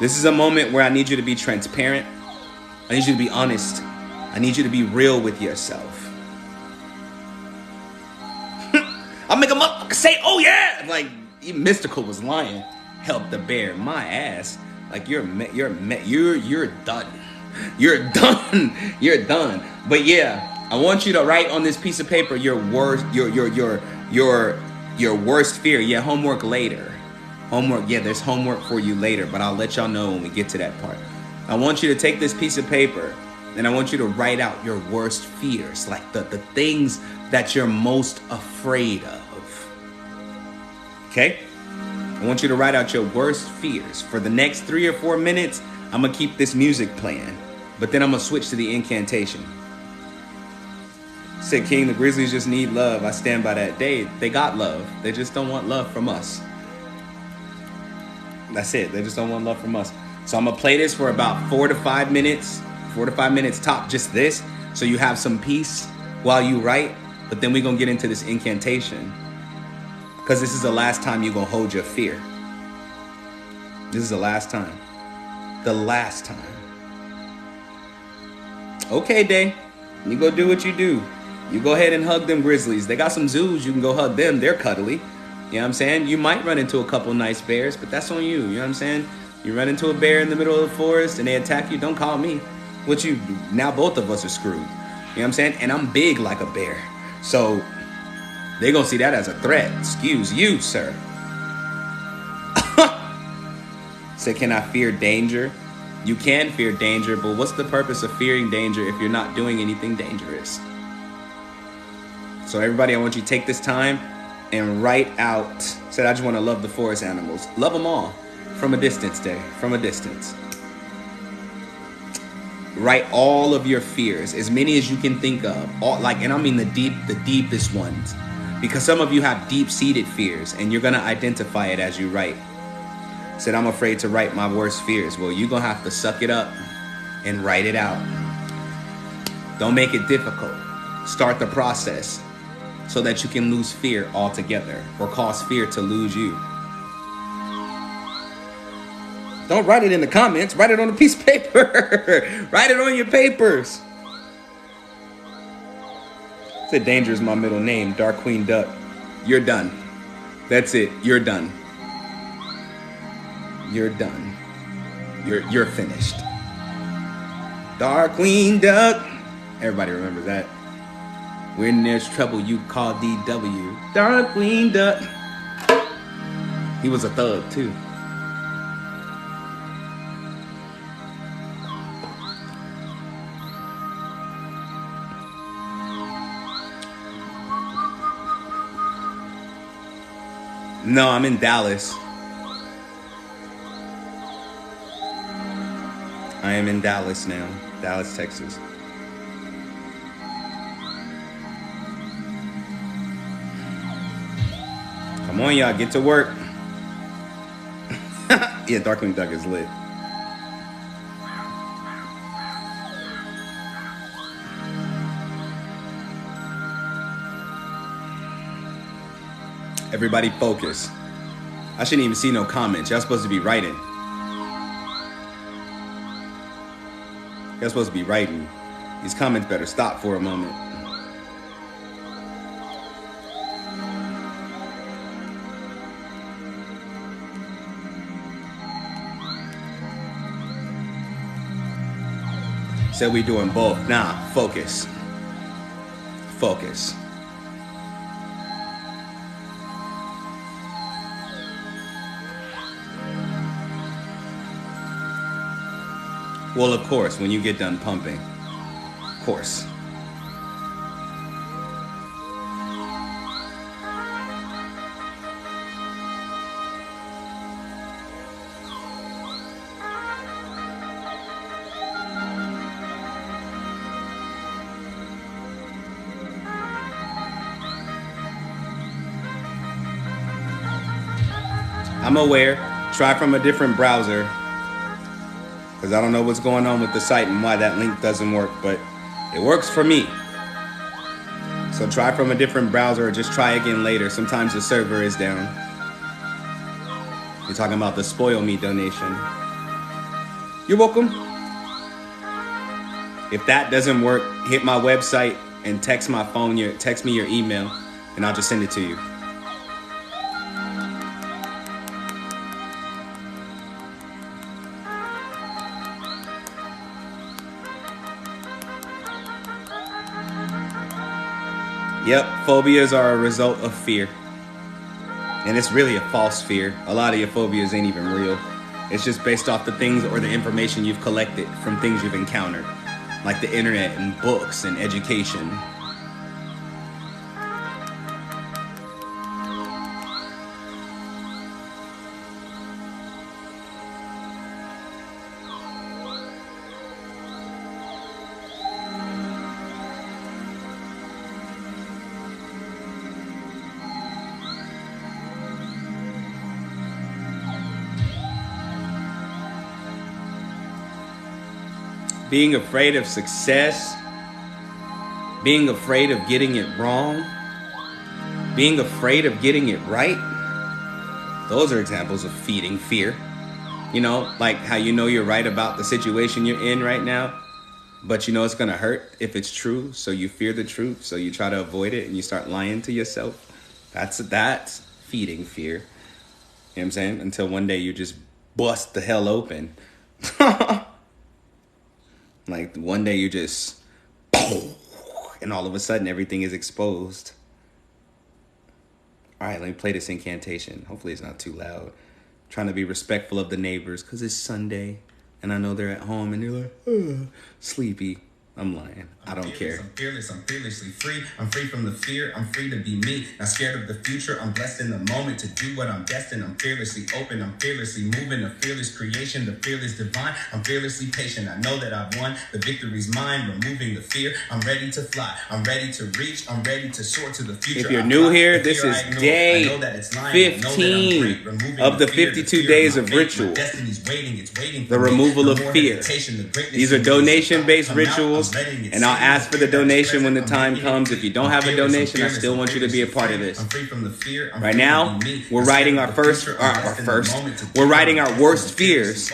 This is a moment where I need you to be transparent. I need you to be honest. I need you to be real with yourself. I'll make a motherfucker say, oh yeah! Like, even Mystical was lying. Help the bear, my ass. Like, you're done. You're done. But yeah, I want you to write on this piece of paper your worst fear. Yeah, homework later. There's homework for you later, but I'll let y'all know when we get to that part. I want you to take this piece of paper and I want you to write out your worst fears, like the things that you're most afraid of. Okay? I want you to write out your worst fears. For the next 3 or 4 minutes, I'm going to keep this music playing, but then I'm going to switch to the incantation. Said King, the Grizzlies just need love. I stand by that. They got love. They just don't want love from us. That's it. They just don't want love from us. So I'm going to play this for about 4 to 5 minutes. 4 to 5 minutes top, just this. So you have some peace while you write. But then we're going to get into this incantation. Because this is the last time you're going to hold your fear. This is the last time. The last time. Okay, Day. You go do what you do. You go ahead and hug them grizzlies. They got some zoos. You can go hug them. They're cuddly. You know what I'm saying? You might run into a couple nice bears, but that's on you. You know what I'm saying? You run into a bear in the middle of the forest and they attack you. Don't call me. What you do? Now both of us are screwed. You know what I'm saying? And I'm big like a bear. So they're going to see that as a threat. Excuse you, sir. Say, can I fear danger? You can fear danger, but what's the purpose of fearing danger if you're not doing anything dangerous? So everybody, I want you to take this time and write out, said, I just want to love the forest animals. Love them all. From a distance, Day. From a distance. Write all of your fears, as many as you can think of. All, like, and I mean the deepest ones. Because some of you have deep-seated fears, and you're going to identify it as you write. Said, I'm afraid to write my worst fears. Well, you're going to have to suck it up and write it out. Don't make it difficult. Start the process so that you can lose fear altogether, or cause fear to lose you. Don't write it in the comments. Write it on a piece of paper. Write it on your papers. Said, Danger is my middle name. Dark Queen Duck. You're done. That's it. You're done. You're done. You're finished. Dark Queen Duck. Everybody remembers that. When there's trouble, you call DW. Dark Queen Duck. He was a thug too. No, I'm in Dallas. I am in Dallas now. Dallas, Texas. Come on, y'all. Get to work. Yeah, Darkwing Duck is lit. Everybody focus. I shouldn't even see no comments. Y'all supposed to be writing. Y'all supposed to be writing. These comments better stop for a moment. Said we doing both. Nah, focus. Focus. Well, of course, when you get done pumping. Of course. I'm aware. Try from a different browser. Because I don't know what's going on with the site and why that link doesn't work, but it works for me. So try from a different browser or just try again later. Sometimes the server is down. You're talking about the Spoil Me donation. You're welcome. If that doesn't work, hit my website and text my phone, text me your email, and I'll just send it to you. Yep, phobias are a result of fear. And it's really a false fear. A lot of your phobias ain't even real. It's just based off the things or the information you've collected from things you've encountered, like the internet and books and education. Being afraid of success, being afraid of getting it wrong, being afraid of getting it right. Those are examples of feeding fear. You know, like how you know you're right about the situation you're in right now, but you know it's gonna hurt if it's true, so you fear the truth, so you try to avoid it and you start lying to yourself. That's feeding fear. You know what I'm saying? Until one day you just bust the hell open. Like one day you just, and all of a sudden everything is exposed. All right, let me play this incantation. Hopefully it's not too loud. Trying to be respectful of the neighbors because it's Sunday and I know they're at home and they're like, sleepy. I'm lying. I don't care. I'm fearless, I'm fearlessly free. I'm free from the fear, I'm free to be me. Not scared of the future, I'm blessed in the moment to do what I'm destined. I'm fearlessly open, I'm fearlessly moving. A fearless creation, the fearless divine. I'm fearlessly patient, I know that I've won. The victory's mine, removing the fear. I'm ready to fly, I'm ready to reach. I'm ready to soar to the future. If you're new here, this is day 15 of the 52 days of ritual. The removal of fear. These are donation-based rituals, and I'll ask for the donation when the time comes. If you don't have a donation, I still want you to be a part of this. Right now, we're writing we're writing our worst fears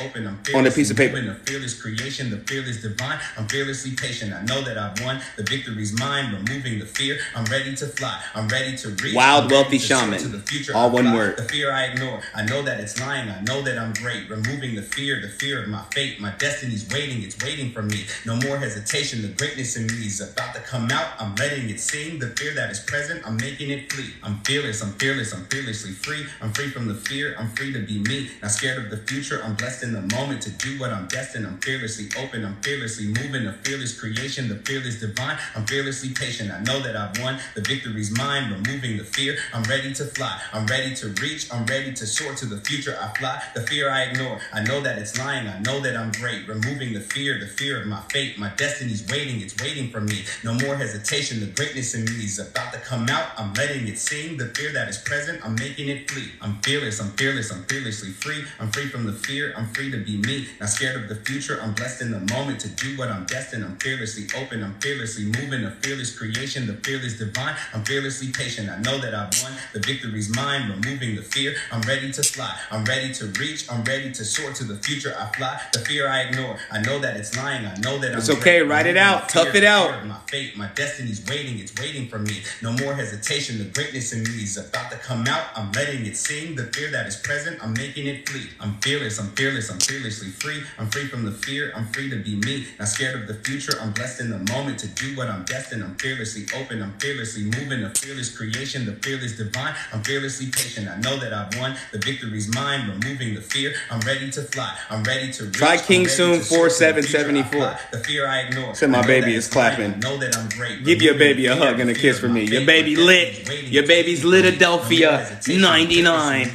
on a piece of paper. The fearless creation, the fearless divine. I'm fearlessly patient. I know that I've won. The victory's mine, removing the fear. I'm ready to fly. I'm ready to reach. Wild, wealthy shaman. All one word. The fear I ignore. I know that it's lying. I know that I'm great. Removing the fear of my fate. My destiny's waiting. It's waiting for me. No more hesitation. The greatness in me is about to come out. I'm letting it sing. The fear that is present, I'm making it flee. I'm fearless. I'm fearless. I'm fearlessly free. I'm free from the fear. I'm free to be me. Not scared of the future. I'm blessed in the moment to do what I'm destined. I'm fearlessly open. I'm fearlessly moving. A fearless creation. The fearless divine. I'm fearlessly patient. I know that I've won. The victory's mine. Removing the fear. I'm ready to fly. I'm ready to reach. I'm ready to soar to the future. I fly. The fear I ignore. I know that it's lying. I know that I'm great. Removing the fear of my fate. My destiny's waiting. It's waiting for me. No more hesitation. The greatness in me is about to come out. I'm letting it sing. The fear that is present, I'm making it flee. I'm fearless. I'm fearless. I'm fearlessly free. I'm free from the fear. I'm free to be me. Not scared of the future. I'm blessed in the moment to do what I'm destined. I'm fearlessly open. I'm fearlessly moving. A fearless creation. The fearless divine. I'm fearlessly patient. I know that I've won. The victory's mine. Removing the fear. I'm ready to fly. I'm ready to reach. I'm ready to soar to the future. I fly. The fear I ignore. I know that it's lying. I know that it's okay. Write it out. Tough it out. My fate. My destiny's waiting. It's waiting for me. No more hesitation. The greatness in me is about to come out. I'm letting it sing. The fear that is present, I'm making it flee. I'm fearless. I'm fearless. I'm fearlessly free. I'm free from the fear. I'm free to be me. Not scared of the future. I'm blessed in the moment to do what I'm destined. I'm fearlessly open. I'm fearlessly moving. A fearless creation. The fearless divine. I'm fearlessly patient. I know that I've won. The victory's mine. Removing the fear. I'm ready to fly. I'm ready to reach. Try King Soon 4774. The fear I ignore. Said my baby is clapping. I know that I'm great. Give your baby a hug and a kiss from me. Your baby lit. Your baby's Philadelphia 99.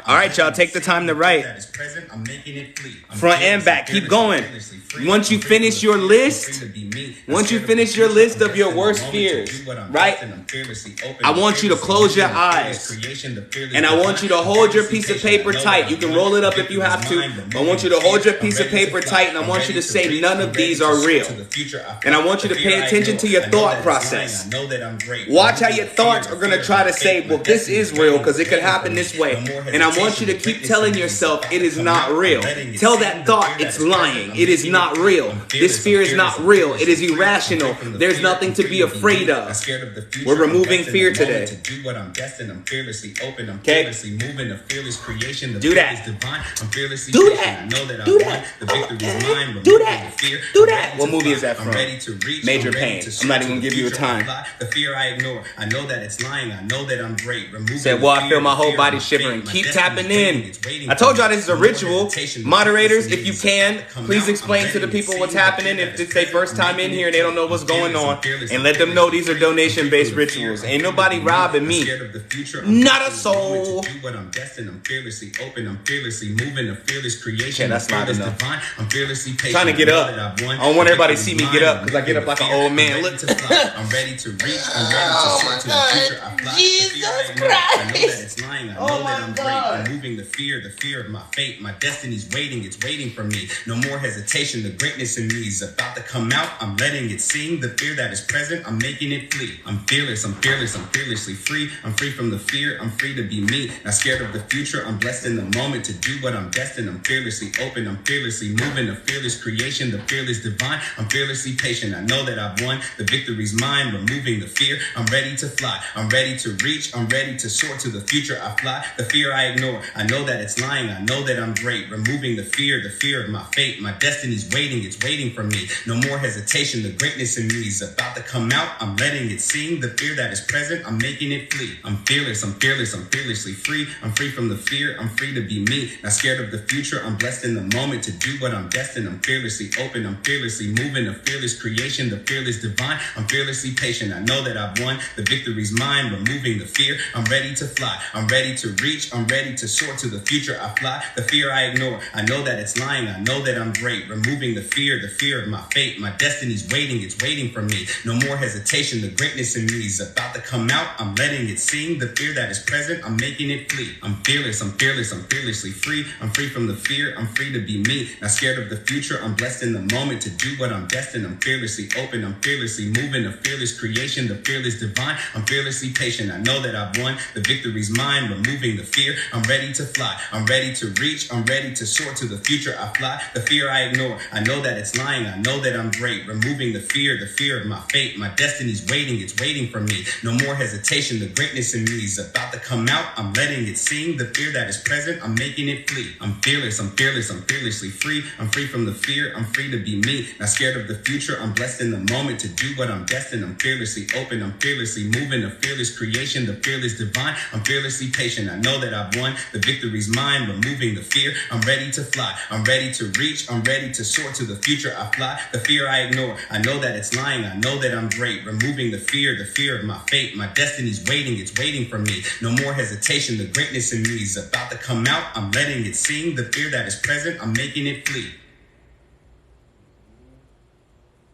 All right, y'all, take the time to write. Front and back, keep going. Once you finish your list, of your worst fears, right? I want you to close your eyes, and I want you to hold your piece of paper tight. You can roll it up if you have to. I want you to hold your piece of paper tight, and I want you to say none of these are real. And I want you to pay attention to your thought process. Watch how your thoughts are going to try to say, well, this is real because it could happen this way. And I want you to keep telling yourself it is not real. Tell that thought it's lying. It is not real. This fear is not real. It is irrational. There's nothing to be afraid of. We're removing fear today. Okay? Do that. Do that. Do that. Do that. Do that. What movie is that from? Major Pain. I'm not even going to give you a time. The fear I ignore. I know that it's lying. I know that I'm great. Said, well, I feel my whole body shivering. Keep tapping in. I told y'all this is a ritual. Moderators, if you can, please explain to the people what's happening if it's their first time in here and they don't know what's going on. And let them know these are donation-based rituals. Ain't nobody robbing me. Not a soul. I'm fearlessly open. I'm fearlessly moving. A fearless creation. Okay, that's not enough. I'm fearlessly patient. Trying to get up. I don't want everybody to see me get up because I get up like an old man. Look. I'm ready to reach. I'm ready to soar to the future. I fly. Jesus Christ. I know that it's lying. I know that I'm great. Removing the fear of my fate. My destiny's waiting. It's waiting for me. No more hesitation. The greatness in me is about to come out. I'm letting it sing. The fear that is present, I'm making it flee. I'm fearless. I'm fearless. I'm fearlessly free. I'm free from the fear. I'm free to be me. Not scared of the future. I'm blessed in the moment to do what I'm destined. I'm fearlessly open. I'm fearlessly moving. A fearless creation. The fearless divine. I'm fearlessly patient. I know that I've won. The victory's mine. Removing the fear. I'm ready to fly. I'm ready to reach. I'm ready to soar to the future. I fly. The fear fear I ignore. I know that it's lying. I know that I'm great. Removing the fear of my fate. My destiny's waiting. It's waiting for me. No more hesitation. The greatness in me is about to come out. I'm letting it sing. The fear that is present, I'm making it flee. I'm fearless. I'm fearless. I'm fearlessly free. I'm free from the fear. I'm free to be me. Not scared of the future. I'm blessed in the moment to do what I'm destined. I'm fearlessly open. I'm fearlessly moving. A fearless creation. The fearless divine. I'm fearlessly patient. I know that I've won. The victory's mine. Removing the fear. I'm ready to fly. I'm ready to reach. I'm ready to soar to the future. I fly. The fear I ignore. I know that it's lying. I know that I'm great. Removing the fear of my fate. My destiny's waiting. It's waiting for me. No more hesitation. The greatness in me is about to come out. I'm letting it sing. The fear that is present, I'm making it flee. I'm fearless. I'm fearless. I'm fearlessly free. I'm free from the fear. I'm free to be me. Not scared of the future. I'm blessed in the moment to do what I'm destined. I'm fearlessly open. I'm fearlessly moving. A fearless creation. The fearless divine. I'm fearlessly patient. I know that I've won. The victory's mine. Removing the fear. I'm ready to fly. I'm ready to reach. I'm ready to soar to the future. I fly. The fear I ignore. I know that it's lying. I know that I'm great. Removing the fear of my fate. My destiny's waiting. It's waiting for me. No more hesitation. The greatness in me is about to come out. I'm letting it sing. The fear that is present, I'm making it flee. I'm fearless. I'm fearless. I'm fearlessly free. I'm free from the fear. I'm free to be me. Not scared of the future. I'm blessed in the moment to do what I'm destined. I'm fearlessly open. I'm fearlessly moving. A fearless creation. The fearless divine. I'm fearlessly patient. I know that I've won. The victory's mine. Removing the fear. I'm ready to fly. I'm ready to reach. I'm ready to soar to the future. I fly. The fear I ignore. I know that it's lying. I know that I'm great. Removing the fear of my fate. My destiny's waiting. It's waiting for me. No more hesitation. The greatness in me is about to come out. I'm letting it sing. The fear that is present, I'm making it flee.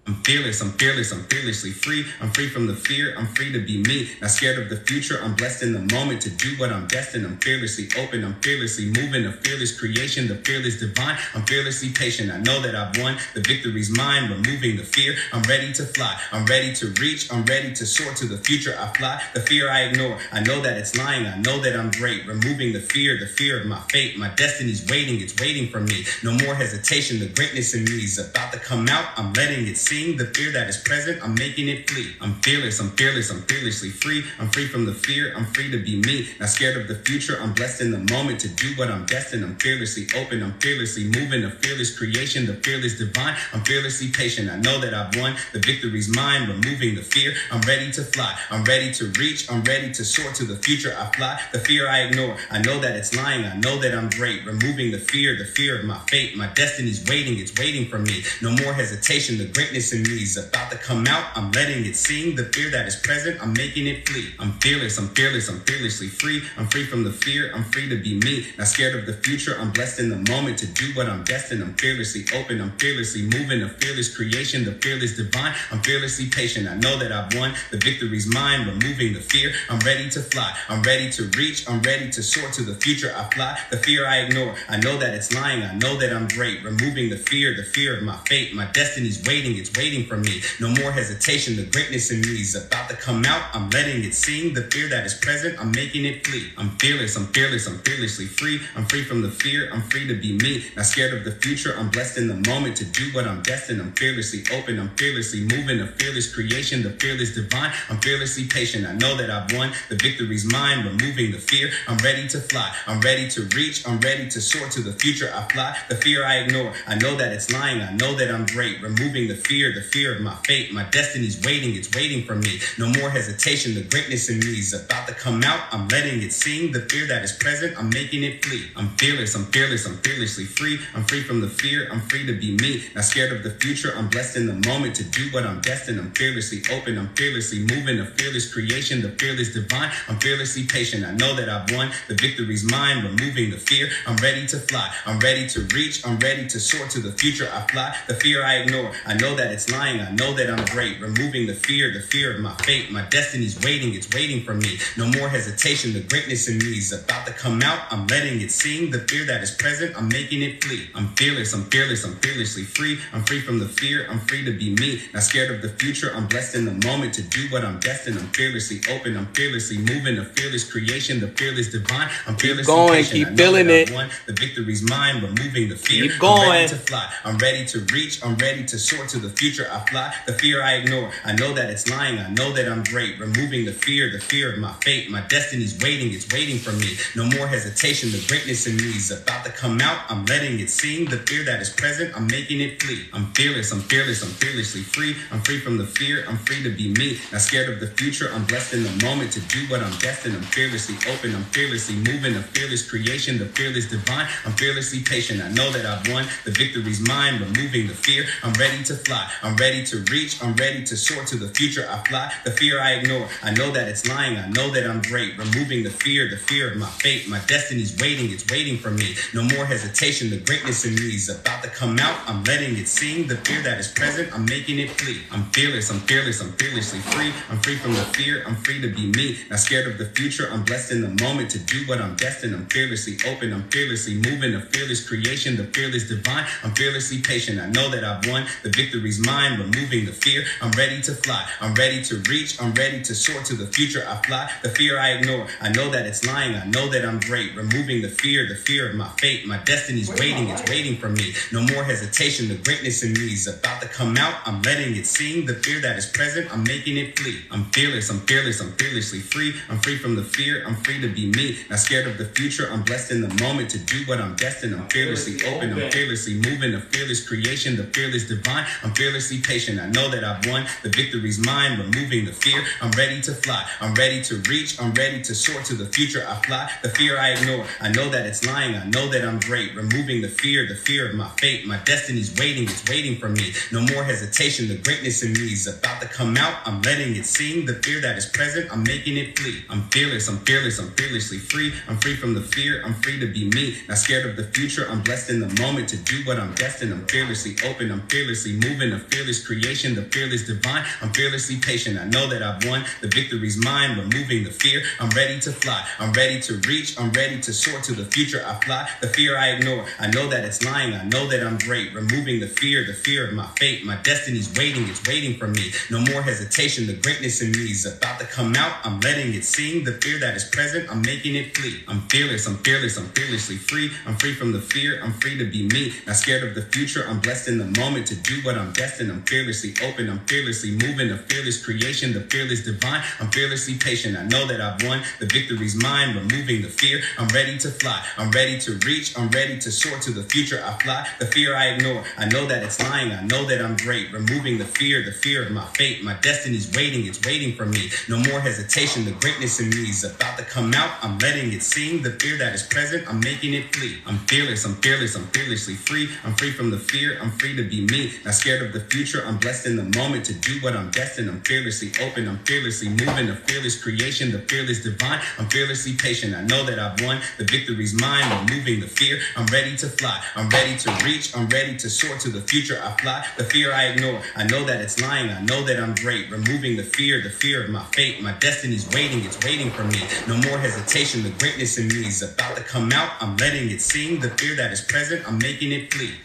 I'm fearless. I'm fearless. I'm fearlessly free. I'm free from the fear. I'm free to be me. Not scared of the future. I'm blessed in the moment to do what I'm destined. I'm fearlessly open. I'm fearlessly moving. A fearless creation. The fearless divine. I'm fearlessly patient. I know that I've won. The victory's mine. Removing the fear. I'm ready to fly. I'm ready to reach. I'm ready to soar to the future. I fly. The fear I ignore. I know that it's lying. I know that I'm great. Removing the fear of my fate. My destiny's waiting. It's waiting for me. No more hesitation. The greatness in me is about to come out. I'm letting it sing. The fear that is present, I'm making it flee. I'm fearless. I'm fearless. I'm fearlessly free. I'm free from the fear. I'm free to be me. Not scared of the future. I'm blessed in the moment to do what I'm destined. I'm fearlessly open. I'm fearlessly moving. A fearless creation. The fearless divine. I'm fearlessly patient. I know that I've won. The victory's mine. Removing the fear. I'm ready to fly. I'm ready to reach. I'm ready to soar to the future. I fly. The fear I ignore. I know that it's lying. I know that I'm great. Removing the fear of my fate. My destiny's waiting. It's waiting for me. No more hesitation. The greatness in me is about to come out. I'm letting it sing. The fear that is present, I'm making it flee. I'm fearless. I'm fearless. I'm fearlessly free. I'm free from the fear. I'm free to be me. Not scared of the future. I'm blessed in the moment to do what I'm destined. I'm fearlessly open. I'm fearlessly moving. A fearless creation. The fearless divine. I'm fearlessly patient. I know that I've won. The victory's mine. Removing the fear. I'm ready to fly. I'm ready to reach. I'm ready to soar to the future. I fly. The fear I ignore. I know that it's lying. I know that I'm great. Removing the fear of my fate. My destiny's waiting. It's waiting for me. No more hesitation. The greatness in me is about to come out. I'm letting it sing. The fear that is present, I'm making it flee. I'm fearless. I'm fearless. I'm fearlessly free. I'm free from the fear. I'm free to be me. Not scared of the future. I'm blessed in the moment to do what I'm destined. I'm fearlessly open. I'm fearlessly moving. A fearless creation. The fearless divine. I'm fearlessly patient. I know that I've won. The victory's mine. Removing the fear. I'm ready to fly. I'm ready to reach. I'm ready to soar to the future. I fly. The fear I ignore. I know that it's lying. I know that I'm great. Removing the fear of my fate. My destiny's waiting. It's waiting for me. No more hesitation. The greatness in me is about to come out. I'm letting it sing. The fear that is present, I'm making it flee. I'm fearless. I'm fearless. I'm fearlessly free. I'm free from the fear. I'm free to be me. Not scared of the future. I'm blessed in the moment to do what I'm destined. I'm fearlessly open. I'm fearlessly moving. A fearless creation. The fearless divine. I'm fearlessly patient. I know that I've won. The victory's mine. Removing the fear. I'm ready to fly. I'm ready to reach. I'm ready to soar to the future. I fly. The fear I ignore. I know that it's lying. I know that I'm great. Removing the fear of my fate. My destiny's waiting. It's waiting for me. No more hesitation. The greatness in me is about to come out. I'm letting it sing. The fear that is present, I'm making it flee. I'm fearless. I'm fearless. I'm fearlessly free. I'm free from the fear. I'm free to be me. Not scared of the future. I'm blessed in the moment to do what I'm destined. I'm fearlessly open. I'm fearlessly moving. A fearless creation. The fearless divine. I'm fearlessly going, patient. keep feeling it. Won. The victory's mine. Removing the fear. Keep going. I'm ready to fly. I'm ready to reach. I'm ready to soar to the future. future I fly. The fear I ignore, I know that it's lying. I know that I'm great. Removing the fear of my fate. My destiny's waiting, it's waiting for me. No more hesitation, the greatness in me is about to come out. I'm letting it sing. The fear that is present, I'm making it flee. I'm fearless, I'm fearlessly free. I'm free from the fear, I'm free to be me. Not scared of the future, I'm blessed in the moment to do what I'm destined. I'm fearlessly open, I'm fearlessly moving. A fearless creation, the fearless divine. I'm fearlessly patient, I know that I've won. The victory's mine, removing the fear. I'm ready to fly, I'm ready to reach. I'm ready to soar to the future I fly. The fear I ignore, I know that it's lying. I know that I'm great. Removing the fear of my fate. My destiny's waiting, it's waiting for me. No more hesitation, the greatness in me is about to come out. I'm letting it sing. The fear that is present, I'm making it flee. I'm fearless, I'm fearlessly free. I'm free from the fear, I'm free to be me. Not scared of the future, I'm blessed in the moment to do what I'm destined. I'm fearlessly open, I'm fearlessly moving. A fearless creation, the fearless divine. I'm fearlessly patient, I know that I've won. The victory's mine, removing the fear. I'm ready to fly, I'm ready to reach. I'm ready to soar to the future I fly. The fear I ignore, I know that it's lying. I know that I'm great. Removing the fear of my fate. My destiny's waiting, it's waiting for me. No more hesitation, the greatness in me is about to come out. I'm letting it sing. The fear that is present, I'm making it flee. I'm fearless, I'm fearlessly free. I'm free from the fear, I'm free to be me. Not scared of the future, I'm blessed in the moment to do what I'm destined. I'm fearlessly open, I'm fearlessly moving. A fearless creation, the fearless divine. I'm fearlessly patient, I know that I've won. The victory's mine, removing the fear. I'm ready to fly, I'm ready to reach. I'm ready to soar to the future I fly. The fear I ignore, I know that it's lying. I know that I'm great. Removing the fear of my fate. My destiny's waiting, it's waiting for me. No more hesitation, the greatness in me is about to come out. I'm letting it sing. The fear that is present, I'm making it flee. I'm fearless, I'm fearlessly free. I'm free from the fear, I'm free to be me. Not scared of the future, I'm blessed in the moment to do what I'm destined. I'm fearlessly open, I'm fearlessly moving. A fearless creation, the fearless divine. I'm fearlessly patient, I know that I've won. The victory's mine, removing the fear. I'm ready to fly, I'm ready to reach. I'm ready to soar to the future I fly. The fear I ignore, I know that it's lying. I know that I'm great. Removing the fear of my fate. My destiny's waiting, it's waiting for me. No more hesitation, the greatness in me is about to come out. I'm letting it sing. The fear that is present, I'm making it flee. I'm fearless, I'm fearlessly free. I'm free from the fear, I'm free to be me. Not scared of the future, I'm blessed in the moment to do what I'm destined. I'm fearlessly open, I'm fearlessly moving. A fearless creation, the fearless divine. I'm fearlessly patient, I know that I've won. The victory's mine, removing the fear. I'm ready to fly, I'm ready to reach. I'm ready to soar to the future I fly. The fear I ignore, I know that it's lying. I know that I'm great. Removing the fear of my fate. My destiny's waiting, it's waiting for me. No more hesitation, the greatness in me is about to come out. I'm letting it sing. The fear that is present, I'm making it flee. I'm fearless, I'm fearlessly free. I'm free from the fear, I'm free to be me. Not scared of the future, I'm blessed in the moment to do what I'm destined. I'm fearlessly open, I'm fearlessly moving. A fearless creation, the fearless divine. I'm fearlessly patient, I know that I've won. The victory's mine, removing the fear. I'm ready to fly, I'm ready to reach. I'm ready to soar to the future I fly. The fear I ignore, I know that it's lying. I know that I'm great. Removing the fear of my fate. My destiny's waiting, it's waiting for me. No more hesitation, the greatness in me is about to come out. I'm letting it sing. The fear that is present, I'm making it flee.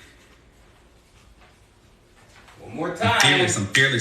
One more time.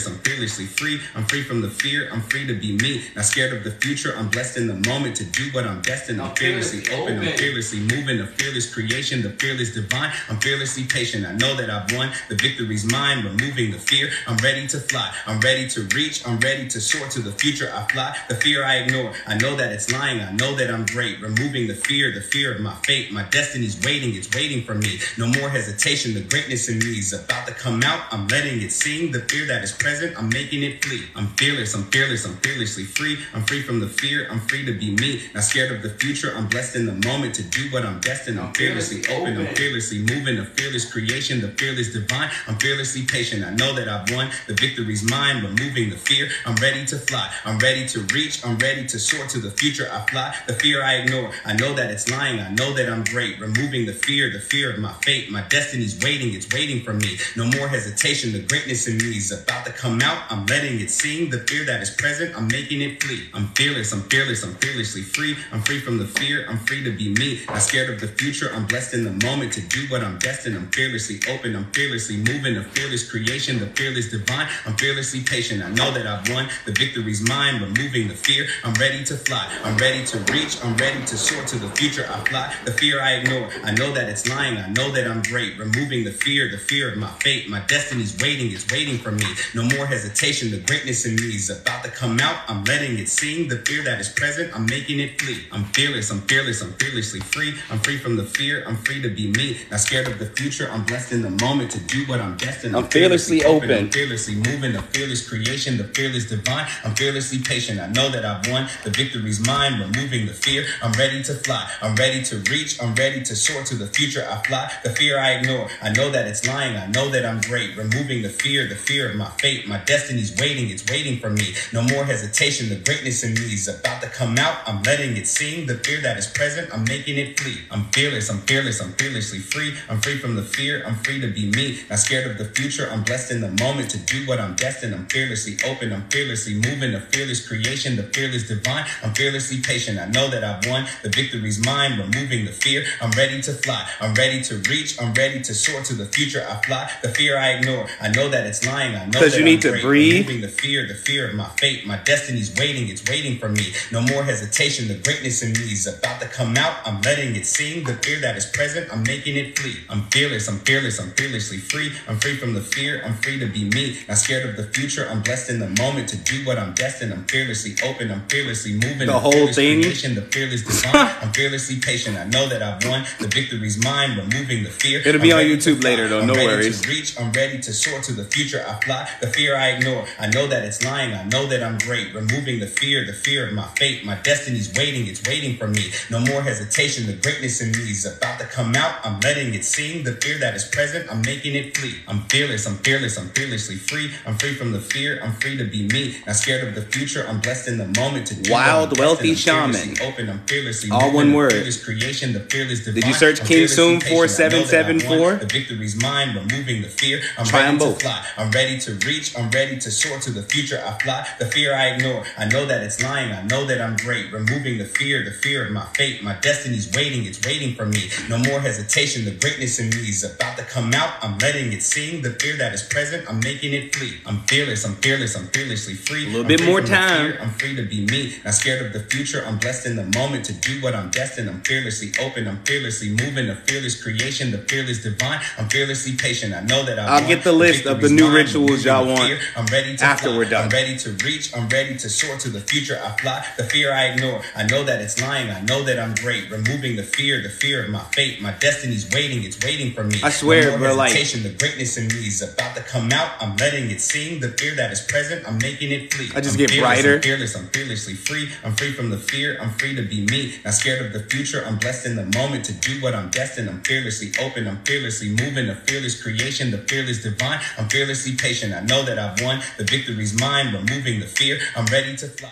I'm fearlessly free. I'm free from the fear, I'm free to be me. Not scared of the future, I'm blessed in the moment to do what I'm destined. I'm fearlessly open, I'm fearlessly moving. A fearless creation, the fearless divine. I'm fearlessly patient, I know that I've won. The victory's mine, removing the fear. I'm ready to fly, I'm ready to reach. I'm ready to soar to the future I fly. The fear I ignore, I know that it's lying. I know that I'm great. Removing the fear of my fate. My destiny's waiting, it's waiting for me. No more hesitation, the greatness in me is about to come out. I'm letting it sing. The fear that is present, I'm making it flee. I'm fearless, I'm fearlessly free. I'm free from the fear, I'm free to be me. Not scared of the future, I'm blessed in the moment to do what I'm destined. I'm fearlessly open, I'm fearlessly moving. A fearless creation, the fearless divine. I'm fearlessly patient, I know that I've won. The victory's mine, removing the fear. I'm ready to fly, I'm ready to reach. I'm ready to soar to the future I fly. The fear I ignore, I know that it's lying. I know that I'm great. Removing the fear of my fate. My destiny's waiting, it's waiting for me. No more hesitation, the greatness in me is about to come out. I'm letting it sing. The fear that is present, I'm making it flee. I'm fearless, I'm fearlessly free. I'm free from the fear, I'm free to be me. Not scared of the future, I'm blessed in the moment to do what I'm destined. I'm fearlessly open, I'm fearlessly moving. A fearless creation, the fearless divine. I'm fearlessly patient, I know that I've won. The victory's mine, removing the fear. I'm ready to fly, I'm ready to reach. I'm ready to soar to the future I fly. The fear I ignore, I know that it's lying. I know that I'm great. Removing the fear of my fate. My destiny's waiting. waiting, it's waiting for me. No more hesitation, the greatness in me is about to come out. I'm letting it sing, the fear that is present, I'm making it flee. I'm fearless, I'm fearless, I'm fearlessly free. I'm free from the fear, I'm free to be me. Not scared of the future, I'm blessed in the moment to do what I'm destined. I'm fearlessly open. I'm fearlessly moving, the fearless creation, the fearless divine. I'm fearlessly patient, I know that I've won. The victory's mine, removing the fear. I'm ready to fly, I'm ready to reach, I'm ready to soar to the future. I fly, the fear I ignore. I know that it's lying, I know that I'm great. Removing the fear of my fate. My destiny's waiting, it's waiting for me. No more hesitation, the greatness in me is about to come out. I'm letting it sing, the fear that is present, I'm making it flee. I'm fearless, I'm fearless, I'm fearlessly free. I'm free from the fear, I'm free to be me. Not scared of the future, I'm blessed in the moment to do what I'm destined. I'm fearlessly open, I'm fearlessly moving. The fearless creation, the fearless divine. I'm fearlessly patient, I know that I've won. The victory's mine, removing the fear. I'm ready to fly, I'm ready to reach, I'm ready to soar to the future. I fly, the fear I ignore. I know that it's lying, I know that you need to breathe. Removing the fear of my fate. My destiny's waiting, it's waiting for me. No more hesitation, the greatness in me is about to come out. I'm letting it sing, the fear that is present, I'm making it flee. I'm fearless, I'm fearless, I'm fearlessly free. I'm free from the fear, I'm free to be me. Not scared of the future, I'm blessed in the moment to do what I'm destined. I'm fearlessly open, I'm fearlessly moving. The whole thing. Creation, the fearless divine. I'm fearlessly patient, I know that I've won. The victory's mine, removing the fear. It'll be on YouTube later though, no worries. To reach, I'm ready to soar to the future. I fly, the fear I ignore. I know that it's lying, I know that I'm great. Removing the fear of my fate. My destiny's waiting, it's waiting for me. No more hesitation, the greatness in me is about to come out. I'm letting it sing, the fear that is present, I'm making it flee. I'm fearless, I'm fearless, I'm fearlessly free. I'm free from the fear, I'm free to be me. Not scared of the future, I'm blessed in the moment to do Wild, wealthy shaman. Open, I'm fearlessly all one word. Fearless creation, the fearless divine. Did you search King Soon 4774? The victory's mine, removing the fear. I'm Try ready both. to fly, I'm ready to reach, I'm ready to soar to the future. I fly, the fear I ignore. I know that it's lying, I know that I'm great. Removing the fear of my fate. My destiny's waiting, it's waiting for me. No more hesitation, the greatness in me is about to come out. I'm letting it sing, the fear that is present, I'm making it flee. I'm fearless, I'm fearless, I'm fearlessly free. A little bit more time. I'm free to be me. Not scared of the future, I'm blessed in the moment to do what I'm destined. I'm fearlessly open, I'm fearlessly moving. The fearless creation, the fearless divine. I'm fearlessly patient, I know that I'll get the list of the new rituals y'all want I'm ready to after fly. we're done. I'm ready to reach, I'm ready to soar to the future. I fly, the fear I ignore. I know that it's lying, I know that I'm great. Removing the fear of my fate. My destiny's waiting, it's waiting for me. I swear, no bro, like the greatness in me is about to come out. I'm letting it sing, the fear that is present, I'm making it flee. I just get brighter. I'm fearless, I'm fearlessly free. I'm free from the fear, I'm free to be me. Not scared of the future, I'm blessed in the moment to do what I'm destined. I'm fearlessly open, I'm fearlessly moving. The fearless creation, the fearless divine. I'm fearlessly patient, I know that I've won. The victory's mine, removing the fear. I'm ready to fly,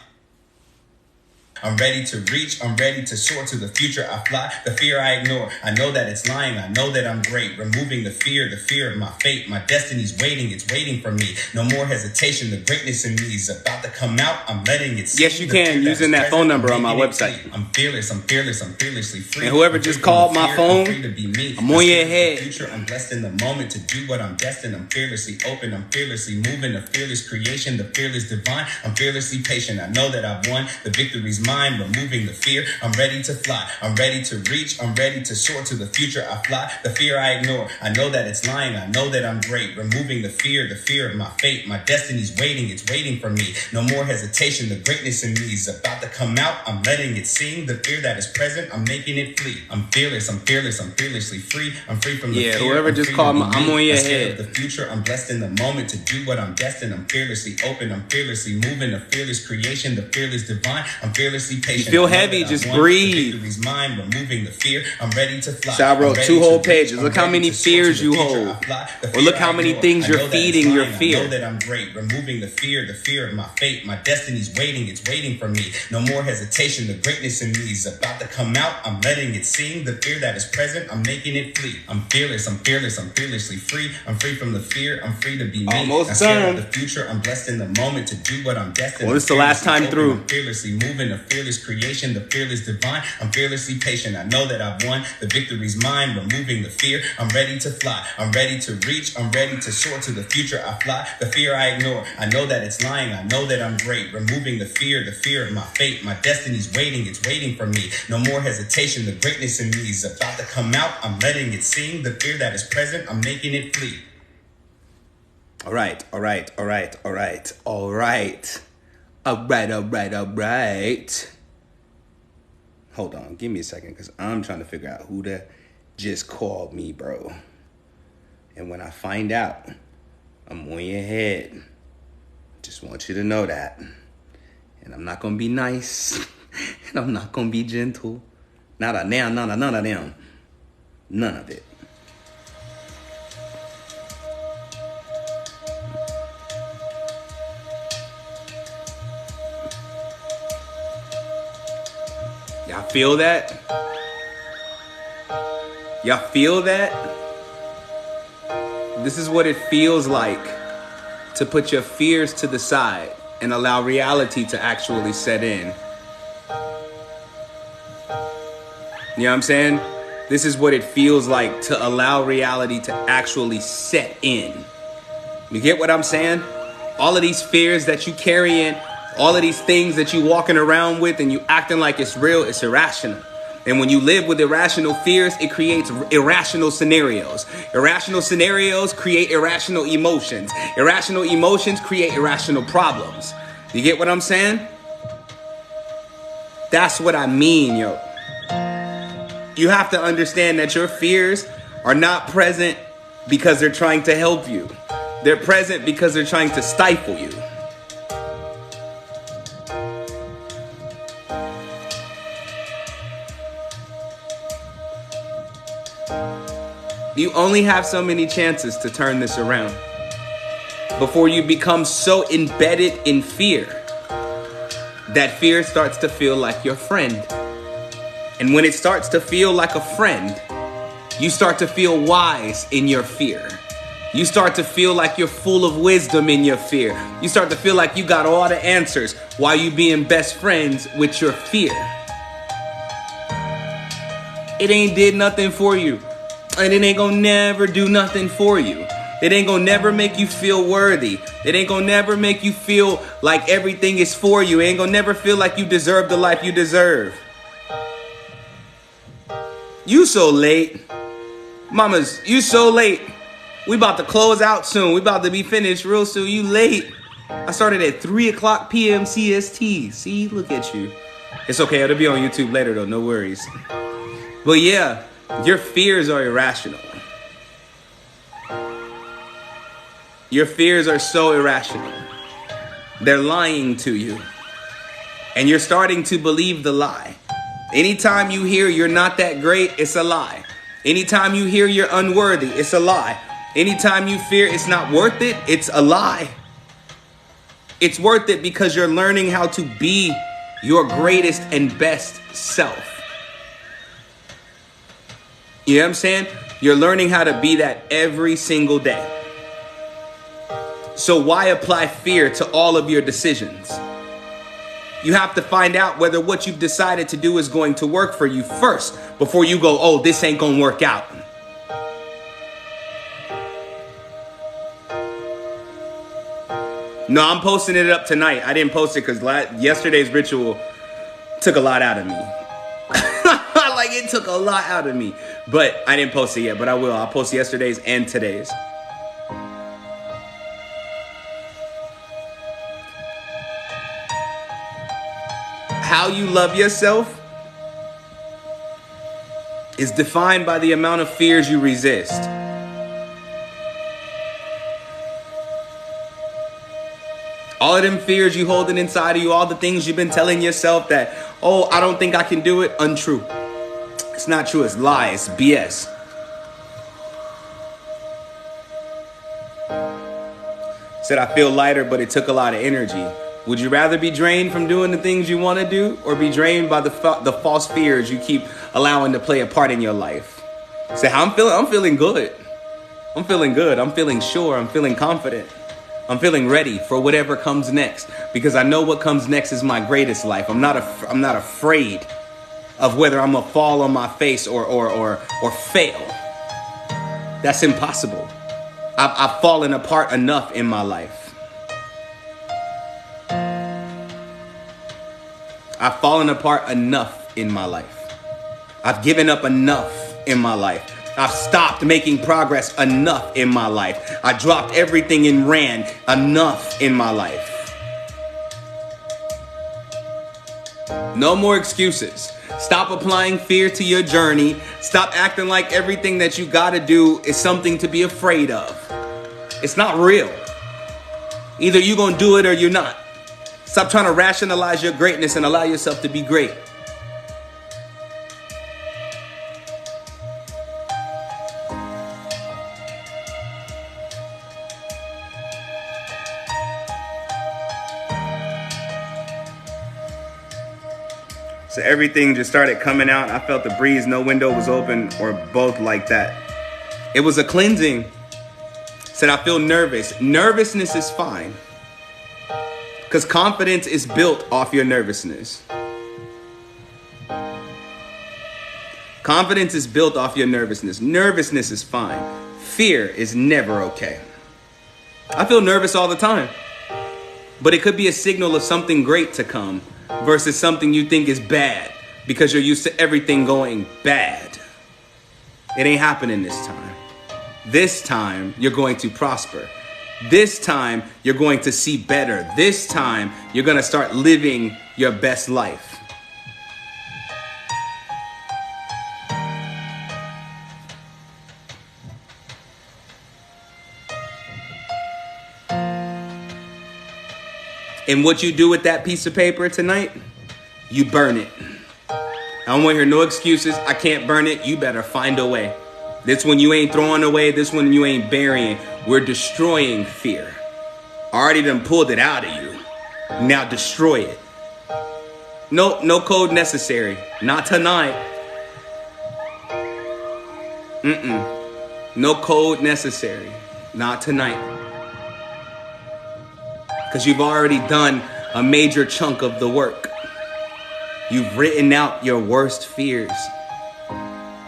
I'm ready to reach, I'm ready to soar to the future. I fly, the fear I ignore. I know that it's lying, I know that I'm great. Removing the fear of my fate. My destiny's waiting, it's waiting for me. No more hesitation, the greatness in me is about to come out. I'm letting it sing. Yes, you can, using that phone number on my website. I'm fearless, I'm fearless, I'm fearlessly free. And whoever just called my phone, I'm on your head. Future, I'm blessed in the moment to do what I'm destined. I'm fearlessly open, I'm fearlessly moving. The fearless creation, the fearless divine. I'm fearlessly patient, I know that I've won. The victory's mine, removing the fear. I'm ready to fly, I'm ready to reach, I'm ready to soar to the future. I fly, the fear I ignore. I know that it's lying, I know that I'm great. Removing the fear of my fate. My destiny's waiting, it's waiting for me. No more hesitation, the greatness in me is about to come out. I'm letting it sing, the fear that is present, I'm making it flee. I'm fearless, I'm fearless, I'm fearlessly free. I'm free from the fear. Whoever just called me, I'm on your head. The future, I'm blessed in the moment to do what I'm destined. I'm fearlessly open, I'm fearlessly moving. The fearless creation, the fearless divine. I'm fearlessly patient. You feel heavy, just breathe. Mine, removing the fear. I'm ready to fly. So I wrote 2 whole pages. Look how many fears you hold. Or look how many things you're feeding your fear. I know that I'm great. Removing the fear of my fate. My destiny's waiting, it's waiting for me. No more hesitation, the greatness in me is about to come out. I'm letting it sing, the fear that is present, I'm making it flee. I'm fearless, I'm fearless, I'm fearlessly free. I'm free from the fear, I'm free to be me. Almost done. The future, I'm blessed in the moment to do what I'm destined. Well, this is the last time through. I'm fearlessly moving, the fearless creation, the fearless divine. I'm fearlessly patient, I know that I've won. The victory's mine, removing the fear. I'm ready to fly, I'm ready to reach, I'm ready to soar to the future. I fly, the fear I ignore. I know that it's lying, I know that I'm great. Removing the fear of my fate. My destiny's waiting, it's waiting for me. No more hesitation, the greatness in me is about to come out. I'm letting it sing, the fear that is present, I'm making it flee. All right. Hold on, give me a second, because I'm trying to figure out who that just called me, bro. And when I find out, I'm on your head. Just want you to know that. And I'm not gonna be nice. And I'm not gonna be gentle. None of them. None of it. Y'all feel that? Y'all feel that? This is what it feels like to put your fears to the side and allow reality to actually set in. You know what I'm saying? This is what it feels like to allow reality to actually set in. You get what I'm saying? All of these fears that you carry in, all of these things that you walking around with and you acting like it's real, it's irrational. And when you live with irrational fears, it creates irrational scenarios. Irrational scenarios create irrational emotions. Irrational emotions create irrational problems. You get what I'm saying? That's what I mean, yo. You have to understand that your fears are not present because they're trying to help you. They're present because they're trying to stifle you. You only have so many chances to turn this around before you become so embedded in fear that fear starts to feel like your friend. And when it starts to feel like a friend, you start to feel wise in your fear. You start to feel like you're full of wisdom in your fear. You start to feel like you got all the answers while you being best friends with your fear. It ain't did nothing for you. And it ain't gonna never do nothing for you. It ain't gonna never make you feel worthy. It ain't gonna never make you feel like everything is for you. It ain't gonna never feel like you deserve the life you deserve. You so late. Mamas, you so late. We about to close out soon. We about to be finished real soon. You late. I started at 3 o'clock p.m. CST. See, look at you. It's okay. It'll be on YouTube later though. No worries. But yeah. Your fears are irrational. Your fears are so irrational. They're lying to you. And you're starting to believe the lie. Anytime you hear you're not that great, it's a lie. Anytime you hear you're unworthy, it's a lie. Anytime you fear it's not worth it, it's a lie. It's worth it because you're learning how to be your greatest and best self. You know what I'm saying? You're learning how to be that every single day. So why apply fear to all of your decisions? You have to find out whether what you've decided to do is going to work for you first before you go, oh, this ain't gonna work out. No, I'm posting it up tonight. I didn't post it because yesterday's ritual took a lot out of me. Like it took a lot out of me. But I didn't post it yet, but I will. I'll post yesterday's and today's. How you love yourself is defined by the amount of fears you resist. All of them fears you holding inside of you, all the things you've been telling yourself that, oh, I don't think I can do it, untrue. It's not true, it's lies, it's BS. Said I feel lighter, but it took a lot of energy. Would you rather be drained from doing the things you want to do or be drained by the false fears you keep allowing to play a part in your life? Say, how I'm feeling good. I'm feeling good. I'm feeling sure. I'm feeling confident. I'm feeling ready for whatever comes next because I know what comes next is my greatest life. I'm not afraid of whether I'm gonna fall on my face or fail. That's impossible. I've fallen apart enough in my life. I've fallen apart enough in my life. I've given up enough in my life I've stopped making progress enough in my life. I dropped everything and ran enough in my life. No more excuses. Stop applying fear to your journey. Stop acting like everything that you gotta do is something to be afraid of. It's not real. Either you're gonna do it or you're not. Stop trying to rationalize your greatness and allow yourself to be great. So everything just started coming out. I felt the breeze, no window was open, or both like that. It was a cleansing. Said, I feel nervous. Nervousness is fine. Because confidence is built off your nervousness. Confidence is built off your nervousness. Nervousness is fine. Fear is never okay. I feel nervous all the time. But it could be a signal of something great to come versus something you think is bad because you're used to everything going bad. It ain't happening this time. This time, you're going to prosper. This time, you're going to see better. This time, you're going to start living your best life. And what you do with that piece of paper tonight, you burn it. I don't want to hear no excuses. I can't burn it. You better find a way. This one you ain't throwing away. This one you ain't burying. We're destroying fear. I already done pulled it out of you. Now destroy it. No code necessary. Not tonight. No code necessary. Not tonight. Because you've already done a major chunk of the work. You've written out your worst fears.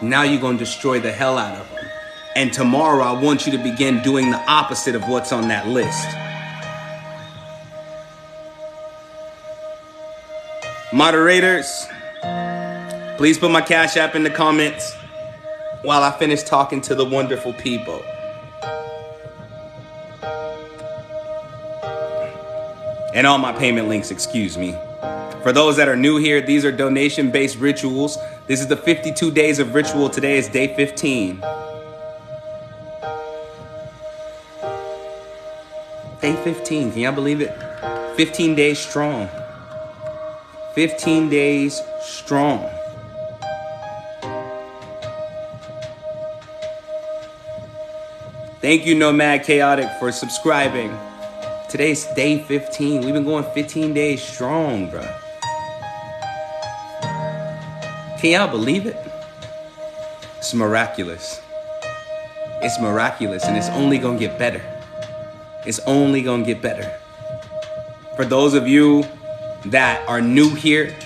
Now you're going to destroy the hell out of them. And tomorrow I want you to begin doing the opposite of what's on that list. Moderators, please put my Cash App in the comments while I finish talking to the wonderful people. And all my payment links, excuse me. For those that are new here, these are donation-based rituals. This is the 52 days of ritual. Today is day 15. Day 15, can y'all believe it? 15 days strong. 15 days strong. Thank you, Nomad Chaotic, for subscribing. Today's day 15. We've been going 15 days strong, bro. Can y'all believe it? It's miraculous. It's miraculous, and it's only gonna get better. It's only gonna get better. For those of you that are new here,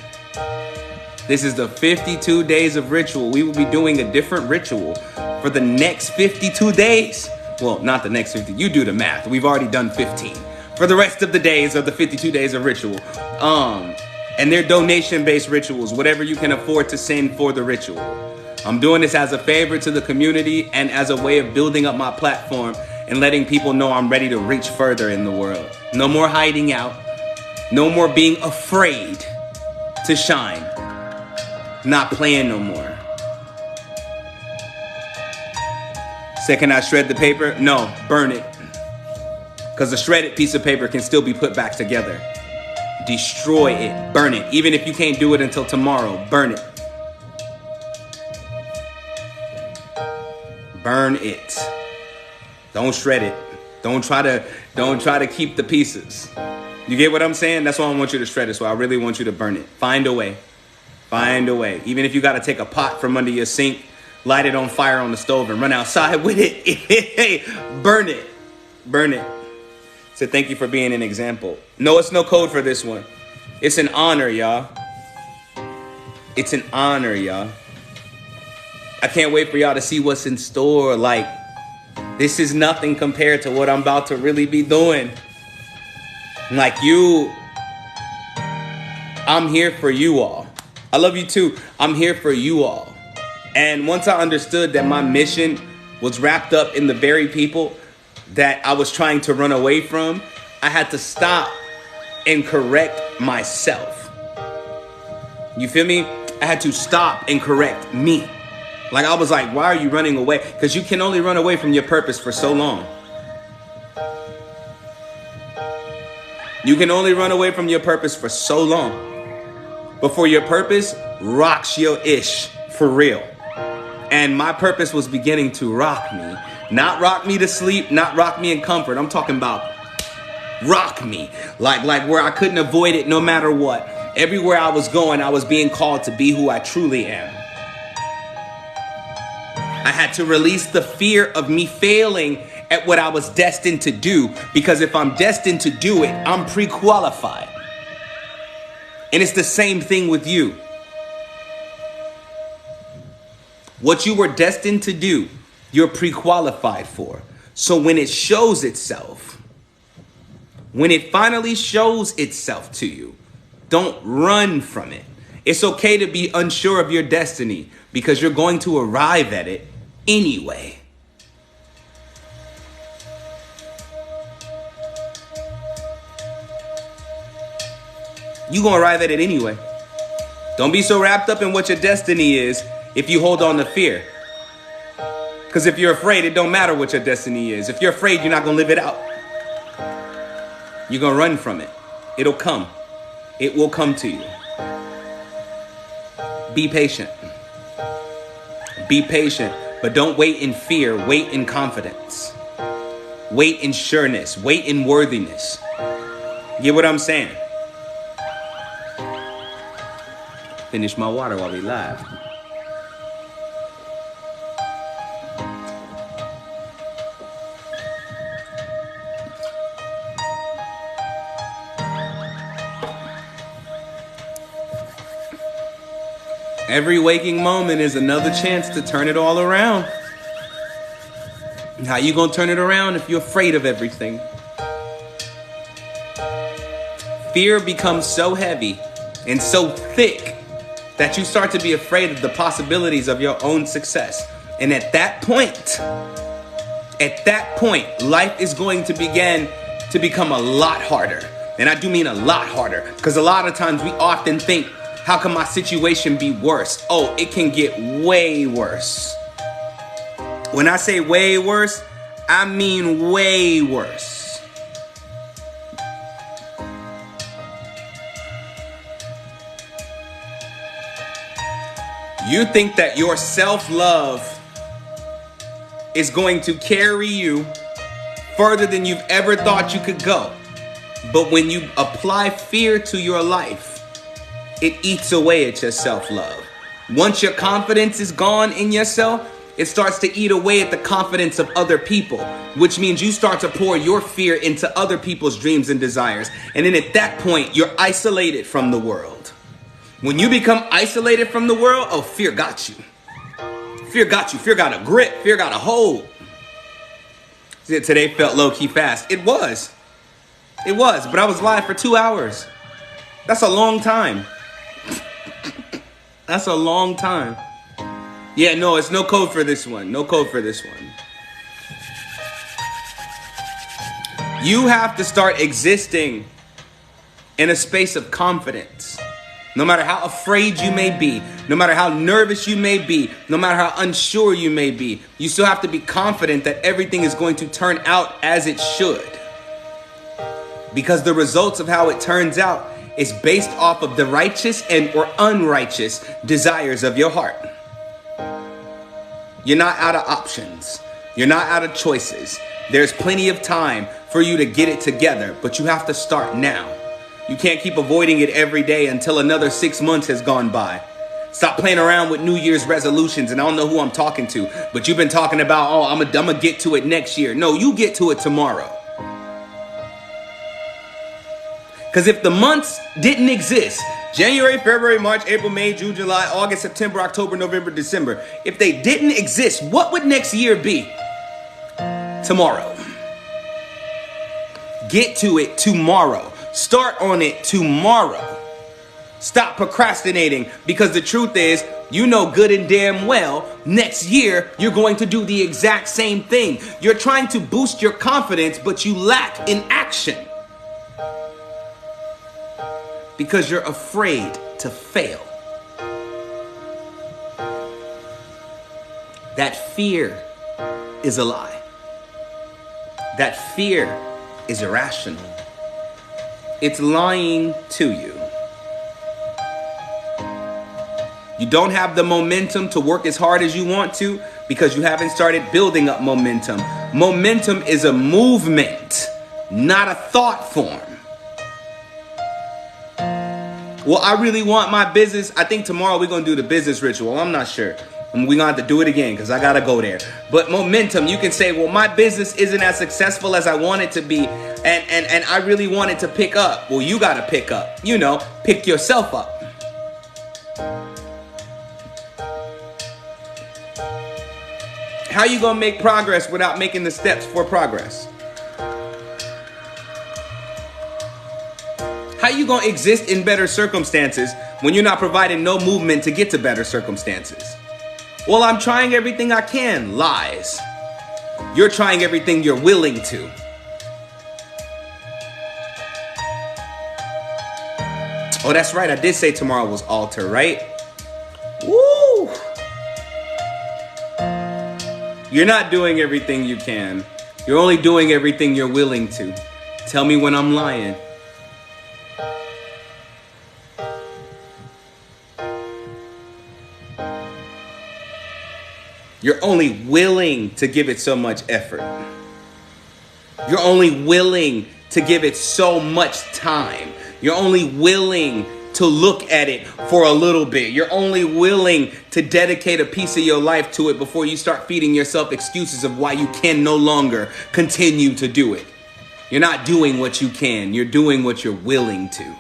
this is the 52 days of ritual. We will be doing a different ritual for the next 52 days. Well, not the next 50. You do the math. We've already done 15. For the rest of the days of the 52 days of ritual. And they're donation-based rituals, whatever you can afford to send for the ritual. I'm doing this as a favor to the community and as a way of building up my platform and letting people know I'm ready to reach further in the world. No more hiding out. No more being afraid to shine. Not playing no more. Say, can I shred the paper? No, burn it. Because a shredded piece of paper can still be put back together. Destroy it, burn it. Even if you can't do it until tomorrow, burn it. Burn it. Don't shred it. Don't try to keep the pieces. You get what I'm saying? That's why I want you to shred it. So I really want you to burn it. Find a way. Find a way. Even if you got to take a pot from under your sink, light it on fire on the stove and run outside with it. Burn it. Burn it. So thank you for being an example. No, it's no code for this one. It's an honor, y'all. It's an honor, y'all. I can't wait for y'all to see what's in store. Like, this is nothing compared to what I'm about to really be doing. Like I'm here for you all. I love you too. I'm here for you all. And once I understood that my mission was wrapped up in the very people that I was trying to run away from, I had to stop and correct myself. You feel me? I had to stop and correct me. Like, I was like, why are you running away? Because you can only run away from your purpose for so long. You can only run away from your purpose for so long before your purpose rocks your ish for real. And my purpose was beginning to rock me. Not rock me to sleep, not rock me in comfort. I'm talking about rock me. Like where I couldn't avoid it no matter what. Everywhere I was going, I was being called to be who I truly am. I had to release the fear of me failing at what I was destined to do, because if I'm destined to do it, I'm pre-qualified. And it's the same thing with you. What you were destined to do, you're pre-qualified for. So when it shows itself, when it finally shows itself to you, don't run from it. It's okay to be unsure of your destiny, because you're going to arrive at it anyway. You're going to arrive at it anyway. Don't be so wrapped up in what your destiny is if you hold on to fear. Because if you're afraid, it don't matter what your destiny is. If you're afraid, you're not going to live it out. You're going to run from it. It'll come. It will come to you. Be patient. Be patient. But don't wait in fear. Wait in confidence. Wait in sureness. Wait in worthiness. Get what I'm saying? Finish my water while we live. Every waking moment is another chance to turn it all around. How you gonna turn it around if you're afraid of everything? Fear becomes so heavy and so thick that you start to be afraid of the possibilities of your own success. And at that point, life is going to begin to become a lot harder. And I do mean a lot harder, because a lot of times we often think, how can my situation be worse? Oh, it can get way worse. When I say way worse, I mean way worse. You think that your self-love is going to carry you further than you've ever thought you could go. But when you apply fear to your life, it eats away at your self-love. Once your confidence is gone in yourself, it starts to eat away at the confidence of other people, which means you start to pour your fear into other people's dreams and desires. And then at that point, you're isolated from the world. When you become isolated from the world, oh, fear got you. Fear got you. Fear got a grip. Fear got a hold. Today felt low-key fast. It was. But I was live for 2 hours. That's a long time. That's a long time. Yeah, no, it's no code for this one. No code for this one. You have to start existing in a space of confidence. No matter how afraid you may be, no matter how nervous you may be, no matter how unsure you may be, you still have to be confident that everything is going to turn out as it should. Because the results of how it turns out is based off of the righteous and or unrighteous desires of your heart. You're not out of options. You're not out of choices. There's plenty of time for you to get it together, but you have to start now. You can't keep avoiding it every day until another 6 months has gone by. Stop playing around with New Year's resolutions, and I don't know who I'm talking to, but you've been talking about, oh, I'm gonna get to it next year. No, you get to it tomorrow. Because if the months didn't exist, January, February, March, April, May, June, July, August, September, October, November, December, if they didn't exist, what would next year be? Tomorrow. Get to it tomorrow. Start on it tomorrow. Stop procrastinating, because the truth is, you know good and damn well, next year, you're going to do the exact same thing. You're trying to boost your confidence, but you lack in action. Because you're afraid to fail. That fear is a lie. That fear is irrational. It's lying to you. You don't have the momentum to work as hard as you want to because you haven't started building up momentum. Momentum is a movement, not a thought form. Well, I really want my business. I think tomorrow we're going to do the business ritual. I'm not sure. We're going to have to do it again because I got to go there. But momentum, you can say, well, my business isn't as successful as I want it to be. And I really want it to pick up. Well, you got to pick up. You know, pick yourself up. How you going to make progress without making the steps for progress? How you going to exist in better circumstances when you're not providing no movement to get to better circumstances? Well, I'm trying everything I can. Lies. You're trying everything you're willing to. Oh, that's right. I did say tomorrow was altar, right? Woo! You're not doing everything you can. You're only doing everything you're willing to. Tell me when I'm lying. You're only willing to give it so much effort. You're only willing to give it so much time. You're only willing to look at it for a little bit. You're only willing to dedicate a piece of your life to it before you start feeding yourself excuses of why you can no longer continue to do it. You're not doing what you can. You're doing what you're willing to.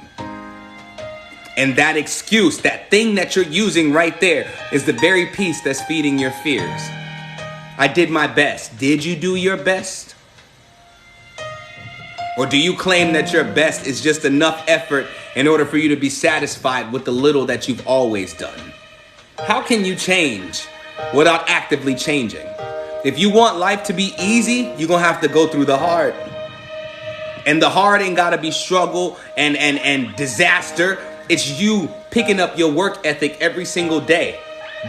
And that excuse, that thing that you're using right there is the very piece that's feeding your fears. I did my best. Did you do your best? Or do you claim that your best is just enough effort in order for you to be satisfied with the little that you've always done? How can you change without actively changing? If you want life to be easy, you're going to have to go through the hard. And the hard ain't got to be struggle and disaster. It's you picking up your work ethic every single day,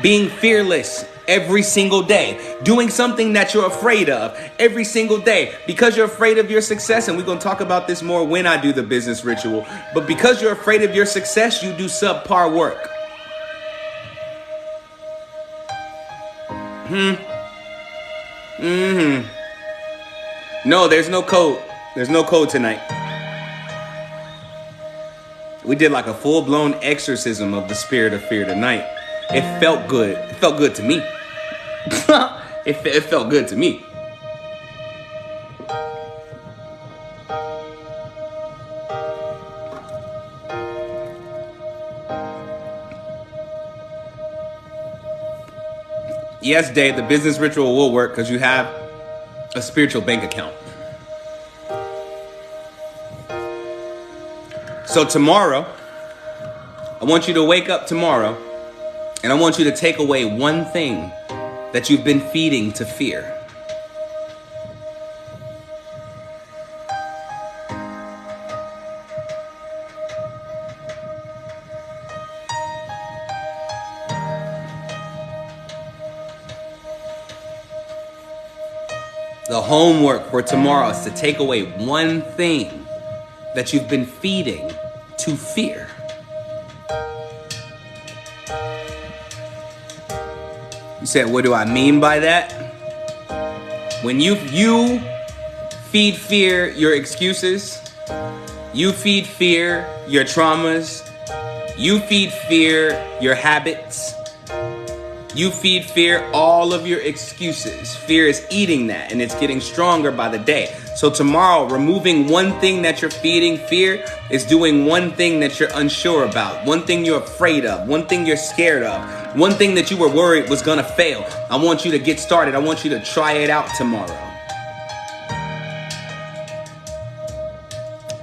being fearless every single day, doing something that you're afraid of every single day because you're afraid of your success. And we're going to talk about this more when I do the business ritual. But because you're afraid of your success, you do subpar work. No, there's no code. There's no code tonight. We did like a full-blown exorcism of the spirit of fear tonight. It felt good. It felt good to me. It felt good to me. Yes, Dave, the business ritual will work because you have a spiritual bank account. So tomorrow, I want you to wake up tomorrow and I want you to take away one thing that you've been feeding to fear. The homework for tomorrow is to take away one thing that you've been feeding to fear. You said, what do I mean by that? When you feed fear your excuses, you feed fear your traumas, you feed fear your habits, you feed fear all of your excuses. Fear is eating that and it's getting stronger by the day. So tomorrow, removing one thing that you're feeding fear is doing one thing that you're unsure about, one thing you're afraid of, one thing you're scared of, one thing that you were worried was gonna fail. I want you to get started. I want you to try it out tomorrow.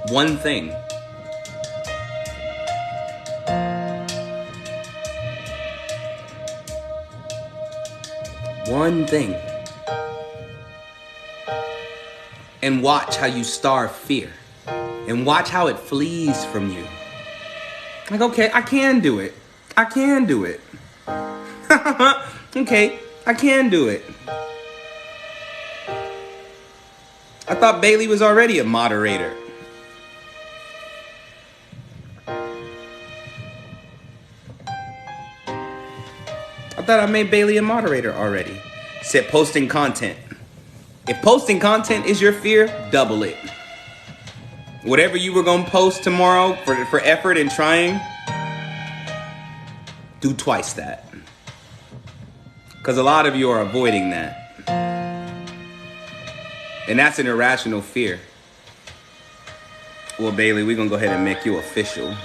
One thing. one thing. And watch how you starve fear. And watch how it flees from you. Like, okay, I can do it. I can do it. Okay, I can do it. I thought Bailey was already a moderator. I thought I made Bailey a moderator already. Said posting content. If posting content is your fear, double it. Whatever you were gonna post tomorrow for effort and trying, do twice that. Because a lot of you are avoiding that. And that's an irrational fear. Well, Bailey, we're gonna go ahead and make you official.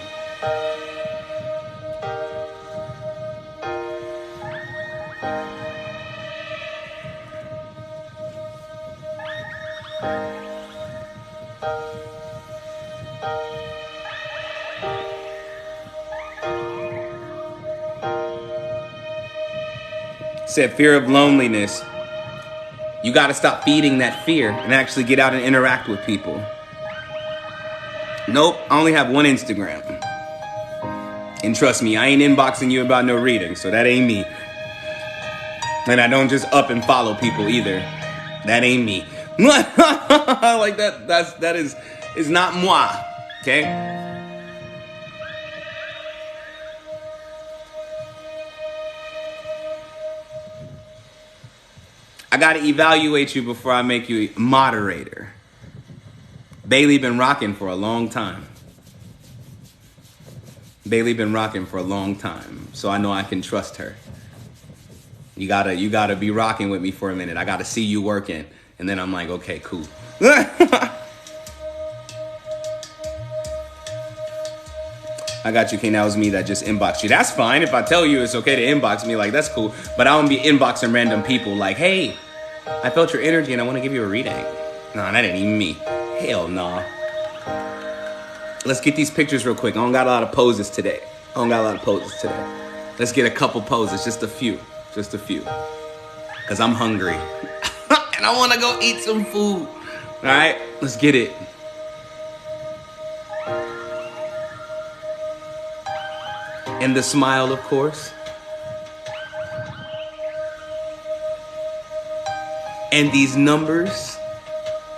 Said fear of loneliness. You got to stop feeding that fear and actually get out and interact with people. Nope, I only have one Instagram. And trust me, I ain't inboxing you about no reading, so that ain't me. And I don't just up and follow people either. That ain't me. Like that is not moi, okay? I gotta evaluate you before I make you a moderator. Bailey been rocking for a long time. Bailey been rocking for a long time, so I know I can trust her. You gotta be rocking with me for a minute. I gotta see you working, and then I'm like, okay, cool. I got you, King. That was me that just inboxed you. That's fine. If I tell you it's okay to inbox me, like, that's cool. But I won't be inboxing random people like, hey, I felt your energy and I want to give you a reading. Nah, that ain't even me. Hell nah. Let's get these pictures real quick. I don't got a lot of poses today. Let's get a couple poses, just a few. Because I'm hungry. And I want to go eat some food. All right, let's get it. And the smile, of course. And these numbers,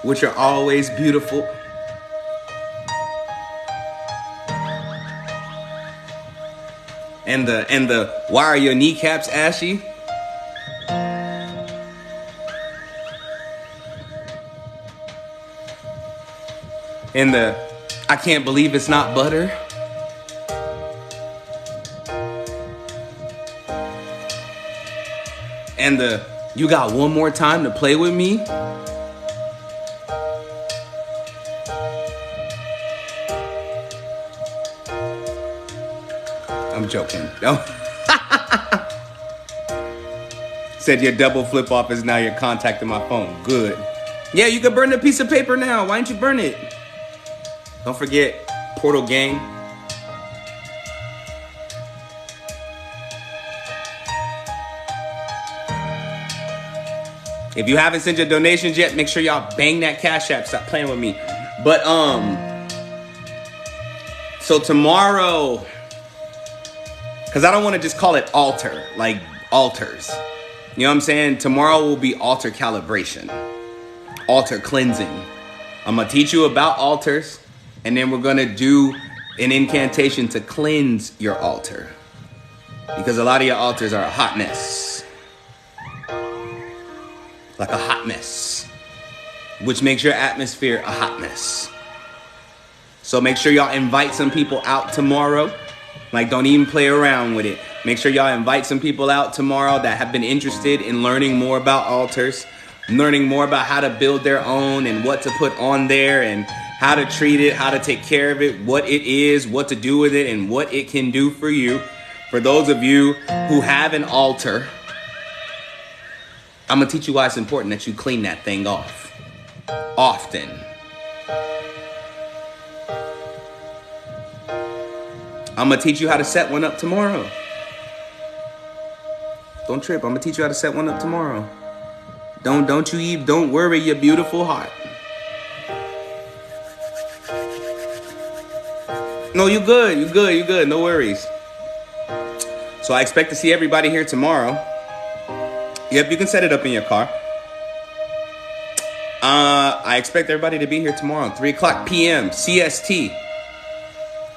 which are always beautiful. And the why are your kneecaps ashy? And the I can't believe it's not butter. And the you got one more time to play with me. I'm joking. No. Said your double flip off is now you're contacting my phone. Good. Yeah, you can burn the piece of paper now. Why don't you burn it? Don't forget, Portal Gang. If you haven't sent your donations yet, make sure y'all bang that Cash App. Stop playing with me. But, so tomorrow, because I don't want to just call it altar, like altars. You know what I'm saying? Tomorrow will be altar calibration, altar cleansing. I'm going to teach you about altars, and then we're going to do an incantation to cleanse your altar. Because a lot of your altars are a hot mess. Like a hot mess, which makes your atmosphere a hot mess. So make sure y'all invite some people out tomorrow. Like, don't even play around with it. Make sure y'all invite some people out tomorrow that have been interested in learning more about altars, learning more about how to build their own and what to put on there and how to treat it, how to take care of it, what it is, what to do with it, and what it can do for you. For those of you who have an altar, I'm going to teach you why it's important that you clean that thing off often. I'm going to teach you how to set one up tomorrow. Don't Don't trip. I'm gonna teach you how to set one up tomorrow. Don't worry your beautiful heart. No, you good. No worries. So I expect to see everybody here tomorrow. Yep, you can set it up in your car. I expect everybody to be here tomorrow, 3 o'clock p.m. CST.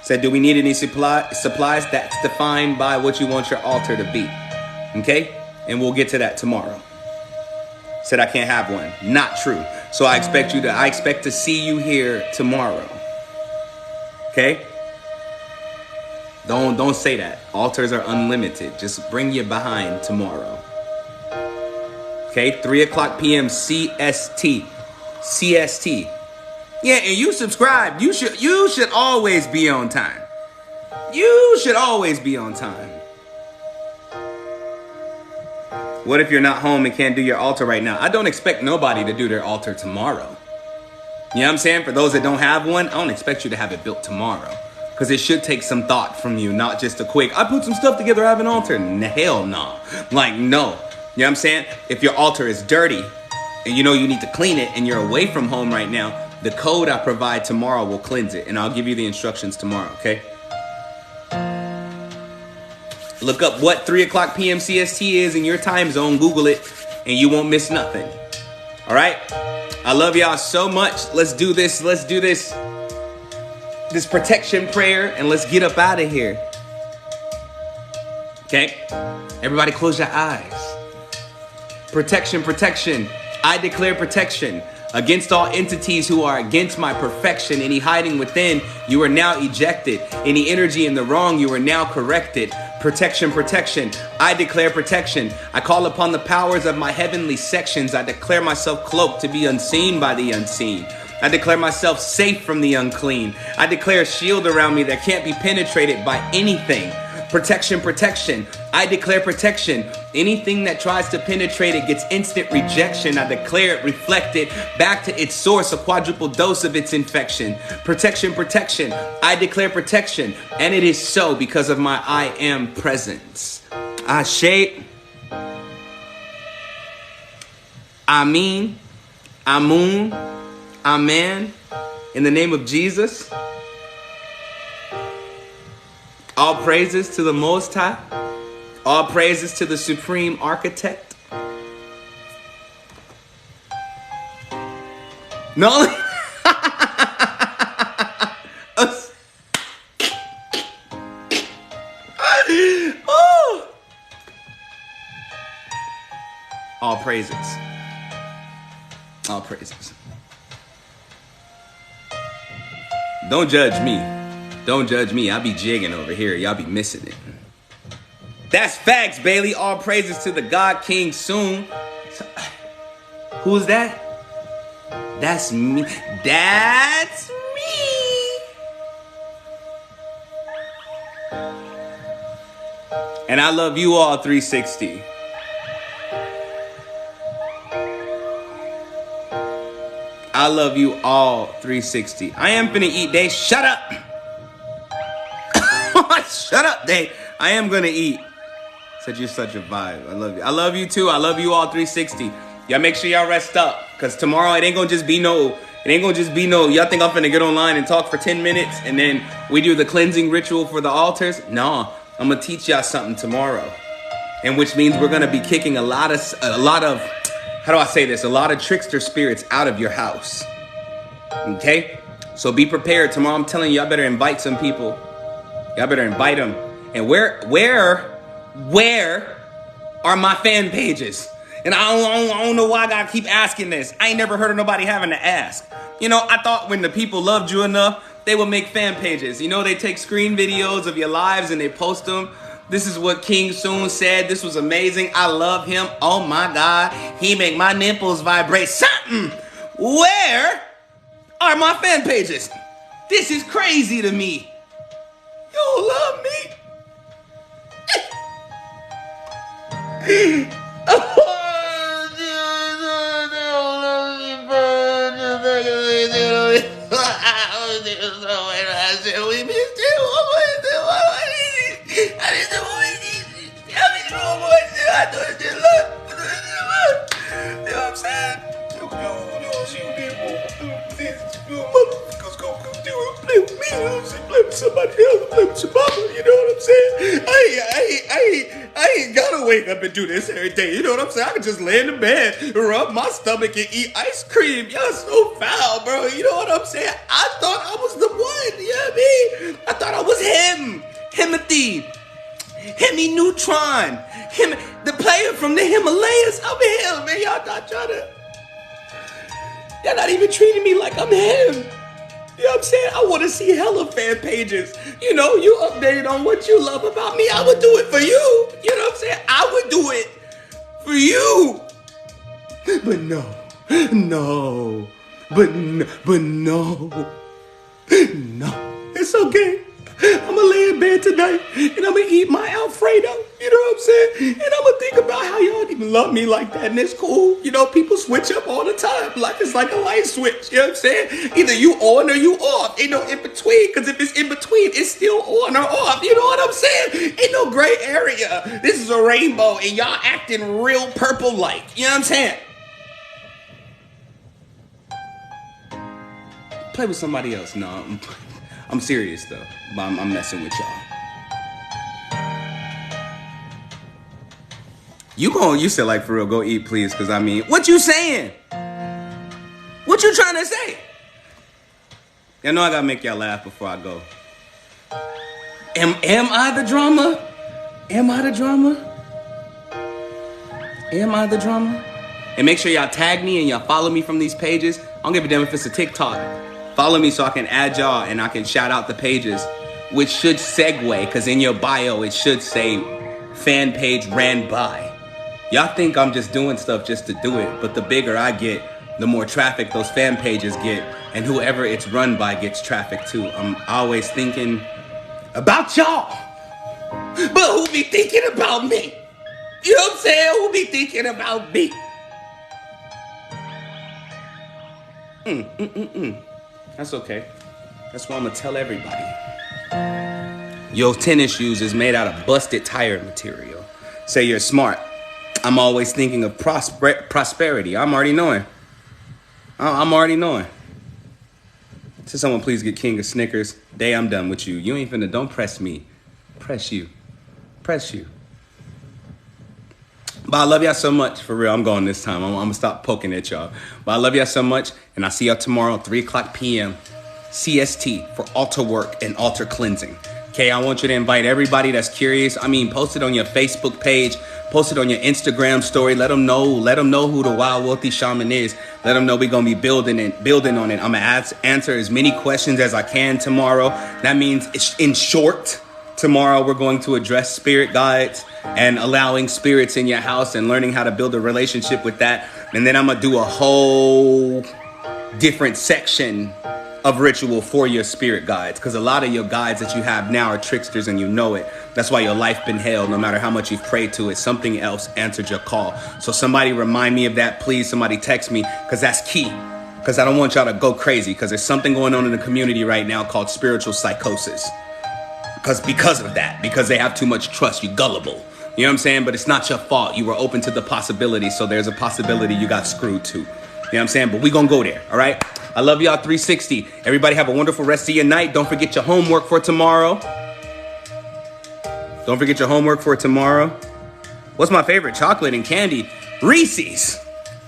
Said, do we need any supplies? That's defined by what you want your altar to be. Okay? And we'll get to that tomorrow. Said I can't have one. Not true. So I expect to see you here tomorrow. Okay? Don't say that. Altars are unlimited. Just bring your behind tomorrow. Okay? 3 o'clock p.m. CST. CST. Yeah, and you subscribe. You should always be on time. You should always be on time. What if you're not home and can't do your altar right now? I don't expect nobody to do their altar tomorrow. You know what I'm saying? For those that don't have one, I don't expect you to have it built tomorrow. Because it should take some thought from you, not just a quick, I put some stuff together, I have an altar. Hell no. Like, no. You know what I'm saying? If your altar is dirty and you know you need to clean it and you're away from home right now, the code I provide tomorrow will cleanse it. And I'll give you the instructions tomorrow, okay? Look up what 3 o'clock p.m. CST is in your time zone. Google it, and you won't miss nothing. All right? I love y'all so much. Let's do this. Let's do this protection prayer, and let's get up out of here. Okay? Everybody close your eyes. Protection, protection. I declare protection against all entities who are against my perfection. Any hiding within, you are now ejected. Any energy in the wrong, you are now corrected. Protection, protection. I declare protection. I call upon the powers of my heavenly sections. I declare myself cloaked to be unseen by the unseen. I declare myself safe from the unclean. I declare a shield around me that can't be penetrated by anything. Protection, protection. I declare protection. Anything that tries to penetrate it gets instant rejection. I declare it reflected back to its source, a quadruple dose of its infection. Protection, protection. I declare protection. And it is so because of my I am presence. Ashe. Amin. Amun. Amen. In the name of Jesus. All praises to the Most High. All praises to the Supreme Architect. No. Oh. All praises. All praises. Don't judge me. Don't judge me. I be jigging over here. Y'all be missing it. That's facts, Bailey. All praises to the God King soon. Who's that? That's me. That's me. And I love you all, 360. I love you all, 360. I am finna eat, Dave. Shut up. Shut up, Dave. I am gonna eat. Said you're such a vibe. I love you. I love you too. I love you all, 360. Y'all make sure y'all rest up. Cause tomorrow it ain't gonna just be no. Y'all think I'm finna get online and talk for 10 minutes and then we do the cleansing ritual for the altars? No, I'm gonna teach y'all something tomorrow. And which means we're gonna be kicking a lot of, how do I say this? A lot of trickster spirits out of your house. Okay? So be prepared. Tomorrow I'm telling you, y'all better invite some people. Y'all better invite them. And where are my fan pages? And I don't know why I gotta keep asking this. I ain't never heard of nobody having to ask. You know, I thought when the people loved you enough, they would make fan pages. You know, they take screen videos of your lives and they post them. This is what King Soon said. This was amazing. I love him. Oh my God. He make my nipples vibrate. Something. Where are my fan pages? This is crazy to me. You don't love me. We missed you. Oh boy, I do it, look. You know what I'm saying? Yo, she people, motherfuckers go do it, play with me, you know what I'm saying? Play with somebody else, play with your mama, you know what I'm saying? I ain't gotta wake up and do this every day, you know what I'm saying? I can just lay in the bed, rub my stomach, and eat ice cream. Y'all so foul, bro, you know what I'm saying? I thought I was the one, you know what I mean? I thought I was him, Himothy. Hemi Neutron, him, the player from the Himalayas. I'm him, man. Y'all not trying to. Y'all not even treating me like I'm him. You know what I'm saying? I want to see hella fan pages. You know, you updated on what you love about me. I would do it for you. You know what I'm saying? I would do it for you. But no, no. It's okay. I'm gonna lay in bed tonight and I'm gonna eat my Alfredo, you know what I'm saying? And I'm gonna think about how y'all don't even love me like that, and it's cool. You know, people switch up all the time, like it's like a light switch, you know what I'm saying? Either you on or you off, ain't no in between, because if it's in between, it's still on or off, you know what I'm saying? Ain't no gray area. This is a rainbow and y'all acting real purple-like, you know what I'm saying? Play with somebody else. No, I'm serious though, but I'm messing with y'all. You said like for real, go eat please, cause I mean, what you saying? What you trying to say? I know I gotta make y'all laugh before I go. Am I the drama? Am I the drama? Am I the drama? And make sure y'all tag me and y'all follow me from these pages. I don't give a damn if it's a TikTok. Follow me so I can add y'all and I can shout out the pages, which should segue, because in your bio it should say fan page ran by. Y'all think I'm just doing stuff just to do it, but the bigger I get, the more traffic those fan pages get, and whoever it's run by gets traffic too. I'm always thinking about y'all, but who be thinking about me? You know what I'm saying? Who be thinking about me? That's okay. That's what I'm gonna tell everybody. Your tennis shoes is made out of busted tire material. Say you're smart. I'm always thinking of prosperity. I'm already knowing. I'm already knowing. So someone please get King of Snickers. Day, I'm done with you. You ain't finna, don't press me. Press you. Press you. But I love y'all so much. For real, I'm going this time. I'm gonna stop poking at y'all. But I love y'all so much. And I'll see y'all tomorrow, 3:00 p.m. CST for altar work and altar cleansing. Okay, I want you to invite everybody that's curious. I mean, post it on your Facebook page. Post it on your Instagram story. Let them know who the Wild Wealthy Shaman is. Let them know we're going to be building on it. I'm going to answer as many questions as I can tomorrow. That means, in short, tomorrow we're going to address spirit guides and allowing spirits in your house and learning how to build a relationship with that. And then I'm going to do a whole different section of ritual for your spirit guides, because a lot of your guides that you have now are tricksters and you know it. That's why your life been hell. No matter how much you've prayed to it, something else answered your call. So somebody remind me of that, please. Somebody text me, because that's key. Because I don't want y'all to go crazy, because there's something going on in the community right now called spiritual psychosis. Because of that, because they have too much trust. You gullible. You know what I'm saying? But it's not your fault. You were open to the possibility, so there's a possibility you got screwed too. You know what I'm saying? But we gonna go there, all right? I love y'all 360. Everybody have a wonderful rest of your night. Don't forget your homework for tomorrow. Don't forget your homework for tomorrow. What's my favorite chocolate and candy? Reese's.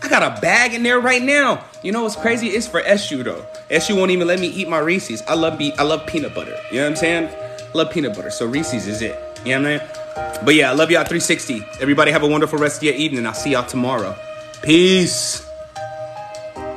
I got a bag in there right now. You know what's crazy? It's for SU though. SU won't even let me eat my Reese's. I love peanut butter. You know what I'm saying? I love peanut butter. So Reese's is it. You know what I'm saying? But yeah, I love y'all 360. Everybody have a wonderful rest of your evening. I'll see y'all tomorrow. Peace.